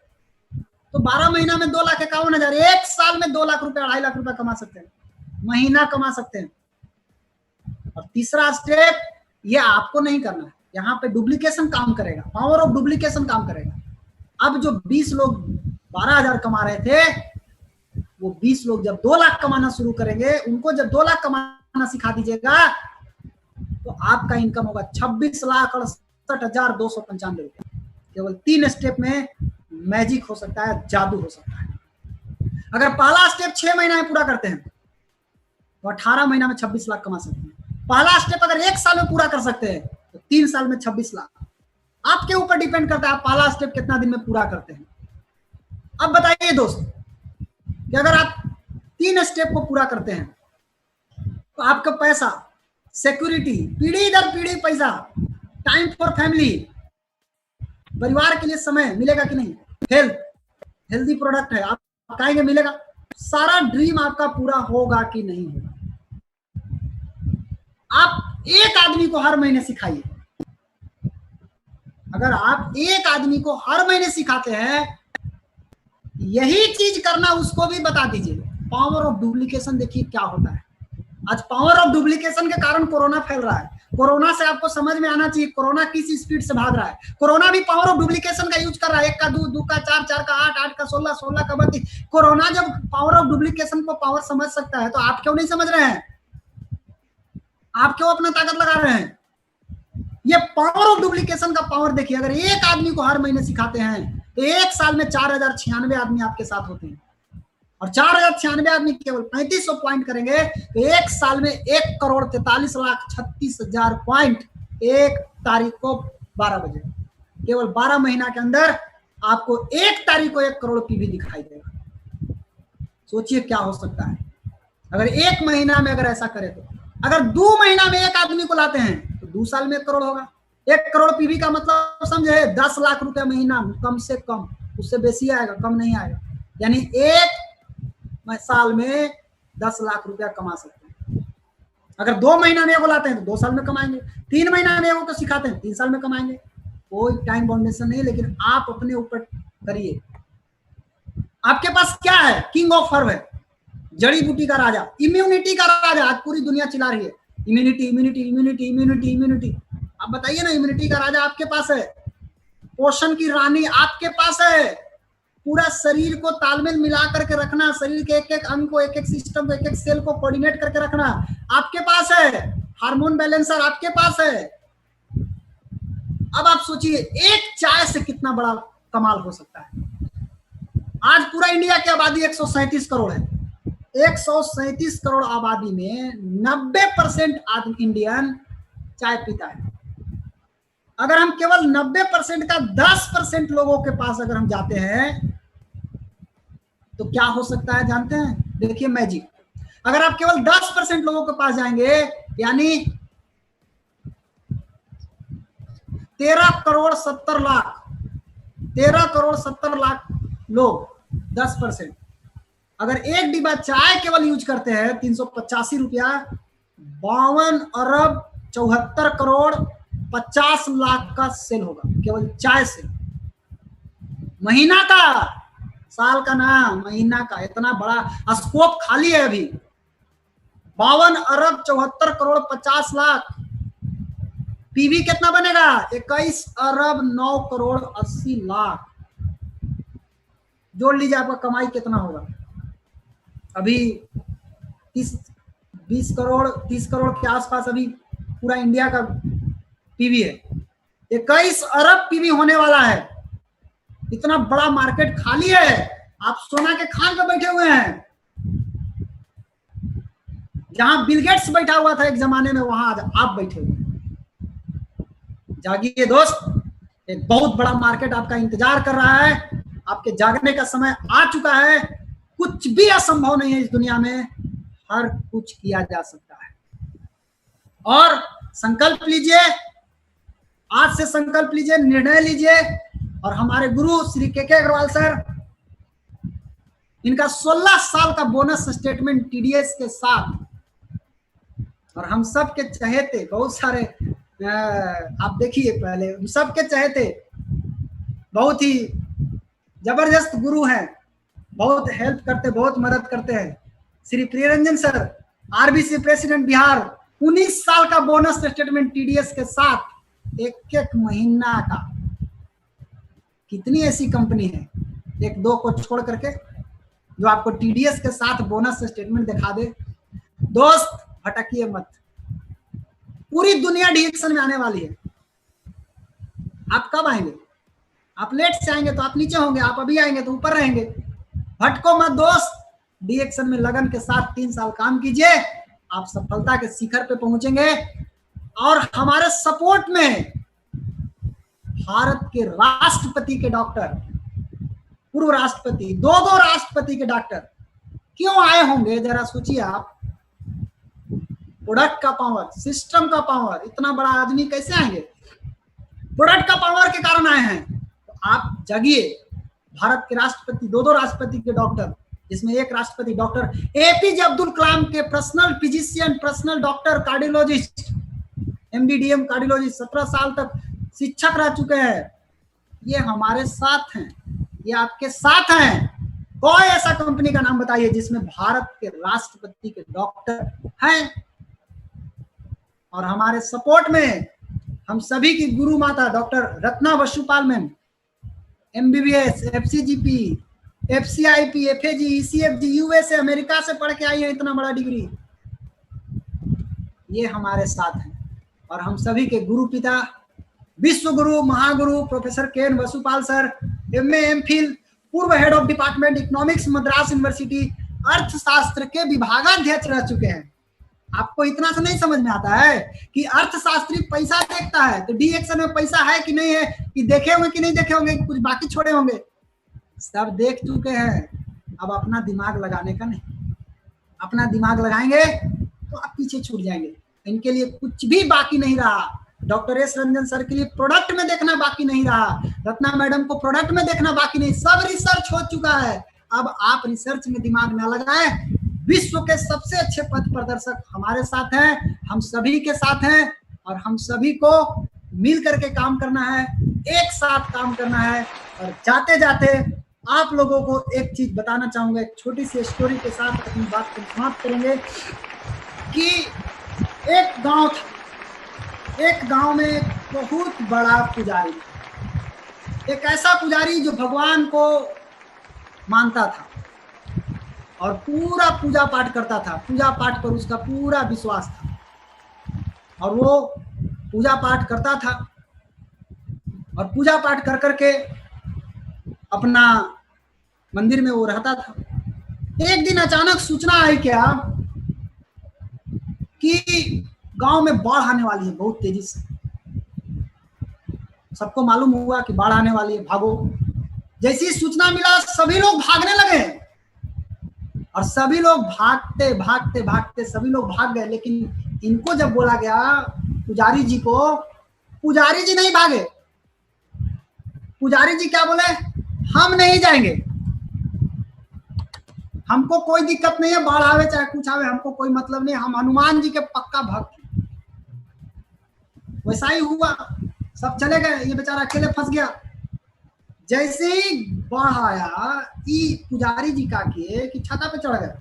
तो 12 महीना में 2,51,000, 1 साल में 2 लाख रुपया, 2.5 लाख रुपया कमा सकते हैं, महीना कमा सकते हैं। और तीसरा स्टेप, ये आपको नहीं करना है, यहाँ पे डुप्लीकेशन काम करेगा, पावर ऑफ डुप्लीकेशन काम करेगा। अब जो 20 लोग 12,000 कमा रहे थे, वो 20 लोग जब 2 लाख कमाना शुरू करेंगे, उनको जब 2 लाख कमाना सिखा दीजिएगा तो आपका इनकम होगा 26,68,295 रुपया। केवल 3 स्टेप में मैजिक हो सकता है, जादू हो सकता है। अगर पहला स्टेप 6 महीना में पूरा करते हैं तो 18 महीना में 26 लाख कमा सकते हैं। पहला स्टेप अगर 1 साल में पूरा कर सकते हैं तो 3 साल में 26 लाख। आपके ऊपर डिपेंड करता है आप पहला स्टेप कितना दिन में पूरा करते हैं। अब बताइए दोस्त कि अगर आप 3 स्टेप को पूरा करते हैं तो आपका पैसा, सिक्योरिटी, पीढ़ी दर पीढ़ी पैसा, टाइम फॉर फैमिली, परिवार के लिए समय मिलेगा कि नहीं, हेल्दी प्रोडक्ट है आप खाएंगे मिलेगा, सारा ड्रीम आपका पूरा होगा कि नहीं होगा। आप एक आदमी को हर महीने सिखाइए। अगर आप एक आदमी को हर महीने सिखाते हैं यही चीज करना, उसको भी बता दीजिए। पावर ऑफ डुप्लीकेशन देखिए क्या होता है। आज पावर ऑफ डुप्लीकेशन के कारण कोरोना फैल रहा है। कोरोना से आपको समझ में आना चाहिए कोरोना किस स्पीड से भाग रहा है। कोरोना भी पावर ऑफ डुप्लीकेशन का यूज कर रहा है। 1 का 2, 2 का 4, 4 का 8, 8 का 16, 16 का 32। कोरोना जब पावर ऑफ डुप्लीकेशन को पावर समझ सकता है तो आप क्यों नहीं समझ रहे हैं? आप क्यों अपना ताकत लगा रहे हैं? ये पावर ऑफ डुप्लीकेशन का पावर देखिए। अगर एक आदमी को हर महीने सिखाते हैं तो 1 साल में 4096 आदमी आपके साथ होते हैं, और 4096 आदमी केवल 3500 पॉइंट करेंगे तो 1 साल में 1,43,36,000 पॉइंट 1 तारीख को 12 बजे, केवल 12 महीना के अंदर आपको 1 तारीख को 1 करोड़ पीवी दिखाई देगा। सोचिए क्या हो सकता है अगर 1 महीना में अगर ऐसा करे तो। अगर 2 महीना में 1 आदमी को लाते हैं तो 2 साल में 1 करोड़ होगा। 1 करोड़ पीवी का मतलब समझे 10 लाख रुपया महीना कम से कम, उससे बेसी आएगा, कम नहीं आएगा। यानी 1 साल में 10 लाख रुपया कमा सकते हैं। अगर 2 महीना में एगो लाते हैं तो 2 साल में कमाएंगे। 3 महीना में एगो को सिखाते हैं 3 साल में कमाएंगे। कोई टाइम बाउंडेशन नहीं, लेकिन आप अपने ऊपर करिए। आपके पास क्या है? किंग ऑफ हर्ब है, जड़ी बूटी का राजा, इम्यूनिटी का राजा। आज पूरी दुनिया चिल्ला रही है immunity immunity immunity immunity immunity. आप बताइए ना, इम्यूनिटी का राजा आपके पास है, पोषण की रानी आपके पास है। पूरा शरीर को तालमेल मिला करके रखना, शरीर के एक एक अंग को, एक एक सिस्टम को, एक एक सेल को कोऑर्डिनेट करके रखना आपके पास है। हार्मोन बैलेंसर आपके पास है। अब आप सोचिए एक चाय से कितना बड़ा कमाल हो सकता है। आज पूरा इंडिया की आबादी 137 करोड़ है। 137 करोड़ आबादी में 90% आदमी इंडियन चाय पीता है। अगर हम केवल 90% का 10% लोगों के पास अगर हम जाते हैं तो क्या हो सकता है जानते हैं? देखिए मैजिक। अगर आप केवल 10% लोगों के पास जाएंगे यानी 13 करोड़ 70 लाख, 13 करोड़ 70 लाख लोग, 10%। अगर एक डिब्बा चाय केवल यूज करते हैं 385 रुपया, 52 अरब 74 करोड़ 50 लाख का सेल होगा केवल चाय से। महीना का, साल का ना, महीना का। इतना बड़ा स्कोप खाली है अभी। 52 अरब 74 करोड़ 50 लाख। पीवी कितना बनेगा? 21 अरब 9 करोड़ 80 लाख। जोड़ लीजिए आपका कमाई कितना होगा। अभी 20 करोड़ 30 करोड़ के आसपास अभी पूरा इंडिया का पीवी है। 21 अरब पीवी होने वाला है। इतना बड़ा मार्केट खाली है। आप सोना के खान पे बैठे हुए हैं। जहां बिल गेट्स बैठा हुआ था एक जमाने में, वहां आप बैठे हुए हैं। जागिए दोस्त, एक बहुत बड़ा मार्केट आपका इंतजार कर रहा है। आपके जागने का समय आ चुका है। कुछ भी असंभव नहीं है इस दुनिया में, हर कुछ किया जा सकता है। और संकल्प लीजिए, आज से संकल्प लीजिए, निर्णय लीजिए। और हमारे गुरु श्री के अग्रवाल सर, इनका 16 साल का बोनस स्टेटमेंट टीडीएस के साथ, और हम सब के चहेते बहुत सारे, आप देखिए पहले, हम सब के चहेते, बहुत ही जबरदस्त गुरु हैं, बहुत हेल्प करते, बहुत मदद करते हैं, Shri Priyaranjan sir, RBC president Bihar. 19 साल का बोनस स्टेटमेंट टीडीएस के साथ, एक एक महीना का। कितनी ऐसी कंपनी है, 1-2 को छोड़ करके, जो आपको टीडीएस के साथ बोनस स्टेटमेंट दिखा दे। दोस्त भटकिए मत, पूरी दुनिया डिएक्शन में आने वाली है। आप कब आएंगे? आप लेट से आएंगे तो आप नीचे होंगे, आप अभी आएंगे तो ऊपर रहेंगे। भटको मत दोस्त, डिएक्शन में लगन के साथ 3 साल काम कीजिए। आप सफलता के शिखर पे पहुंचेंगे। और हमारे सपोर्ट में भारत के राष्ट्रपति के डॉक्टर, पूर्व राष्ट्रपति, दो राष्ट्रपति के डॉक्टर क्यों आए होंगे, जरा सोचिए आप। प्रोडक्ट का पावर, सिस्टम का पावर, इतना बड़ा आदमी कैसे आएंगे? प्रोडक्ट का पावर के कारण आए हैं। तो आप जगिए। भारत के राष्ट्रपति, दो राष्ट्रपति के डॉक्टर, जिसमें एक राष्ट्रपति डॉक्टर एपीजे अब्दुल कलाम के personal physician, personal doctor, cardiologist, MD DM cardiologist, 17 साल तक शिक्षक रह चुके हैं। ये हमारे साथ हैं, ये आपके साथ हैं। कोई ऐसा कंपनी का नाम बताइए जिसमें भारत के राष्ट्रपति के डॉक्टर हैं। और हमारे सपोर्ट में हम सभी की गुरु माता doctor Ratna Vasupal ma'am, MBBS, FCGP, FCIP, FAG, ECFG, USA, America से पढ़ के आई है इतना बड़ा डिग्री। ये हमारे साथ हैं। और हम सभी के गुरु पिता, विश्व गुरु, महागुरु प्रोफेसर के वसुपाल सर, एमए, एमफिल, पूर्व head of department economics, Madras university, अर्थशास्त्र के विभागाध्यक्ष रह चुके हैं। आपको इतना से नहीं समझ में आता है कि अर्थशास्त्री पैसा देखता है तो डी एक्शन में पैसा है कि नहीं है, कि देखे होंगे कि नहीं देखे होंगे, कुछ बाकी छोड़े होंगे, सब देख चुके हैं। अब अपना दिमाग लगाने का नहीं, अपना दिमाग लगाएंगे तो आप पीछे छूट जाएंगे। इनके लिए कुछ भी बाकी नहीं रहा। डॉक्टर एस रंजन सर के लिए प्रोडक्ट में देखना बाकी नहीं रहा, रत्ना मैडम को प्रोडक्ट में देखना बाकी नहीं, सब रिसर्च हो चुका है। अब आप रिसर्च में दिमाग ना लगाएं। विश्व के सबसे अच्छे पथ प्रदर्शक हमारे साथ हैं, हम सभी के साथ हैं। और हम सभी को मिल करके काम करना है, एक साथ काम करना है। और जाते जाते आप लोगों को एक चीज बताना चाहूंगा, एक छोटी सी स्टोरी के साथ अपनी बात को समाप्त करेंगे। कि एक गांव था, एक गांव में एक बहुत बड़ा पुजारी, एक ऐसा पुजारी जो भगवान को मानता था और पूरा पूजा पाठ करता था। पूजा पाठ पर उसका पूरा विश्वास था और वो पूजा पाठ करता था और पूजा पाठ कर करके अपना मंदिर में वो रहता था। एक दिन अचानक सूचना आई क्या कि गांव में बाढ़ आने वाली है बहुत तेजी से। सबको मालूम हुआ कि बाढ़ आने वाली है, भागो। जैसी सूचना मिला सभी लोग भागने लगे और सभी लोग भागते भागते भागते सभी लोग भाग गए। लेकिन इनको जब बोला गया पुजारी जी को, पुजारी जी नहीं भागे। पुजारी जी क्या बोले, हम नहीं जाएंगे, हमको कोई दिक्कत नहीं है, बाढ़ आवे चाहे कुछ आवे, हमको कोई मतलब नहीं, हम हनुमान जी के पक्का भक्त। वैसा ही हुआ, सब चले गए, ये बेचारा अकेले फंस गया। जैसे ही बाढ़ आया, पुजारी जी का किए कि छाता पे चढ़ गया,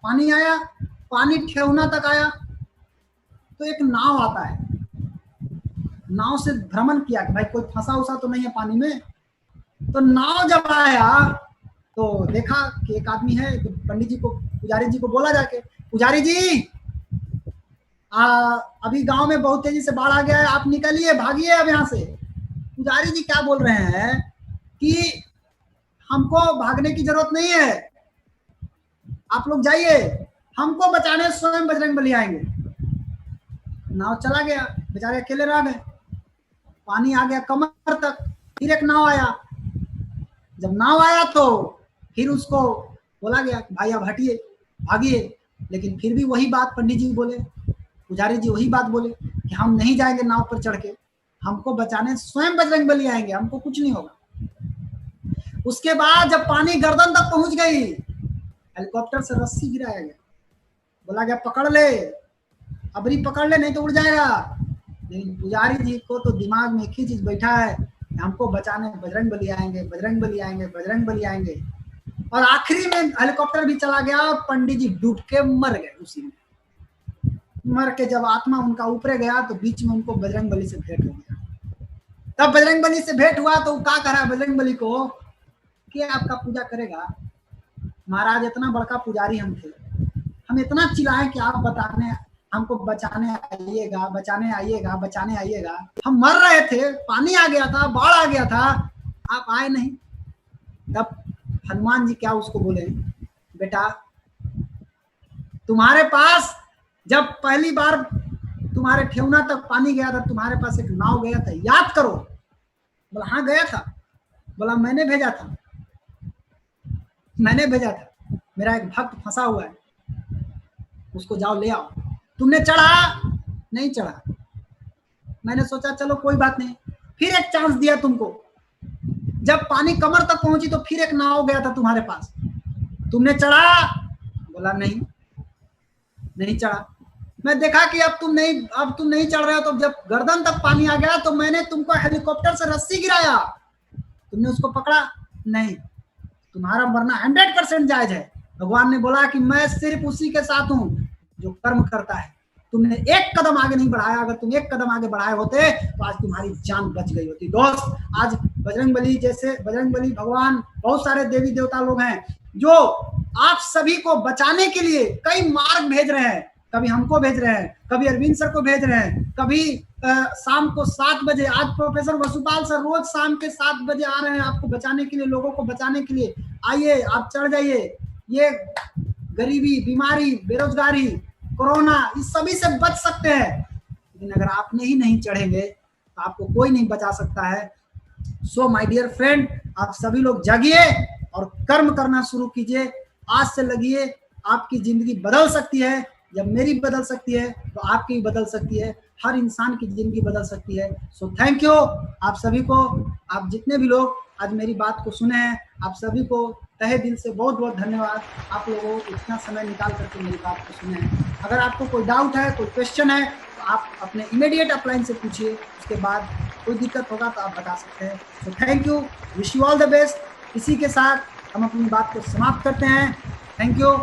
पानी आया, पानी ठेहुना तक आया। तो एक नाव आता है, नाव से भ्रमण किया कि भाई कोई फंसा उसा तो नहीं है पानी में। तो नाव जब आया तो देखा कि एक आदमी है। तो पंडित जी को, पुजारी जी को बोला जाके, पुजारी जी अभी गांव में बहुत तेजी से बाढ़ आ गया है, आप निकलिए, भागिए अब यहाँ से। पुजारी जी क्या बोल रहे हैं कि हमको भागने की जरूरत नहीं है, आप लोग जाइए, हमको बचाने स्वयं बजरंगबली आएंगे। नाव चला गया, बेचारे अकेले रह गए। पानी आ गया कमर तक। फिर एक नाव आया, जब नाव आया तो फिर उसको बोला गया कि भाई अब हटिए, भागिए। लेकिन फिर भी वही बात पंडित जी बोले, पुजारी जी वही बात बोले कि हम नहीं जाएंगे नाव पर चढ़ के, हमको बचाने स्वयं बजरंगबली आएंगे, हमको कुछ नहीं होगा। उसके बाद जब पानी गर्दन तक पहुंच गई, हेलीकॉप्टर से रस्सी गिराया गया, बोला गया पकड़ ले, अबरी पकड़ ले नहीं तो उड़ जाएगा। लेकिन पुजारी जी को तो दिमाग में एक ही चीज बैठा है, हमको बचाने बजरंगबली आएंगे, बजरंगबली आएंगे, बजरंगबली आएंगे। और आखिरी में हेलीकॉप्टर भी चला गया और पंडित जी डूब के मर गए। उसी में मर के जब आत्मा उनका ऊपर गया तो बीच में उनको बजरंगबली से भेंट हो गया। तब बजरंगबली से भेंट हुआ तो क्या कहा बजरंगबली को कि आपका पूजा करेगा। महाराज इतना बड़का पुजारी हम थे, हम इतना चिल्लाए कि आप बताने, हमको बचाने आइएगा, बचाने आइएगा, बचाने आइएगा। हम मर रहे थे, पानी आ गया था, बाढ़ आ गया था, आप आए नहीं। तब हनुमान जी क्या उसको बोले, बेटा तुम्हारे पास जब पहली बार तुम्हारे ठेवना तक पानी गया था, तुम्हारे पास एक नाव गया था, याद करो। बोला हाँ गया था। बोला मैंने भेजा था, मैंने भेजा था, मेरा एक भक्त फंसा हुआ है, उसको जाओ ले आओ। तुमने चढ़ा? नहीं चढ़ा। मैंने सोचा चलो कोई बात नहीं, फिर एक चांस दिया तुमको। जब पानी कमर तक पहुंची तो फिर एक नाव गया था तुम्हारे पास, तुमने चढ़ा? बोला नहीं, नहीं चढ़ा। मैं देखा कि अब तुम नहीं चढ़ रहे हो, तो जब गर्दन तक पानी आ गया तो मैंने तुमको हेलीकॉप्टर से रस्सी गिराया, तुमने उसको पकड़ा नहीं। तुम्हारा मरना 100% जायज है। भगवान ने बोला कि मैं सिर्फ उसी के साथ हूं जो कर्म करता है। तुमने एक कदम आगे नहीं बढ़ाया, अगर तुम एक कदम आगे बढ़ाए होते तो आज तुम्हारी जान बच गई होती। दोस्त, आज बजरंगबली भगवान, बहुत सारे देवी देवता लोग हैं जो आप सभी को बचाने के लिए कई मार्ग भेज रहे हैं। कभी हमको भेज रहे हैं, कभी अरविंद सर को भेज रहे हैं, कभी शाम को 7 बजे, आज प्रोफेसर वसुपाल सर रोज शाम के 7 बजे आ रहे हैं आपको बचाने के लिए, लोगों को बचाने के लिए। आइए, आप चढ़ जाइए। ये गरीबी, बीमारी, बेरोजगारी, कोरोना, इस सभी से बच सकते हैं। लेकिन अगर आपने ही नहीं चढ़ेंगे तो आपको कोई नहीं बचा सकता है। सो माय डियर फ्रेंड, आप सभी लोग जागिए और कर्म करना शुरू कीजिए। आज से लगिए, आपकी जिंदगी बदल सकती है। जब मेरी बदल सकती है तो आपकी भी बदल सकती है, हर इंसान की जिंदगी बदल सकती है। सो थैंक यू आप सभी को। आप जितने भी लोग आज मेरी बात को सुने हैं, आप सभी को तहे दिल से बहुत बहुत धन्यवाद। आप लोगों को इतना समय निकाल करके मेरी बात को सुने हैं। अगर आपको कोई डाउट है, कोई क्वेश्चन है, तो आप अपने इमीडिएट अपलाइन से पूछिए। उसके बाद कोई दिक्कत होगा तो आप बता सकते हैं। So thank you, wish you all the best. इसी के साथ हम अपनी बात को समाप्त करते हैं। Thank you.